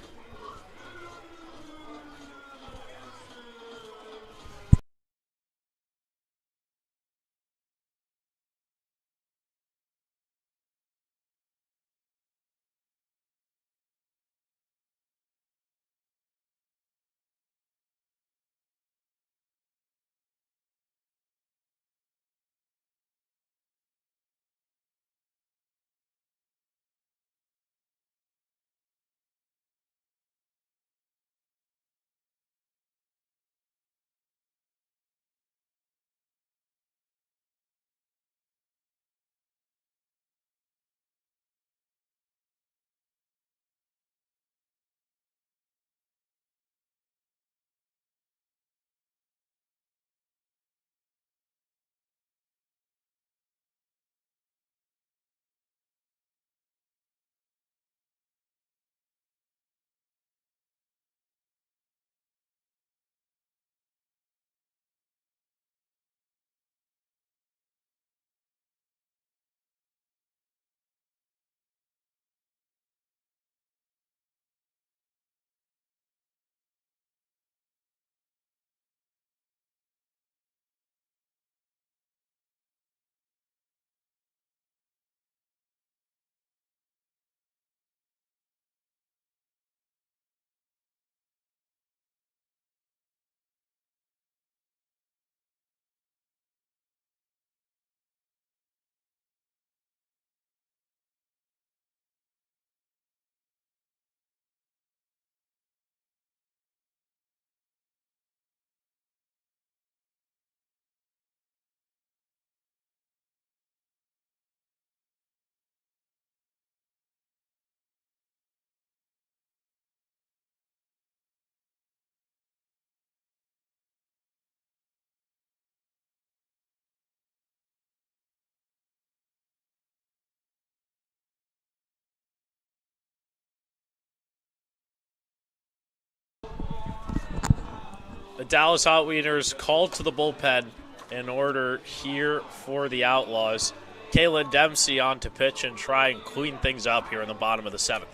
The Dallas Hot Wieners called to the bullpen in order here for the Outlaws. Kalen Dempsey on to pitch and try and clean things up here in the bottom of the 7th.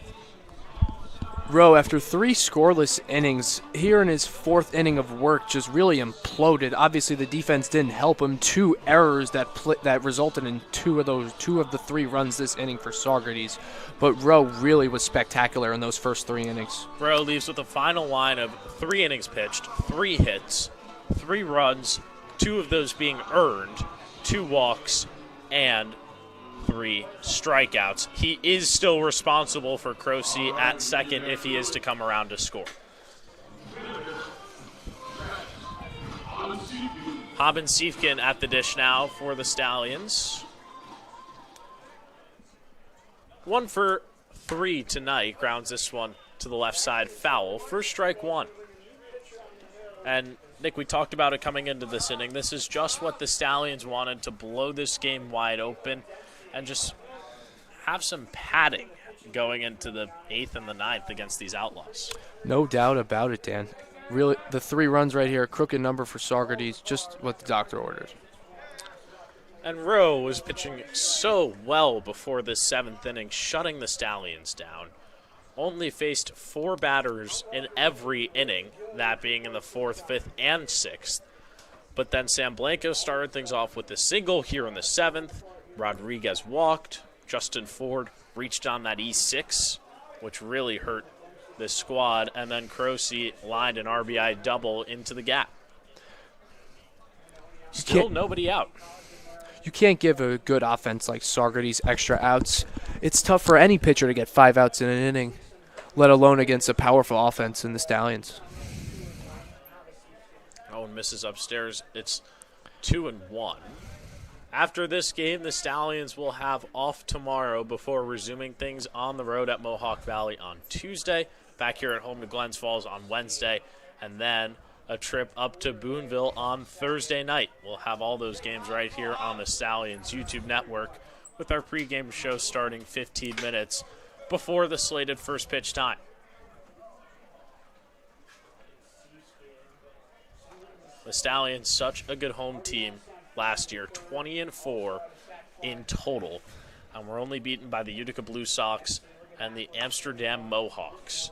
Rowe, after 3 scoreless innings, here in his 4th inning of work, just really imploded. Obviously, the defense didn't help him. 2 errors that resulted in 2 of the 3 runs this inning for Saugerties. But Rowe really was spectacular in those first 3 innings. Rowe leaves with a final line of 3 innings pitched, 3 hits, 3 runs, 2 of those being earned, 2 walks, and 3 strikeouts. He is still responsible for Croce at second if he is to come around to score. Haben Siefkin at the dish now for the Stallions. 1 for 3 tonight. Grounds this one to the left side, foul. First strike 1. And Nick, we talked about it coming into this inning. This is just what the Stallions wanted, to blow this game wide open and just have some padding going into the 8th and the 9th against these Outlaws. No doubt about it, Dan. Really, the 3 runs right here, crooked number for Saugerties, just what the doctor ordered. And Rowe was pitching so well before this 7th inning, shutting the Stallions down. Only faced 4 batters in every inning, that being in the 4th, 5th, and 6th. But then Sam Blanco started things off with a single here in the 7th. Rodriguez walked. Justin Ford reached on that E6, which really hurt this squad. And then Croce lined an RBI double into the gap. Still nobody out. You can't give a good offense like Saugerties extra outs. It's tough for any pitcher to get 5 outs in an inning, let alone against a powerful offense in the Stallions. Owen misses upstairs. It's 2-1. After this game, the Stallions will have off tomorrow before resuming things on the road at Mohawk Valley on Tuesday, back here at home to Glens Falls on Wednesday, and then a trip up to Boonville on Thursday night. We'll have all those games right here on the Stallions YouTube network with our pregame show starting 15 minutes before the slated first pitch time. The Stallions, such a good home team last year, 20-4 in total, and we're only beaten by the Utica Blue Sox and the Amsterdam Mohawks.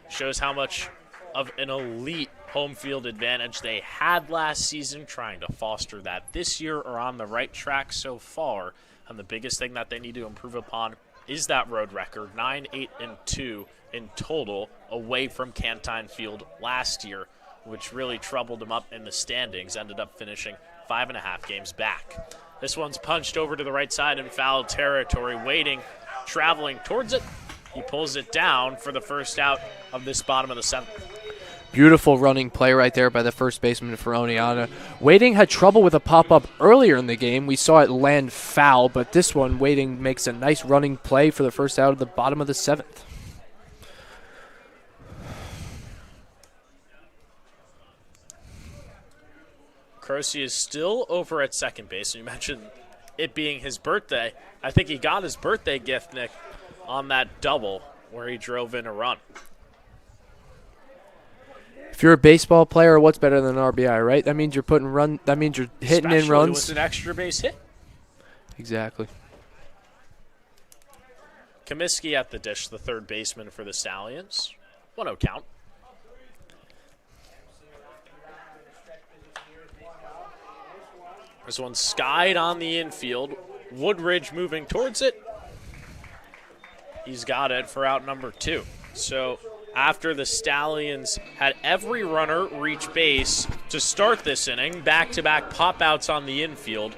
Shows how much of an elite home field advantage they had last season, trying to foster that this year, are on the right track so far. And the biggest thing that they need to improve upon is that road record, 9-8-2 in total away from Cantine Field last year, which really troubled them up in the standings, ended up finishing 5.5 games back. This one's punched over to the right side in foul territory, waiting, traveling towards it. He pulls it down for the first out of this bottom of the 7th. Beautiful running play right there by the first baseman for Oneonta. Waiting had trouble with a pop-up earlier in the game. We saw it land foul, but this one, Waiting makes a nice running play for the first out of the bottom of the 7th. Croce is still over at second base. You mentioned it being his birthday. I think he got his birthday gift, Nick, on that double where he drove in a run. If you're a baseball player, what's better than an RBI, right? That means you're that means you're hitting Especially in runs. with an extra base hit. Exactly. Comiskey at the dish, the third baseman for the Stallions. 1-0 count. This one skied on the infield. Woodridge moving towards it. He's got it for out number 2. So after the Stallions had every runner reach base to start this inning, back-to-back pop-outs on the infield,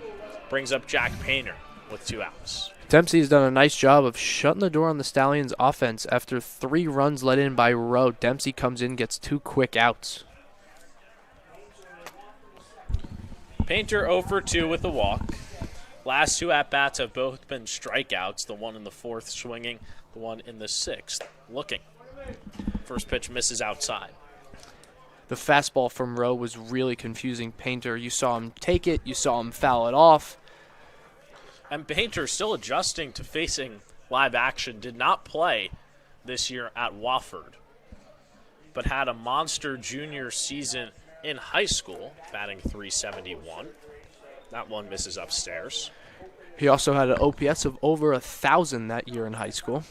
brings up Jack Painter with 2 outs. Dempsey's done a nice job of shutting the door on the Stallions' offense. After 3 runs let in by Rowe, Dempsey comes in, gets 2 quick outs. Painter 0 for 2 with a walk. Last 2 at-bats have both been strikeouts, the one in the 4th swinging, the one in the 6th looking. First pitch misses outside. The fastball from Rowe was really confusing Painter. You saw him take it, you saw him foul it off. And Painter still adjusting to facing live action. Did not play this year at Wofford, but had a monster junior season in high school, batting .371. That one misses upstairs. He also had an OPS of over 1,000 that year in high school.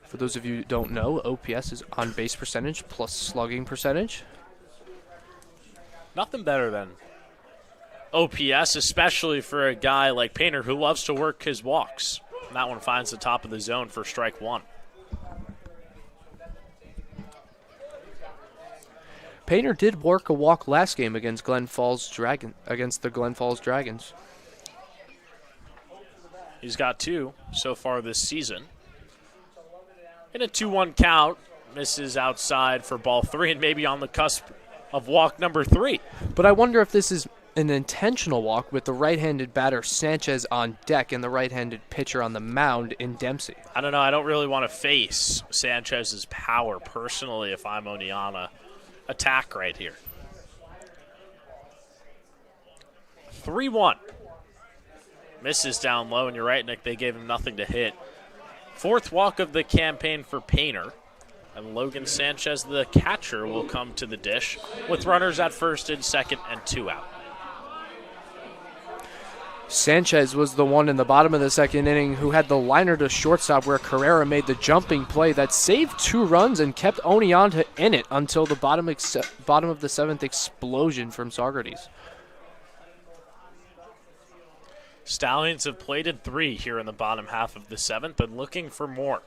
For those of you who don't know, OPS is on base percentage plus slugging percentage. Nothing better than OPS, especially for a guy like Painter who loves to work his walks. And that one finds the top of the zone for strike one. Painter did work a walk last game against the Glen Falls Dragons. He's got 2 so far this season. In a 2-1 count, misses outside for ball 3 and maybe on the cusp of walk number 3. But I wonder if this is an intentional walk with the right-handed batter Sanchez on deck and the right-handed pitcher on the mound in Dempsey. I don't know. I don't really want to face Sanchez's power personally if I'm Oneonta. Attack right here. 3-1. Misses down low, and you're right, Nick. They gave him nothing to hit. 4th walk of the campaign for Painter. And Logan Sanchez, the catcher, will come to the dish with runners at first and second and 2 out. Sanchez was the one in the bottom of the 2nd inning who had the liner to shortstop where Carrera made the jumping play that saved 2 runs and kept Oneonta in it until the bottom of the 7th explosion from Saugerties. Stallions have plated 3 here in the bottom half of the 7th and looking for more.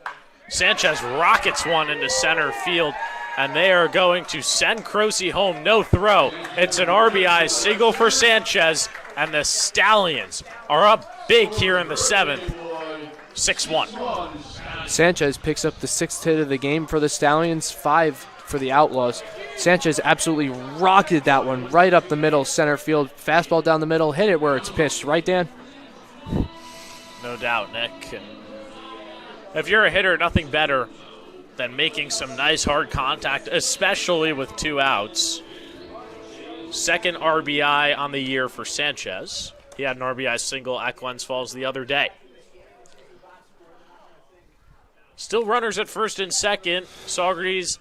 Sanchez rockets one into center field, and they are going to send Croce home. No throw. It's an RBI single for Sanchez, and the Stallions are up big here in the 7th, 6-1. Sanchez picks up the 6th hit of the game for the Stallions, 5 for the Outlaws. Sanchez absolutely rocketed that one right up the middle, center field. Fastball down the middle, hit it where it's pitched. Right, Dan? No doubt, Nick. And if you're a hitter, nothing better than making some nice hard contact, especially with 2 outs. 2nd RBI on the year for Sanchez. He had an RBI single at Glens Falls the other day. Still runners at first and second. Saugerties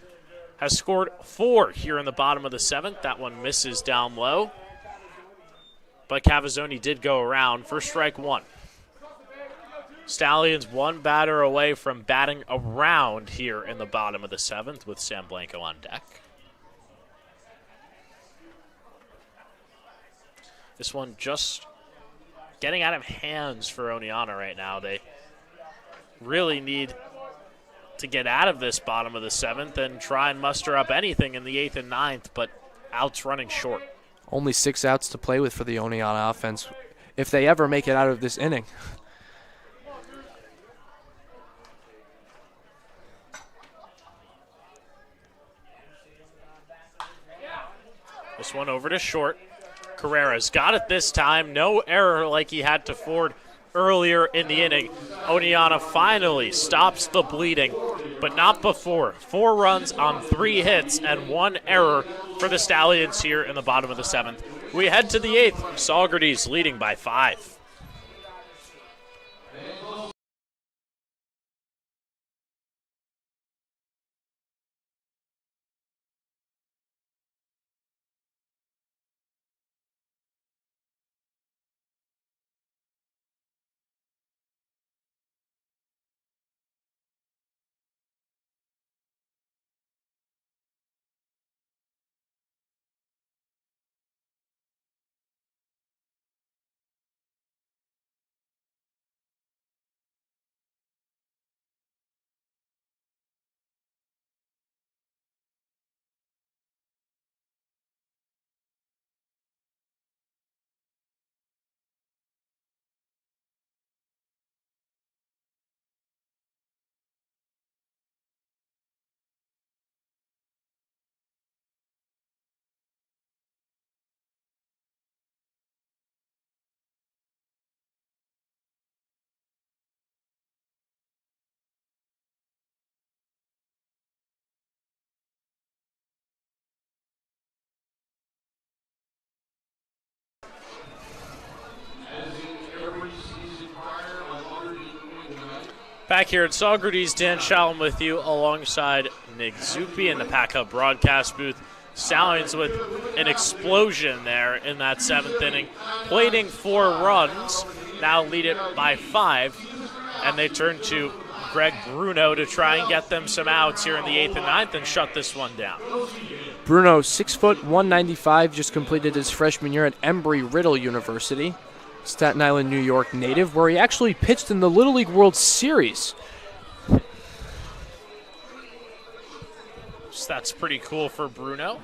has scored 4 here in the bottom of the 7th. That one misses down low. But Cavazzoni did go around for strike 1. Stallions 1 batter away from batting around here in the bottom of the 7th with Sam Blanco on deck. This one just getting out of hands for Oneonta right now. They really need to get out of this bottom of the 7th and try and muster up anything in the 8th and 9th, but outs running short. Only 6 outs to play with for the Oneonta offense if they ever make it out of this inning. This one over to short. Carrera's got it this time. No error like he had to Ford earlier in the inning. Oneonta finally stops the bleeding, but not before. 4 runs on 3 hits and 1 error for the Stallions here in the bottom of the 7th. We head to the 8th. Saugerties leading by 5. Back here at Saugerties, Dan Shalom with you alongside Nick Zuppi in the Pack Hub broadcast booth. Stallions with an explosion there in that 7th inning, plating 4 runs, now lead it by 5, and they turn to Greg Bruno to try and get them some outs here in the 8th and 9th and shut this one down. Bruno, 6 foot, 195, just completed his freshman year at Embry-Riddle University, Staten Island, New York native, where he actually pitched in the Little League World Series. So that's pretty cool for Bruno.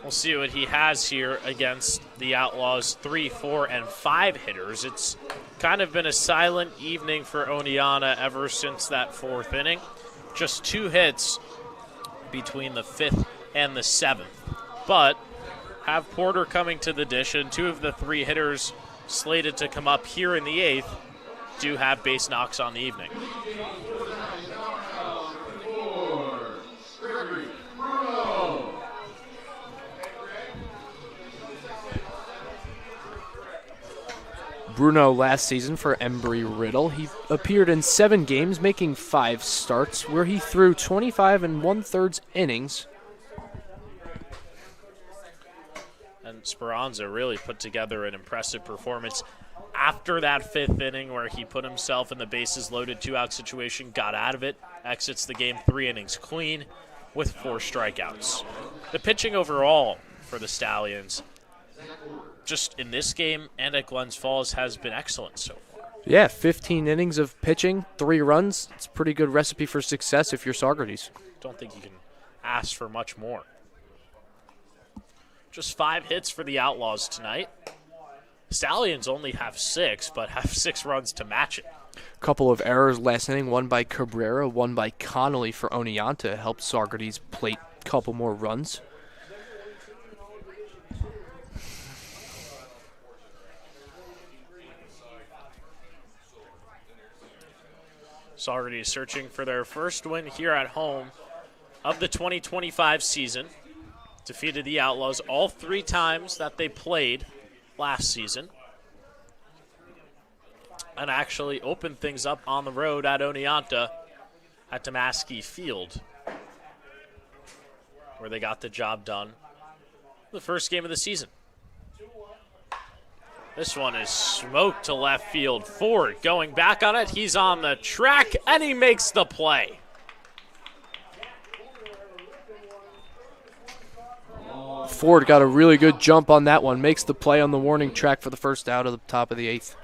We'll see what he has here against the Outlaws 3, 4, and 5 hitters. It's kind of been a silent evening for Oneonta ever since that 4th inning. Just 2 hits between the 5th and the 7th. But have Porter coming to the dish, and 2 of the 3 hitters slated to come up here in the 8th do have base knocks on the evening. Bruno last season for Embry-Riddle. He appeared in 7 games, making 5 starts, where he threw 25 1/3 innings. And Speranza really put together an impressive performance after that 5th inning where he put himself in the bases loaded 2-out situation, got out of it, exits the game 3 innings clean with 4 strikeouts. The pitching overall for the Stallions, just in this game and at Glens Falls, has been excellent so far. Yeah, 15 innings of pitching, 3 runs. It's a pretty good recipe for success if you're Saugerties. Don't think you can ask for much more. Just 5 hits for the Outlaws tonight. Stallions only have 6, but have 6 runs to match it. A couple of errors last inning, one by Cabrera, one by Connolly for Oneonta, helped Saugerties plate a couple more runs. Saugerties searching for their first win here at home of the 2025 season. Defeated the Outlaws all 3 times that they played last season. And actually opened things up on the road at Oneonta at Tomaskey Field, where they got the job done the first game of the season. This one is smoked to left field. Ford going back on it. He's on the track, and he makes the play. Ford got a really good jump on that one. Makes the play on the warning track for the first out of the top of the 8th.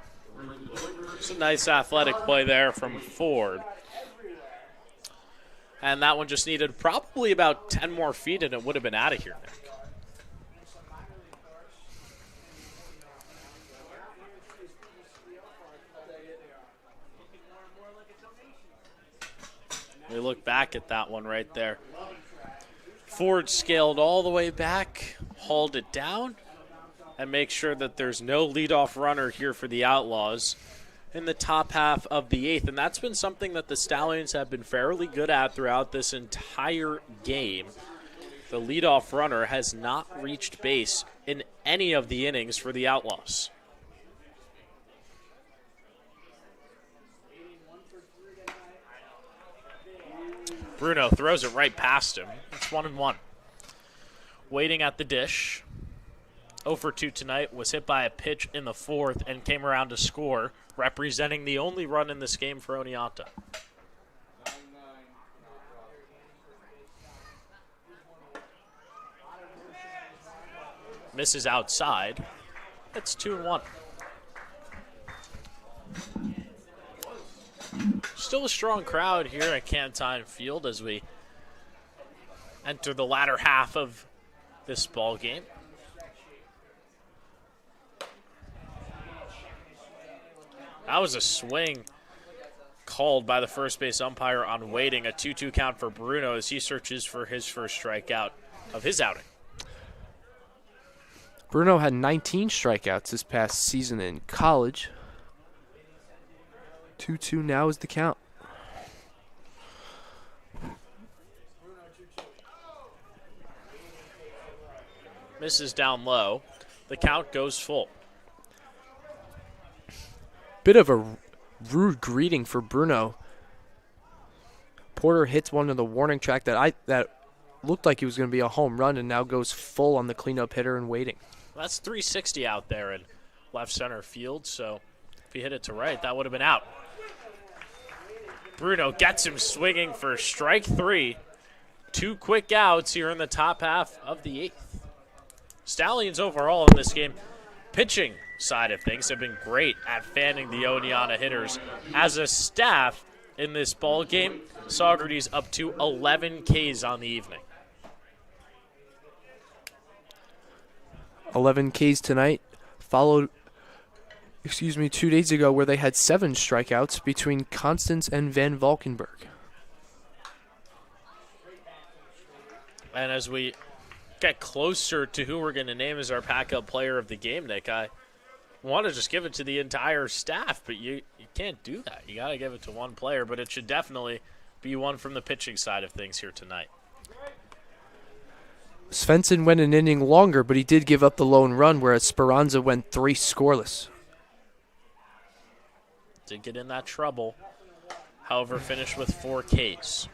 It's a nice athletic play there from Ford. And that one just needed probably about 10 more feet, and it would have been out of here, Nick. We look back at that one right there. Ford scaled all the way back, hauled it down, and make sure that there's no leadoff runner here for the Outlaws in the top half of the 8th. And that's been something that the Stallions have been fairly good at throughout this entire game. The leadoff runner has not reached base in any of the innings for the Outlaws. Bruno throws it right past him. It's 1-1. Waiting at the dish. 0 for 2 tonight, was hit by a pitch in the 4th and came around to score, representing the only run in this game for Oneonta. Misses outside. It's 2-1. Still a strong crowd here at Cantine Field as we enter the latter half of this ball game. That was a swing called by the first base umpire on waiting. A 2-2 count for Bruno as he searches for his first strikeout of his outing. Bruno had 19 strikeouts this past season in college. 2-2 now is the count. Misses down low. The count goes full. Bit of a rude greeting for Bruno. Porter hits one to the warning track that looked like he was going to be a home run and now goes full on the cleanup hitter and waiting. That's 360 out there in left center field, so if he hit it to right, that would have been out. Bruno gets him swinging for strike 3. 2 quick outs here in the top half of the 8th. Stallions overall in this game, pitching side of things, have been great at fanning the Oneonta hitters. As a staff in this ball game, Saugerties up to 11 Ks on the evening. 11 Ks tonight, followed 2 days ago where they had 7 strikeouts between Constance and Van Valkenburg. And as we get closer to who we're going to name as our pack-up player of the game, Nick, I want to just give it to the entire staff, but you can't do that. You got to give it to one player, but it should definitely be one from the pitching side of things here tonight. Svensson went an inning longer, but he did give up the lone run, whereas Speranza went 3 scoreless. Did get in that trouble, however, finished with 4 Ks.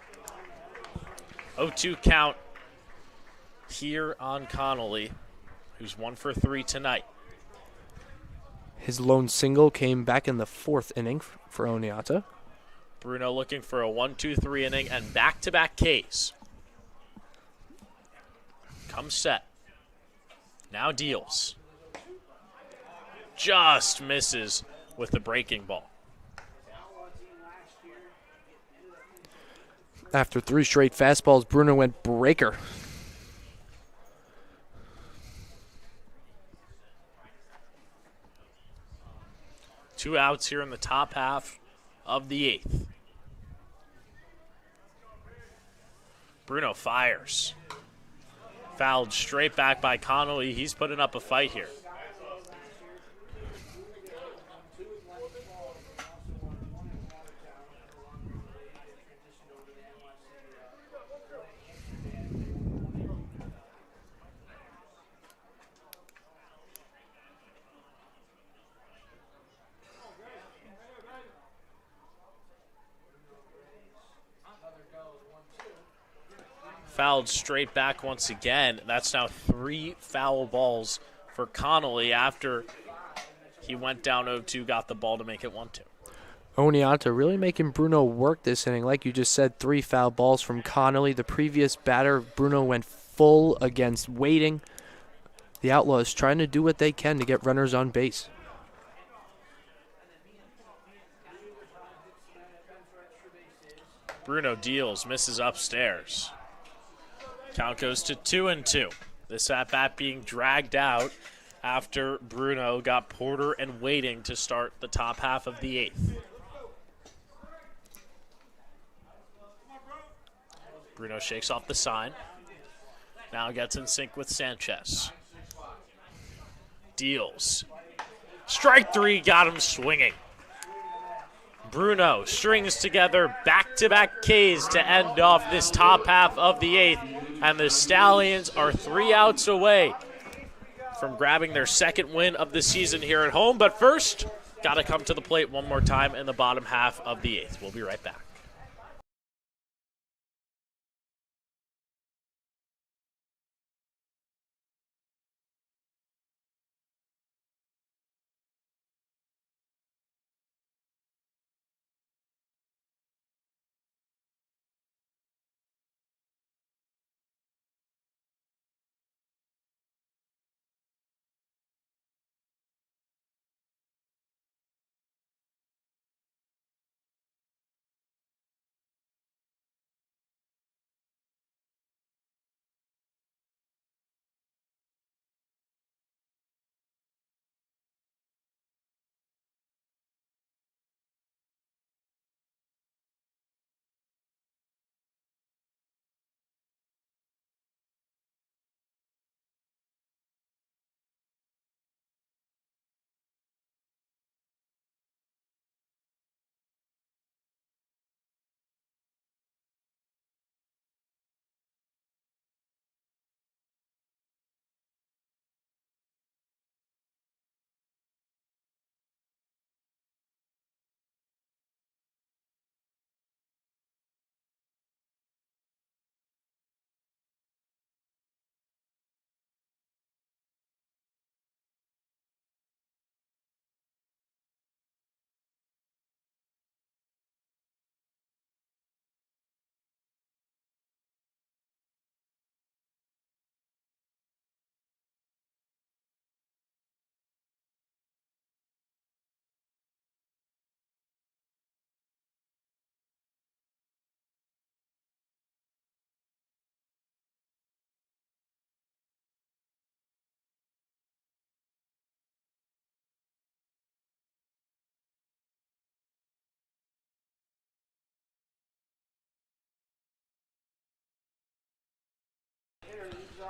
0-2 count here on Connolly, who's 1 for 3 tonight. His lone single came back in the 4th inning for Oneonta. Bruno looking for a 1-2-3 inning and back-to-back Ks. Comes set. Now deals. Just misses with the breaking ball. After 3 straight fastballs, Bruno went breaker. Two outs here in the top half of the 8th. Bruno fires. Fouled straight back by Connolly. He's putting up a fight here. Fouled straight back once again. That's now 3 foul balls for Connolly after he went down 0-2, got the ball to make it 1-2. Oneonta really making Bruno work this inning. Like you just said, 3 foul balls from Connolly. The previous batter, Bruno went full against waiting. The Outlaws trying to do what they can to get runners on base. Bruno deals, misses upstairs. Count goes to 2-2. This at-bat being dragged out after Bruno got Porter and Waiting to start the top half of the 8th. Bruno shakes off the sign. Now gets in sync with Sanchez. Deals. Strike 3 got him swinging. Bruno strings together back-to-back Ks to end off this top half of the 8th. And the Stallions are 3 outs away from grabbing their 2nd win of the season here at home. But first, got to come to the plate one more time in the bottom half of the 8th. We'll be right back.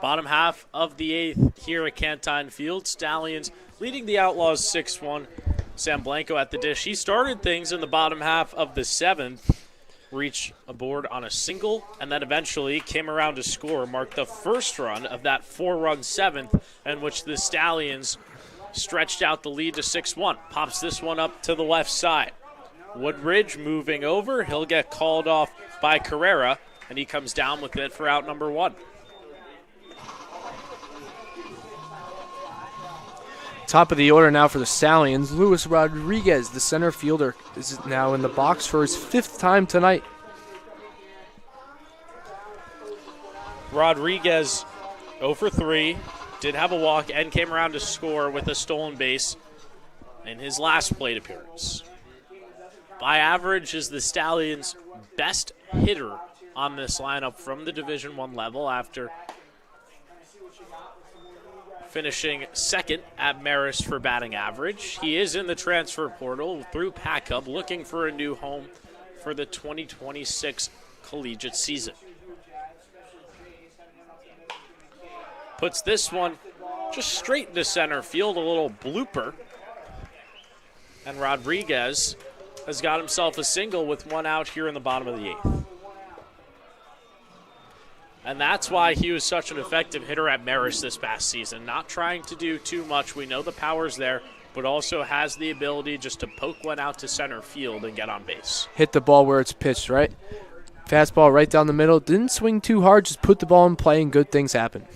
Bottom half of the 8th here at Cantine Field. Stallions leading the Outlaws 6-1. Sam Blanco at the dish. He started things in the bottom half of the 7th. Reached aboard on a single, and then eventually came around to score. Marked the first run of that 4-run 7th, in which the Stallions stretched out the lead to 6-1. Pops this one up to the left side. Woodridge moving over. He'll get called off by Carrera, and he comes down with it for out number 1. Top of the order now for the Stallions. Luis Rodriguez, the center fielder, is now in the box for his 5th time tonight. Rodriguez 0 for 3, did have a walk and came around to score with a stolen base in his last plate appearance. By average is the Stallions' best hitter on this lineup from the Division I level after finishing 2nd at Marist for batting average. He is in the transfer portal through Pack-Up, looking for a new home for the 2026 collegiate season. Puts this one just straight into center field, a little blooper. And Rodriguez has got himself a single with 1 out here in the bottom of the 8th. And that's why he was such an effective hitter at Marist this past season. Not trying to do too much. We know the power's there, but also has the ability just to poke one out to center field and get on base. Hit the ball where it's pitched, right? Fastball right down the middle. Didn't swing too hard, just put the ball in play and good things happen.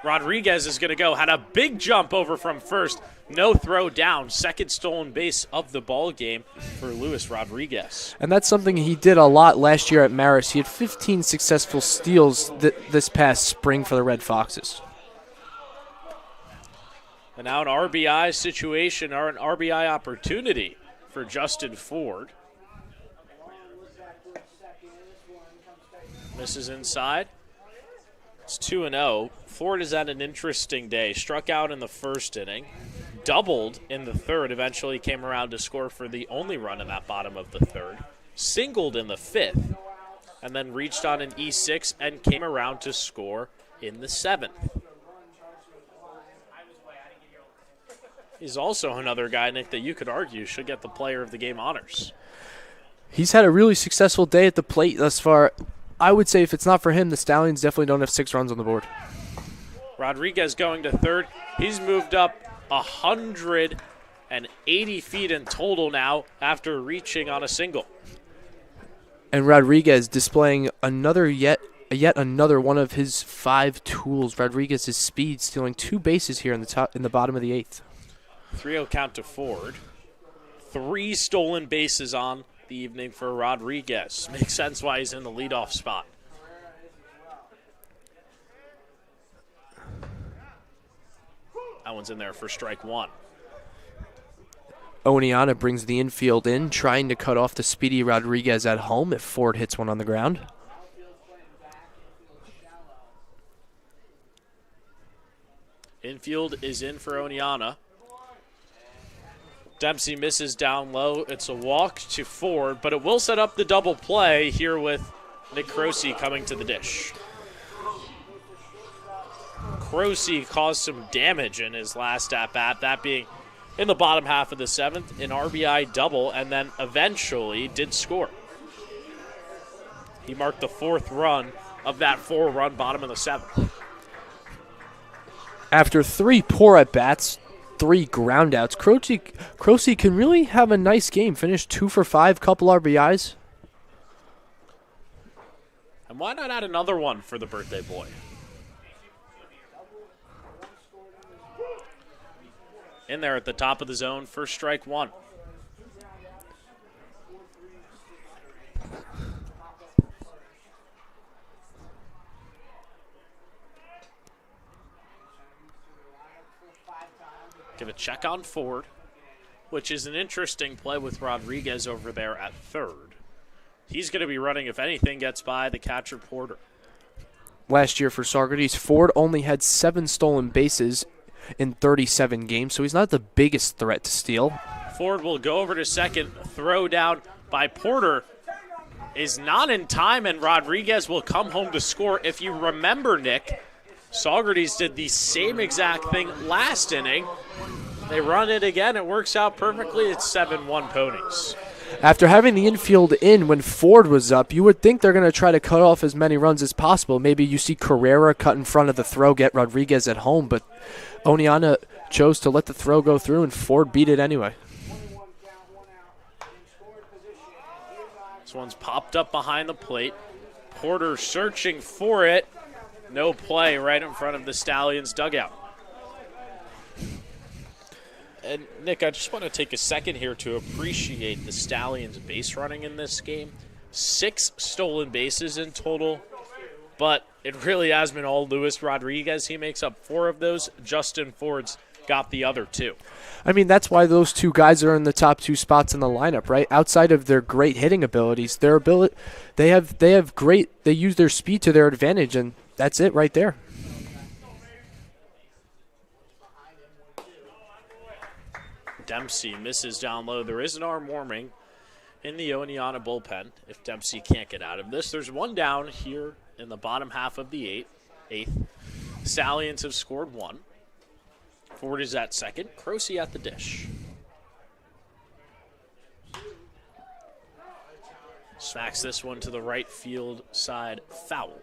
Rodriguez is going to go. Had a big jump over from first. No throw down. 2nd stolen base of the ball game for Luis Rodriguez. And that's something he did a lot last year at Marist. He had 15 successful steals this past spring for the Red Foxes. And now an RBI situation, or an RBI opportunity for Justin Ford. Misses inside. It's 2-0. Ford has had an interesting day. Struck out in the 1st inning, doubled in the 3rd, eventually came around to score for the only run in that bottom of the 3rd, singled in the 5th, and then reached on an E6 and came around to score in the 7th. He's also another guy, Nick, that you could argue should get the player of the game honors. He's had a really successful day at the plate thus far. I would say if it's not for him, the Stallions definitely don't have 6 runs on the board. Rodriguez going to 3rd. He's moved up 180 feet in total now after reaching on a single. And Rodriguez displaying yet another one of his 5 tools. Rodriguez's speed, stealing 2 bases here in the bottom of the 8th. 3-0 count to Ford. 3 stolen bases on the evening for Rodriguez. Makes sense why he's in the leadoff spot. That one's in there for strike 1. Oneonta brings the infield in, trying to cut off the speedy Rodriguez at home if Ford hits one on the ground. Infield is in for Oneonta. Dempsey misses down low. It's a walk to Ford, but it will set up the double play here with Nick Croce coming to the dish. Croce caused some damage in his last at-bat, that being in the bottom half of the 7th, an RBI double, and then eventually did score. He marked the 4th run of that 4-run bottom of the 7th. After 3 poor at-bats, 3 groundouts, Croce can really have a nice game. Finish 2 for 5, couple RBIs. And why not add another one for the birthday boy? In there at the top of the zone for strike 1. Give a check on Ford, which is an interesting play with Rodriguez over there at 3rd. He's going to be running, if anything, gets by the catcher Porter. Last year for Saugerties, Ford only had 7 stolen bases in 37 games, so he's not the biggest threat to steal. Ford will go over to 2nd, throw down by Porter is not in time, and Rodriguez will come home to score. If you remember, Nick, Saugerties did the same exact thing last inning. They run it again. It works out perfectly. It's 7-1 Ponies. After having the infield in when Ford was up, you would think they're going to try to cut off as many runs as possible. Maybe you see Carrera cut in front of the throw, get Rodriguez at home, but Oneonta chose to let the throw go through, and Ford beat it anyway. This one's popped up behind the plate. Porter searching for it. No play right in front of the Stallions dugout. And Nick, I just want to take a second here to appreciate the Stallions' base running in this game. 6 stolen bases in total, but it really has been all Luis Rodriguez. He makes up 4 of those. Justin Ford's got the other 2. I mean, that's why those 2 guys are in the top 2 spots in the lineup, right? Outside of their great hitting abilities, they use their speed to their advantage, and that's it right there. Dempsey misses down low. There is an arm warming in the Oneonta bullpen if Dempsey can't get out of this. There's 1 down here in the bottom half of the 8th. Stallions have scored 1. Ford is at second. Croce at the dish. Smacks this one to the right field side foul.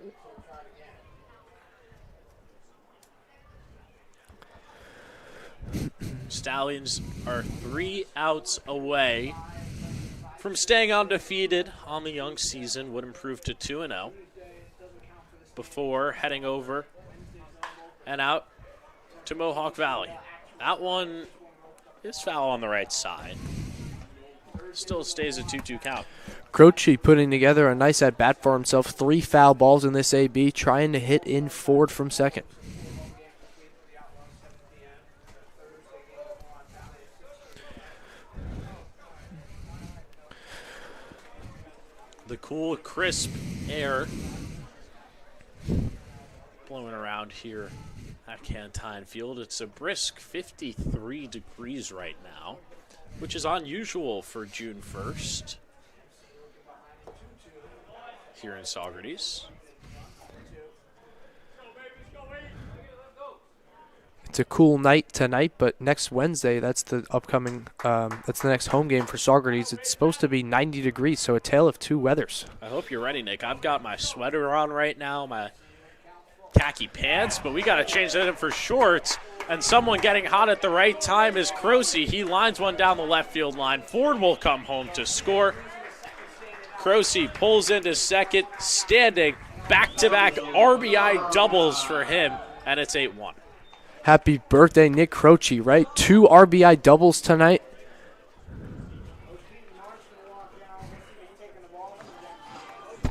Stallions are 3 outs away from staying undefeated on the young season. Would improve to 2-0 before heading over and out to Mohawk Valley. That one is foul on the right side. Still stays a 2-2 count. Croce putting together a nice at-bat for himself. 3 foul balls in this AB, trying to hit in Ford from second. The cool, crisp air blowing around here at Cantine Field. It's a brisk 53 degrees right now, which is unusual for June 1st here in Saugerties. It's a cool night tonight, but next Wednesday, that's the next home game for Saugerties. It's supposed to be 90 degrees, so a tale of 2 weathers. I hope you're ready, Nick. I've got my sweater on right now, my khaki pants, but we got to change that in for shorts. And someone getting hot at the right time is Croce. He lines one down the left field line. Ford will come home to score. Croce pulls into second, standing. Back-to-back RBI doubles for him, and it's 8-1. Happy birthday, Nick Croce, right? 2 RBI doubles tonight.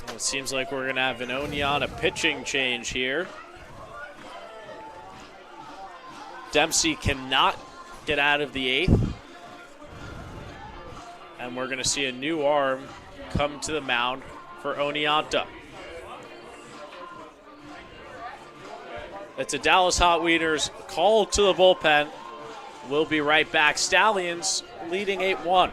It seems like we're going to have an Oneonta pitching change here. Dempsey cannot get out of the 8th. And we're going to see a new arm come to the mound for Oneonta. It's a Dallas Hot Wieners call to the bullpen. We'll be right back. Stallions leading 8-1.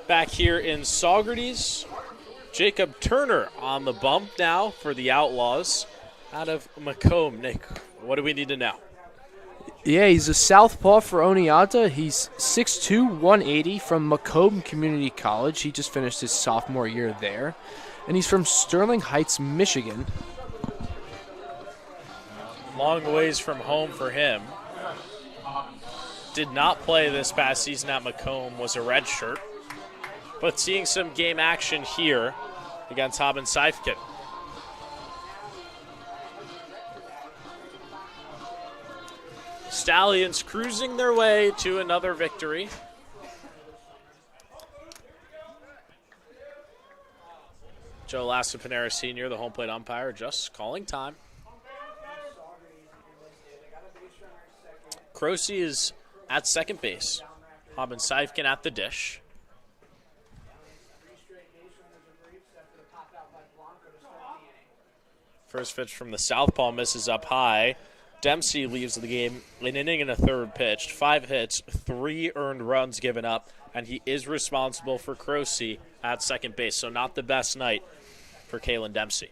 Back here in Saugerties, Jacob Turner on the bump now for the Outlaws out of Macomb. Nick, what do we need to know? Yeah, he's a southpaw for Oneonta. He's 6'2", 180 from Macomb Community College. He just finished his sophomore year there. And he's from Sterling Heights, Michigan. Long ways from home for him. Did not play this past season at Macomb, was a red shirt. But seeing some game action here against Haben Seifkin. Stallions cruising their way to another victory. Joe Lasso-Panera Sr., the home plate umpire, just calling time. Croce is at second base. Haben Seifkin at the dish. First pitch from the southpaw misses up high. Dempsey leaves the game an inning and a third pitched. 5 hits, 3 earned runs given up, and he is responsible for Croce at second base. So not the best night for Kalen Dempsey.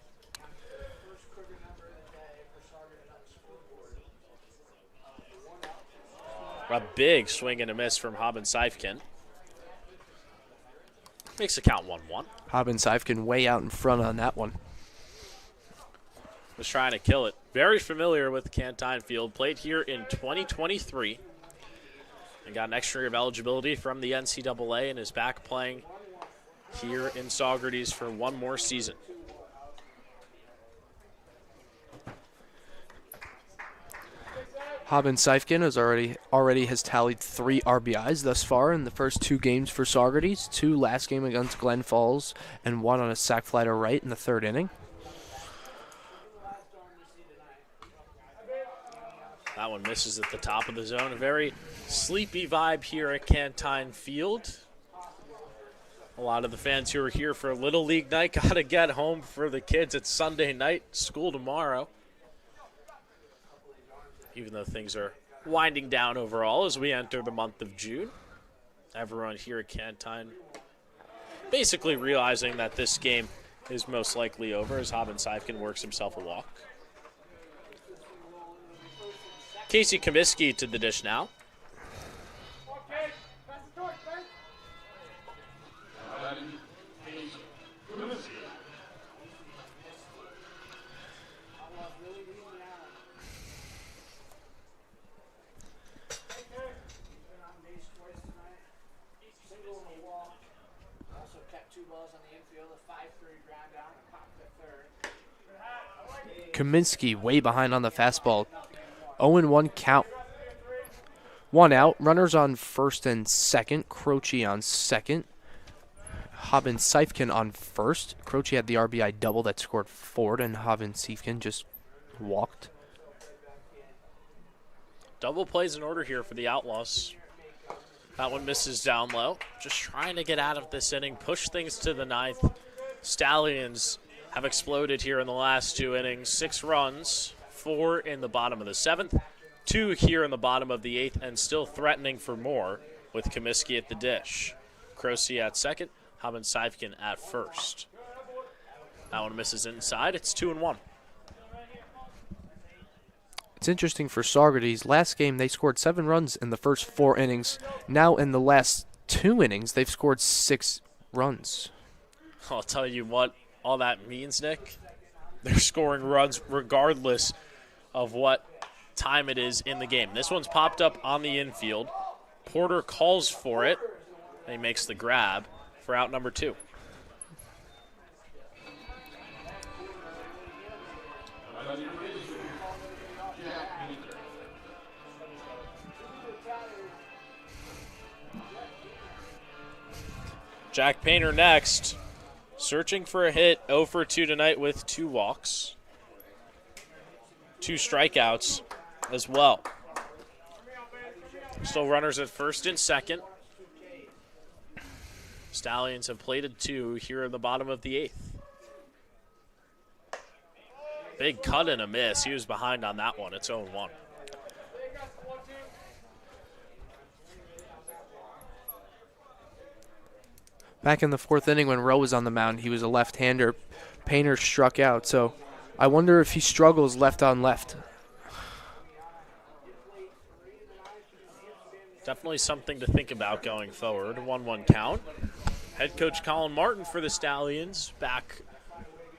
A big swing and a miss from Haben Seifkin. Makes the count 1-1. Haben Seifkin way out in front on that one. Was trying to kill it. Very familiar with Cantine Field. Played here in 2023. And got an extra year of eligibility from the NCAA and is back playing here in Saugerties for one more season. Haben Seifkin already has tallied 3 RBIs thus far in the first 2 games for Saugerties. 2 last game against Glen Falls and 1 on a sac fly to right in the 3rd inning. That one misses at the top of the zone. A very sleepy vibe here at Cantine Field. A lot of the fans who are here for Little League night got to get home for the kids. It's Sunday night, school tomorrow. Even though things are winding down overall as we enter the month of June. Everyone here at Cantine basically realizing that this game is most likely over as Haben Seifkin works himself a walk. Casey Comiskey to the dish now. Kaminsky way behind on the fastball. 0-1 count. 1 out. Runners on first and second. Croce on second. Haben Seifkin on first. Croce had the RBI double that scored forward, and Haben Seifkin just walked. Double plays in order here for the Outlaws. That one misses down low. Just trying to get out of this inning, push things to the 9th. Stallions have exploded here in the last 2 innings. 6 runs, 4 in the bottom of the 7th, 2 here in the bottom of the 8th, and still threatening for more with Comiskey at the dish. Croce at second, Haben Seifkin at first. That one misses inside. It's 2-1. It's interesting for Saugerties. Last game, they scored 7 runs in the first 4 innings. Now, in the last 2 innings, they've scored 6 runs. I'll tell you what all that means, Nick. They're scoring runs regardless of what time it is in the game. This one's popped up on the infield. Porter calls for it, and he makes the grab for out number 2. Jack Painter next. Searching for a hit, 0 for 2 tonight with 2 walks. 2 strikeouts as well. Still runners at first and second. Stallions have plated 2 here in the bottom of the 8th. Big cut and a miss. He was behind on that one. It's 0-1. Back in the 4th inning when Rowe was on the mound, he was a left-hander. Painter struck out, so I wonder if he struggles left on left. Definitely something to think about going forward. 1-1 count. Head coach Colin Martin for the Stallions back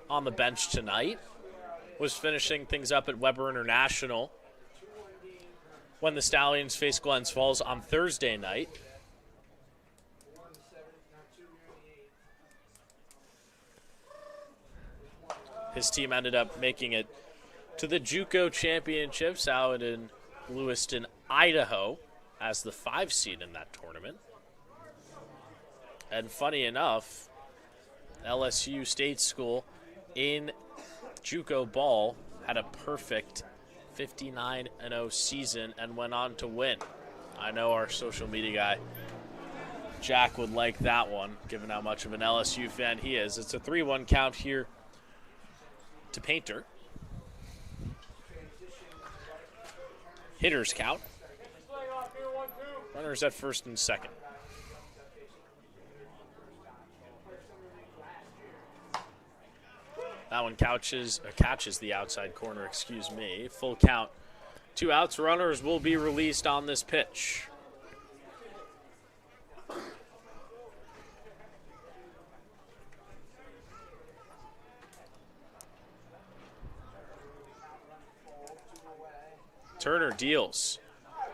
on the bench tonight. Was finishing things up at Weber International when the Stallions face Glens Falls on Thursday night. His team ended up making it to the JUCO Championships out in Lewiston, Idaho, as the 5 seed in that tournament. And funny enough, LSU State School in JUCO ball had a perfect 59-0 season and went on to win. I know our social media guy, Jack, would like that one, given how much of an LSU fan he is. It's a 3-1 count here to Painter. Hitters count. Runners at first and second. That one catches the outside corner, excuse me. Full count. 2 outs. Runners will be released on this pitch. Turner deals.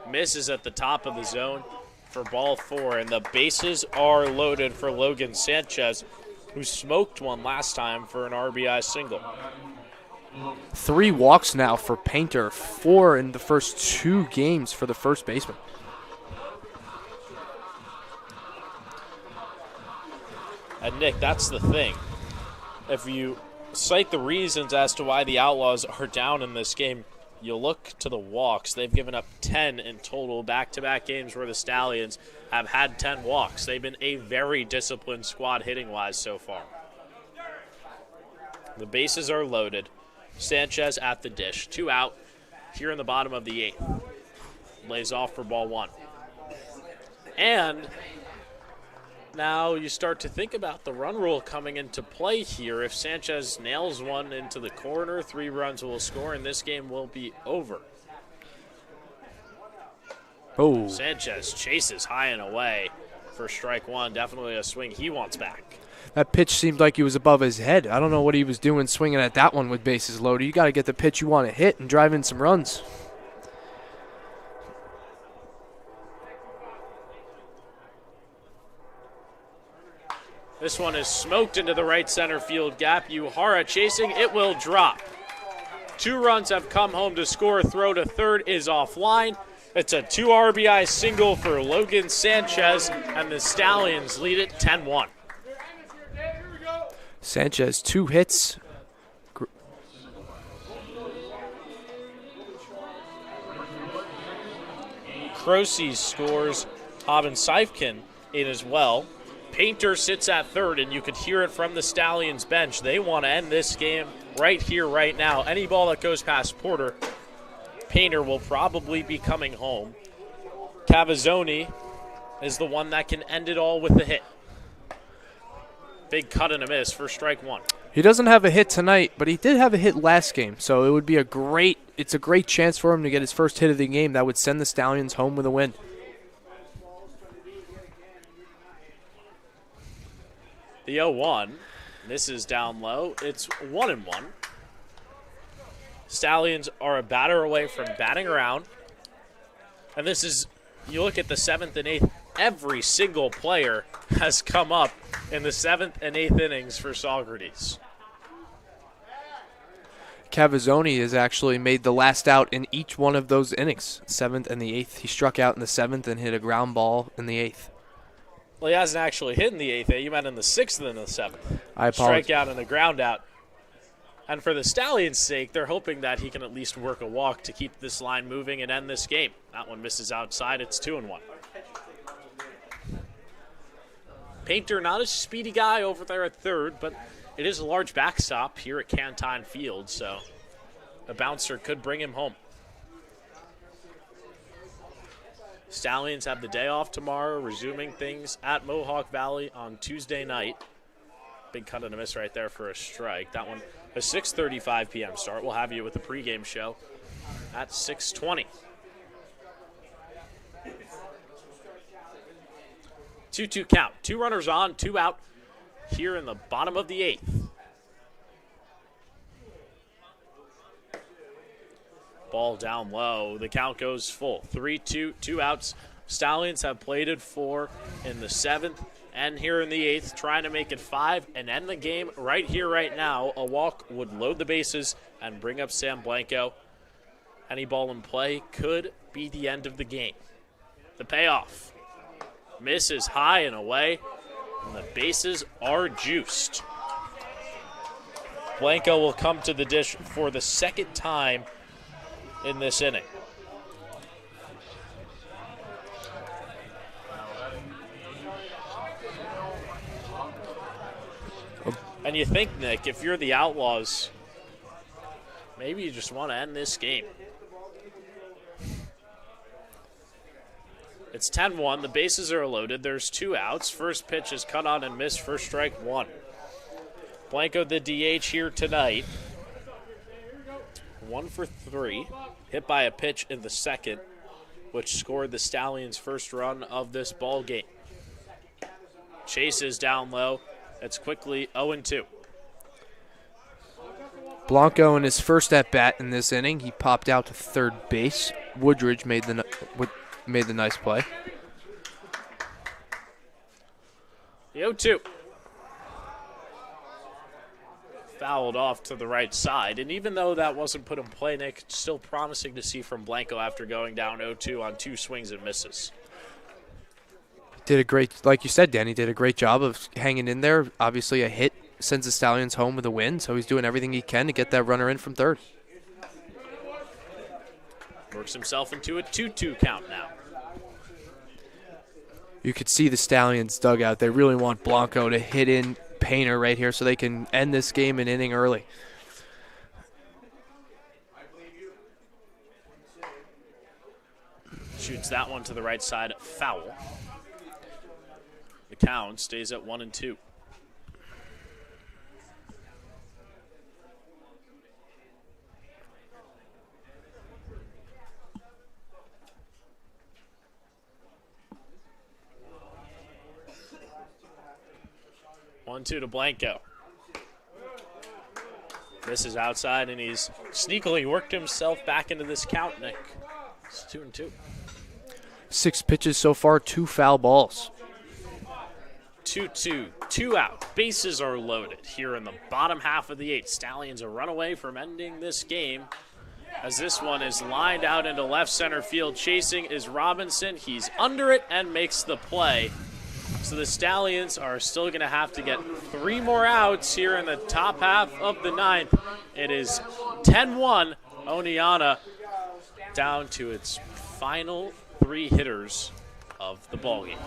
Misses at the top of the zone for ball 4, and the bases are loaded for Logan Sanchez, who smoked one last time for an RBI single. 3 walks now for Painter, 4 in the first 2 games for the first baseman. And Nick, that's the thing. If you cite the reasons as to why the Outlaws are down in this game, you look to the walks. They've given up 10 in total, back-to-back games where the Stallions have had 10 walks. They've been a very disciplined squad hitting-wise so far. The bases are loaded. Sanchez at the dish. 2 out here in the bottom of the 8th. Lays off for ball 1. And now you start to think about the run rule coming into play here. If Sanchez nails one into the corner, 3 runs will score, and this game will be over. Oh. Sanchez chases high and away for strike 1. Definitely a swing he wants back. That pitch seemed like he was above his head. I don't know what he was doing swinging at that one with bases loaded. You got to get the pitch you want to hit and drive in some runs. This one is smoked into the right center field gap. Uhara chasing. It will drop. 2 runs have come home to score. Throw to third is offline. It's a 2 RBI single for Logan Sanchez, and the Stallions lead it 10-1. Sanchez, 2 hits. Croce scores. Haben Seifkin in as well. Painter sits at third, and you could hear it from the Stallions bench. They want to end this game right here, right now. Any ball that goes past Porter, Painter will probably be coming home. Cavazzoni is the one that can end it all with a hit. Big cut and a miss for strike 1. He doesn't have a hit tonight, but he did have a hit last game, so it would be a great chance for him to get his first hit of the game. That would send the Stallions home with a win. The 0-1. This is down low. It's 1-1. Stallions are a batter away from batting around. And this is, you look at the 7th and 8th, every single player has come up in the 7th and 8th innings for Saugerties. Cavazzoni has actually made the last out in each one of those innings, 7th and the 8th. He struck out in the 7th and hit a ground ball in the 8th. Well, he hasn't actually hit in the 8th. You meant in the 6th and the 7th. I apologize. Strikeout and a ground out. And for the Stallions' sake, they're hoping that he can at least work a walk to keep this line moving and end this game. That one misses outside. It's 2-1. Painter, not a speedy guy over there at third, but it is a large backstop here at Cantine Field, so a bouncer could bring him home. Stallions have the day off tomorrow, resuming things at Mohawk Valley on Tuesday night. Big cut and a miss right there for a strike. That one, a 6:35 p.m. start. We'll have you with the pregame show at 6:20. 2-2 count. 2 runners on, 2 out here in the bottom of the 8th. Ball down low. The count goes full. 3-2, 2 outs. Stallions have plated 4 in the 7th and here in the 8th, trying to make it 5 and end the game right here, right now. A walk would load the bases and bring up Sam Blanco. Any ball in play could be the end of the game. The payoff. Misses high and away, and the bases are juiced. Blanco will come to the dish for the second time in this inning. And you think, Nick, if you're the Outlaws, maybe you just want to end this game. It's 10-1. The bases are loaded. There's 2 outs. First pitch is cut on and missed for strike 1. Blanco, the DH here tonight. 1 for 3. Hit by a pitch in the 2nd, which scored the Stallions' first run of this ball game. Chases down low. It's quickly 0-2. Blanco in his first at-bat in this inning, he popped out to third base. Woodridge made the nice play. The 0-2. Fouled off to the right side. And even though that wasn't put in play, Nick, still promising to see from Blanco after going down 0-2 on 2 swings and misses. Did a great, like you said, Danny, did a great job of hanging in there. Obviously a hit sends the Stallions home with a win, so he's doing everything he can to get that runner in from third. Works himself into a 2-2 count now. You could see the Stallions dugout. They really want Blanco to hit in Painter right here so they can end this game an inning early. Shoots that one to the right side, foul. The count stays at 1-2. One-two to Blanco. This is outside, and he's sneakily worked himself back into this count, Nick. It's 2-2. 6 pitches so far, 2 foul balls. 2-2, 2 out. Bases are loaded here in the bottom half of the 8th. Stallions a run away from ending this game, as this one is lined out into left center field. Chasing is Robinson. He's under it and makes the play. So the Stallions are still going to have to get 3 more outs here in the top half of the 9th. It is 10-1. Oneonta down to its final 3 hitters of the ballgame.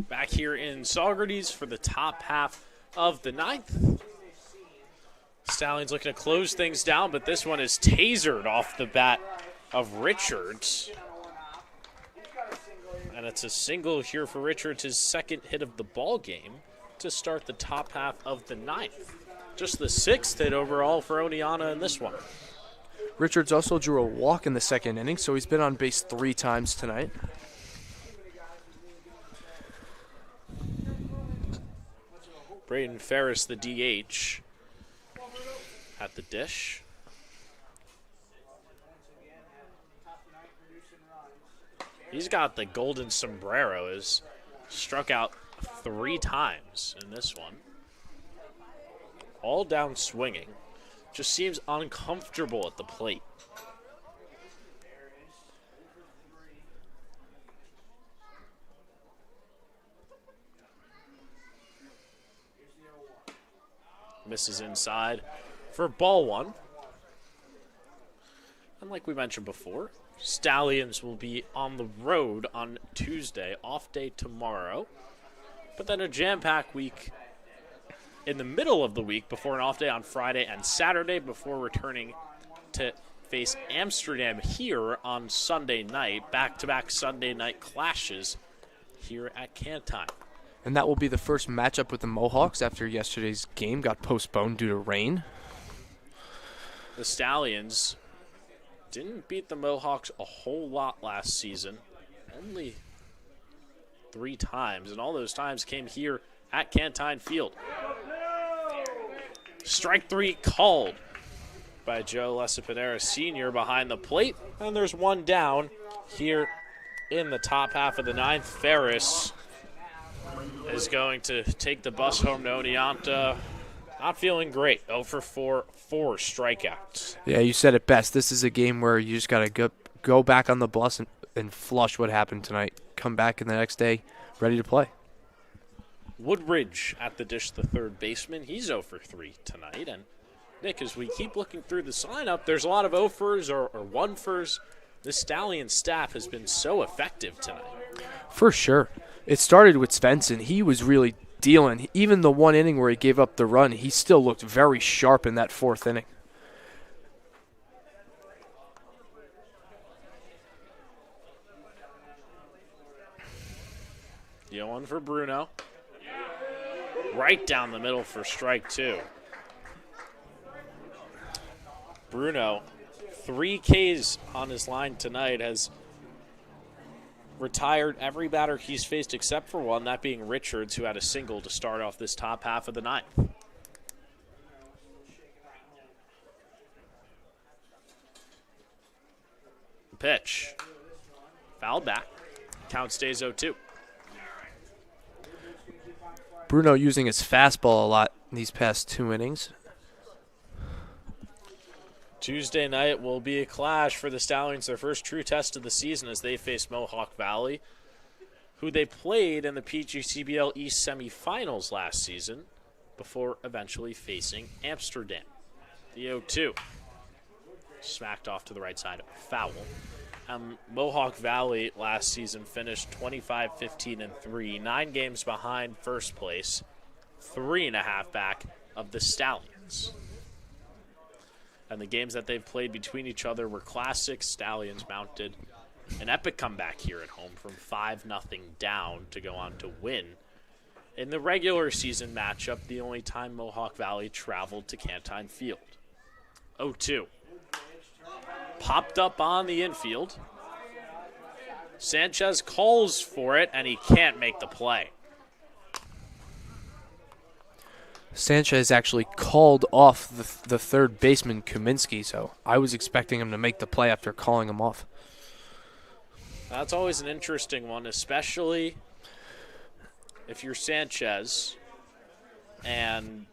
Back here in Saugerties for the top half of the 9th. Stallions looking to close things down, but this one is tasered off the bat of Richards. And it's a single here for Richards, his second hit of the ball game to start the top half of the 9th. Just the 6th hit overall for Oneonta in this one. Richards also drew a walk in the second inning, so he's been on base 3 times tonight. Braden Ferris, the DH, at the dish. He's got the golden sombrero. Has struck out 3 times in this one. All down swinging. Just seems uncomfortable at the plate. Misses inside for ball 1. And like we mentioned before, Stallions will be on the road on Tuesday, off day tomorrow. But then a jam-packed week in the middle of the week before an off day on Friday and Saturday before returning to face Amsterdam here on Sunday night. Back-to-back Sunday night clashes here at Cantine. And that will be the first matchup with the Mohawks after yesterday's game got postponed due to rain. The Stallions didn't beat the Mohawks a whole lot last season. Only 3 times, and all those times came here at Cantine Field. Strike 3 called by Joe Lesapanera Sr. behind the plate. And there's one down here in the top half of the 9th. Ferris is going to take the bus home to Oneonta. Not feeling great. 0 for 4 strikeouts. Yeah, you said it best. This is a game where you just got to go back on the bus and flush what happened tonight. Come back in the next day ready to play. Woodridge at the dish, the third baseman. He's 0 for 3 tonight. And, Nick, as we keep looking through the lineup, there's a lot of 0-fers or 1-fers. The Stallion staff has been so effective tonight. For sure. It started with Svensson. He was really dealing. Even the 1 inning where he gave up the run, he still looked very sharp in that 4th inning. The 0-1 for Bruno. Right down the middle for strike 2. Bruno, 3 Ks on his line tonight, has retired every batter he's faced except for one, that being Richards, who had a single to start off this top half of the 9th. The pitch. Fouled back. Count stays 0-2. Bruno using his fastball a lot in these past 2 innings. Tuesday night will be a clash for the Stallions, their first true test of the season as they face Mohawk Valley, who they played in the PGCBL East semifinals last season before eventually facing Amsterdam. The 0-2. Smacked off to the right side, foul. Mohawk Valley last season finished 25-15-3, 9 games behind first place, 3.5 back of the Stallions. And the games that they've played between each other were classic. Stallions mounted an epic comeback here at home from 5-0 down to go on to win. In the regular season matchup, the only time Mohawk Valley traveled to Cantine Field. 0-2. Popped up on the infield. Sanchez calls for it, and he can't make the play. Sanchez actually called off the third baseman, Kaminsky, so I was expecting him to make the play after calling him off. That's always an interesting one, especially if you're Sanchez and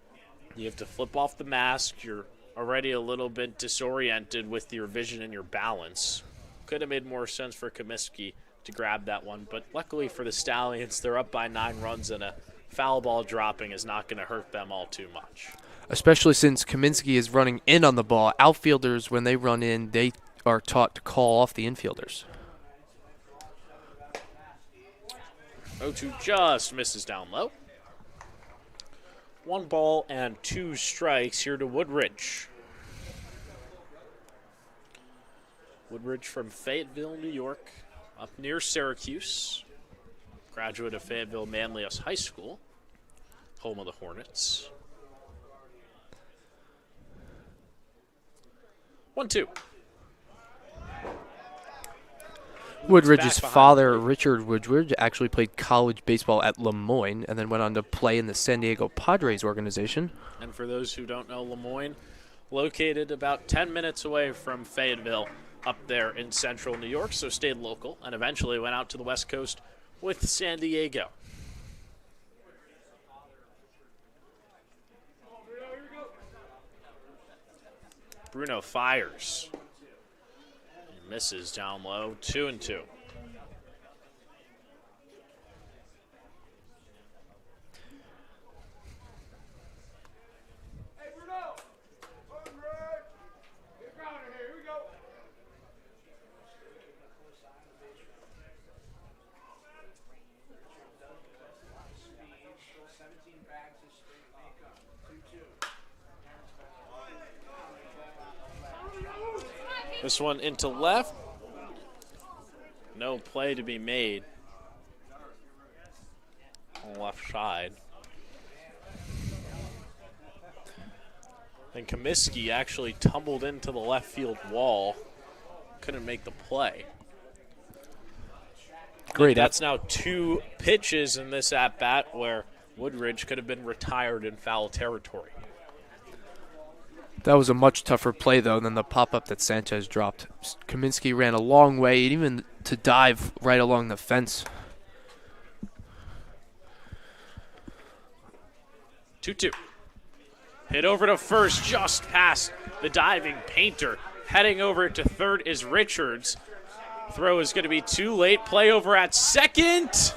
you have to flip off the mask. You're already a little bit disoriented with your vision and your balance. Could have made more sense for Kaminsky to grab that one, but luckily for the Stallions, they're up by 9 runs, and a foul ball dropping is not going to hurt them all too much. Especially since Kaminsky is running in on the ball. Outfielders, when they run in, they are taught to call off the infielders. 0-2 just misses down low. 1 ball and 2 strikes here to Woodridge. Woodridge from Fayetteville, New York, up near Syracuse. Graduate of Fayetteville Manlius High School, home of the Hornets. 1-2. Woodridge's father, Richard Woodridge, actually played college baseball at Lemoyne and then went on to play in the San Diego Padres organization. And for those who don't know, Lemoyne, located about 10 minutes away from Fayetteville up there in central New York, so stayed local and eventually went out to the West Coast with San Diego. Bruno fires. He misses down low, 2-2. This one into left. No play to be made on the left side. And Comiskey actually tumbled into the left field wall. Couldn't make the play. Great. That's now 2 pitches in this at-bat where Woodridge could have been retired in foul territory. That was a much tougher play, though, than the pop-up that Sanchez dropped. Kaminsky ran a long way, even to dive right along the fence. 2-2. Hit over to first, just past the diving Painter. Heading over to third is Richards. Throw is going to be too late. Play over at second.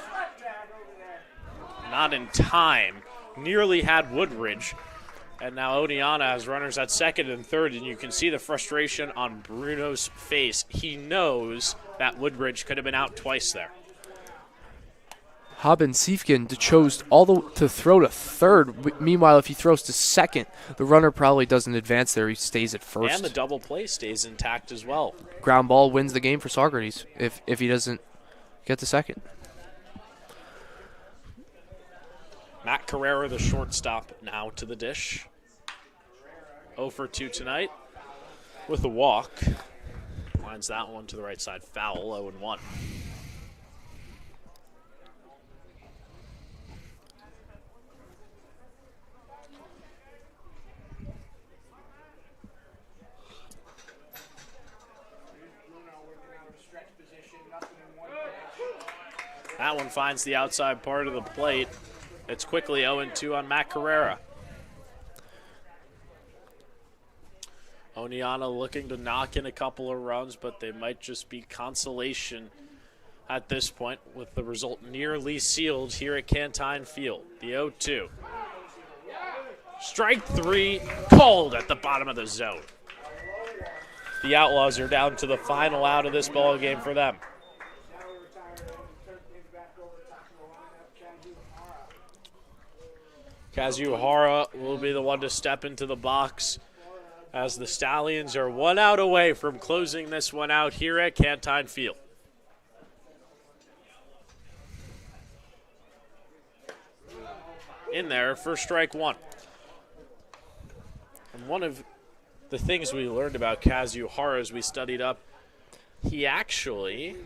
Not in time. Nearly had Woodridge. And now Oneonta has runners at second and third, and you can see the frustration on Bruno's face. He knows that Woodridge could have been out twice there. Haben Siefkin chose to throw to third. Meanwhile, if he throws to second, the runner probably doesn't advance there. He stays at first. And the double play stays intact as well. Ground ball wins the game for Saugerties if he doesn't get to second. Matt Carrera, the shortstop, now to the dish. 0 for 2 tonight with a walk. Lines that one to the right side, foul, 0-1. That one finds the outside part of the plate. It's quickly 0-2 on Matt Carrera. Oneonta looking to knock in a couple of runs, but they might just be consolation at this point with the result nearly sealed here at Cantine Field. The 0-2. Strike 3 called at the bottom of the zone. The Outlaws are down to the final out of this ball game for them. Kazuhara will be the one to step into the box as the Stallions are 1 out away from closing this one out here at Cantine Field. In there for strike 1. And one of the things we learned about Kazuhara as we studied up, he actually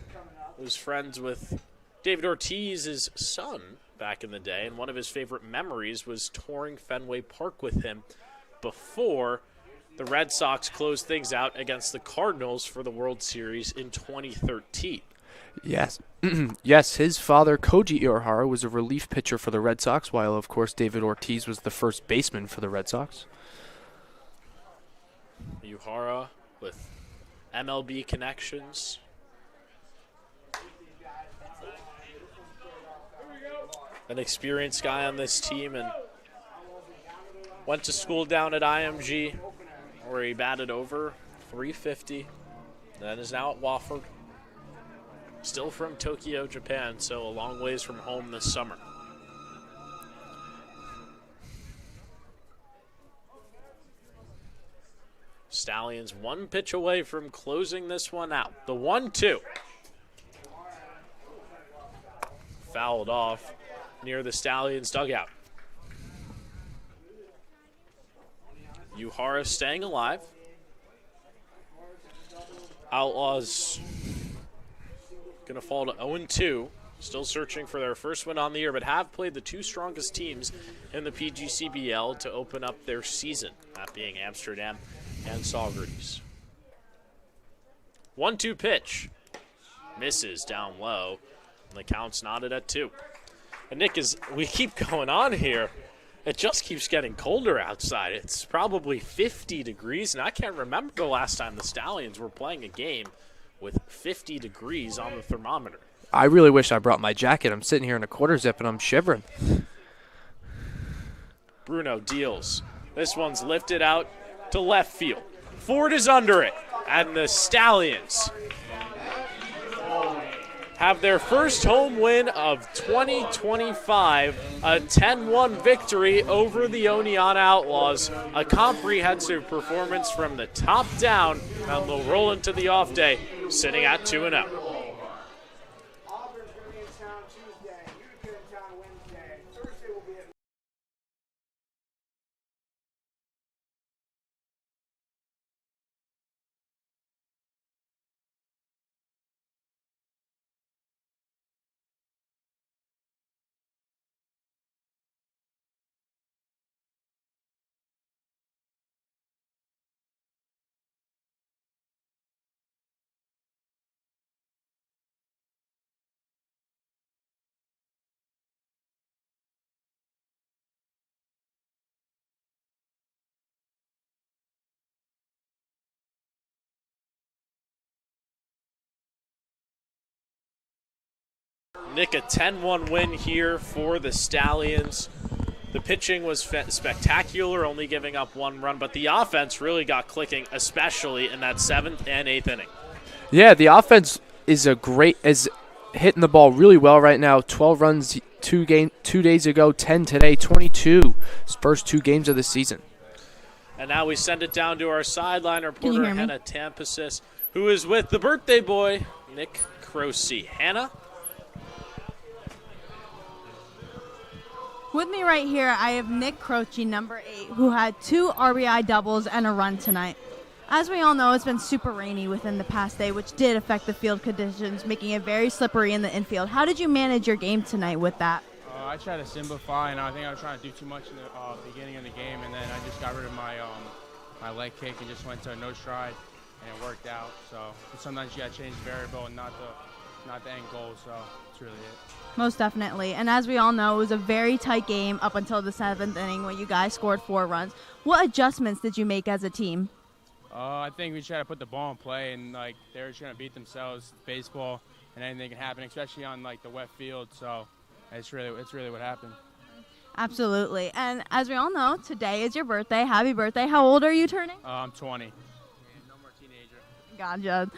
was friends with David Ortiz's son back in the day, and one of his favorite memories was touring Fenway Park with him before the Red Sox closed things out against the Cardinals for the World Series in 2013. Yes. Yes, his father, Koji Uehara, was a relief pitcher for the Red Sox, while, of course, David Ortiz was the first baseman for the Red Sox. Uehara with MLB connections. An experienced guy on this team, and went to school down at IMG where he batted over .350, then is now at Wofford. Still from Tokyo, Japan, so a long ways from home this summer. Stallions one pitch away from closing this one out. The 1-2. Fouled off near the Stallions dugout. Uhara staying alive. Outlaws going to fall to 0-2. Still searching for their first win on the year, but have played the two strongest teams in the PGCBL to open up their season, that being Amsterdam and Saugerties. 1-2 pitch. Misses down low. And the count's knotted at 2. And Nick, as we keep going on here, it just keeps getting colder outside. It's probably 50 degrees, and I can't remember the last time the Stallions were playing a game with 50 degrees on the thermometer. I really wish I brought my jacket. I'm sitting here in a quarter zip, and I'm shivering. Bruno deals. This one's lifted out to left field. Ford is under it, and the Stallions have their first home win of 2025, a 10-1 victory over the Oneonta Outlaws. A comprehensive performance from the top down, and they'll roll into the off day, sitting at 2-0. Nick, a 10-1 win here for the Stallions. The pitching was spectacular, only giving up 1 run, but the offense really got clicking, especially in that 7th and 8th inning. Yeah, the offense is hitting the ball really well right now. 12 runs 2 days ago, 10 today, 22. His first 2 games of the season. And now we send it down to our sideline reporter, Hannah Tampasis, who is with the birthday boy, Nick Croce. Hannah? With me right here, I have Nick Croce, number 8, who had 2 RBI doubles and a run tonight. As we all know, it's been super rainy within the past day, which did affect the field conditions, making it very slippery in the infield. How did you manage your game tonight with that? I tried to simplify, and I think I was trying to do too much in the beginning of the game, and then I just got rid of my leg kick and just went to a no stride, and it worked out. So sometimes you got to change the variable and not the end goal, so that's really it. Most definitely. And as we all know, it was a very tight game up until the 7th inning when you guys scored 4 runs. What adjustments did you make as a team? I think we tried to put the ball in play, and like they were trying to beat themselves. Baseball, and anything can happen, especially on like the wet field. So it's really what happened. Absolutely. And as we all know, today is your birthday. Happy birthday. How old are you turning? I'm 20. No more teenager. Gotcha.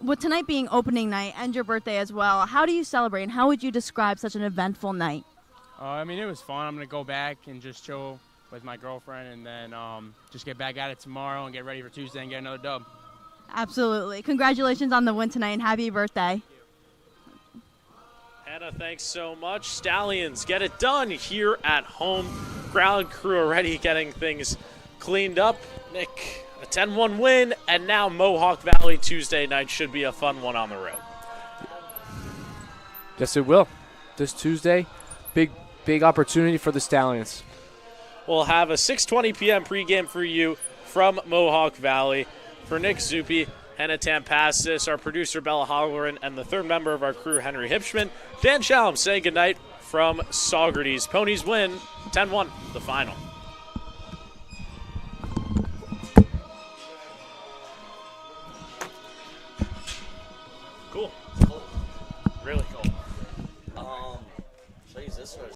With tonight being opening night and your birthday as well, how do you celebrate and how would you describe such an eventful night? I mean, it was fun. I'm going to go back and just chill with my girlfriend and then just get back at it tomorrow and get ready for Tuesday and get another dub. Absolutely. Congratulations on the win tonight and happy birthday. Hannah, thanks so much. Stallions get it done here at home. Ground crew already getting things cleaned up. Nick, a 10-1 win, and now Mohawk Valley Tuesday night should be a fun one on the road. Yes, it will. This Tuesday, big opportunity for the Stallions. We'll have a 6:20 p.m. pregame for you from Mohawk Valley. For Nick Zuppi, Hannah Tampasis, our producer Bella Holleran, and the third member of our crew, Henry Hipschman, Dan Shalom saying goodnight from Saugerties. Ponies win 10-1, the final.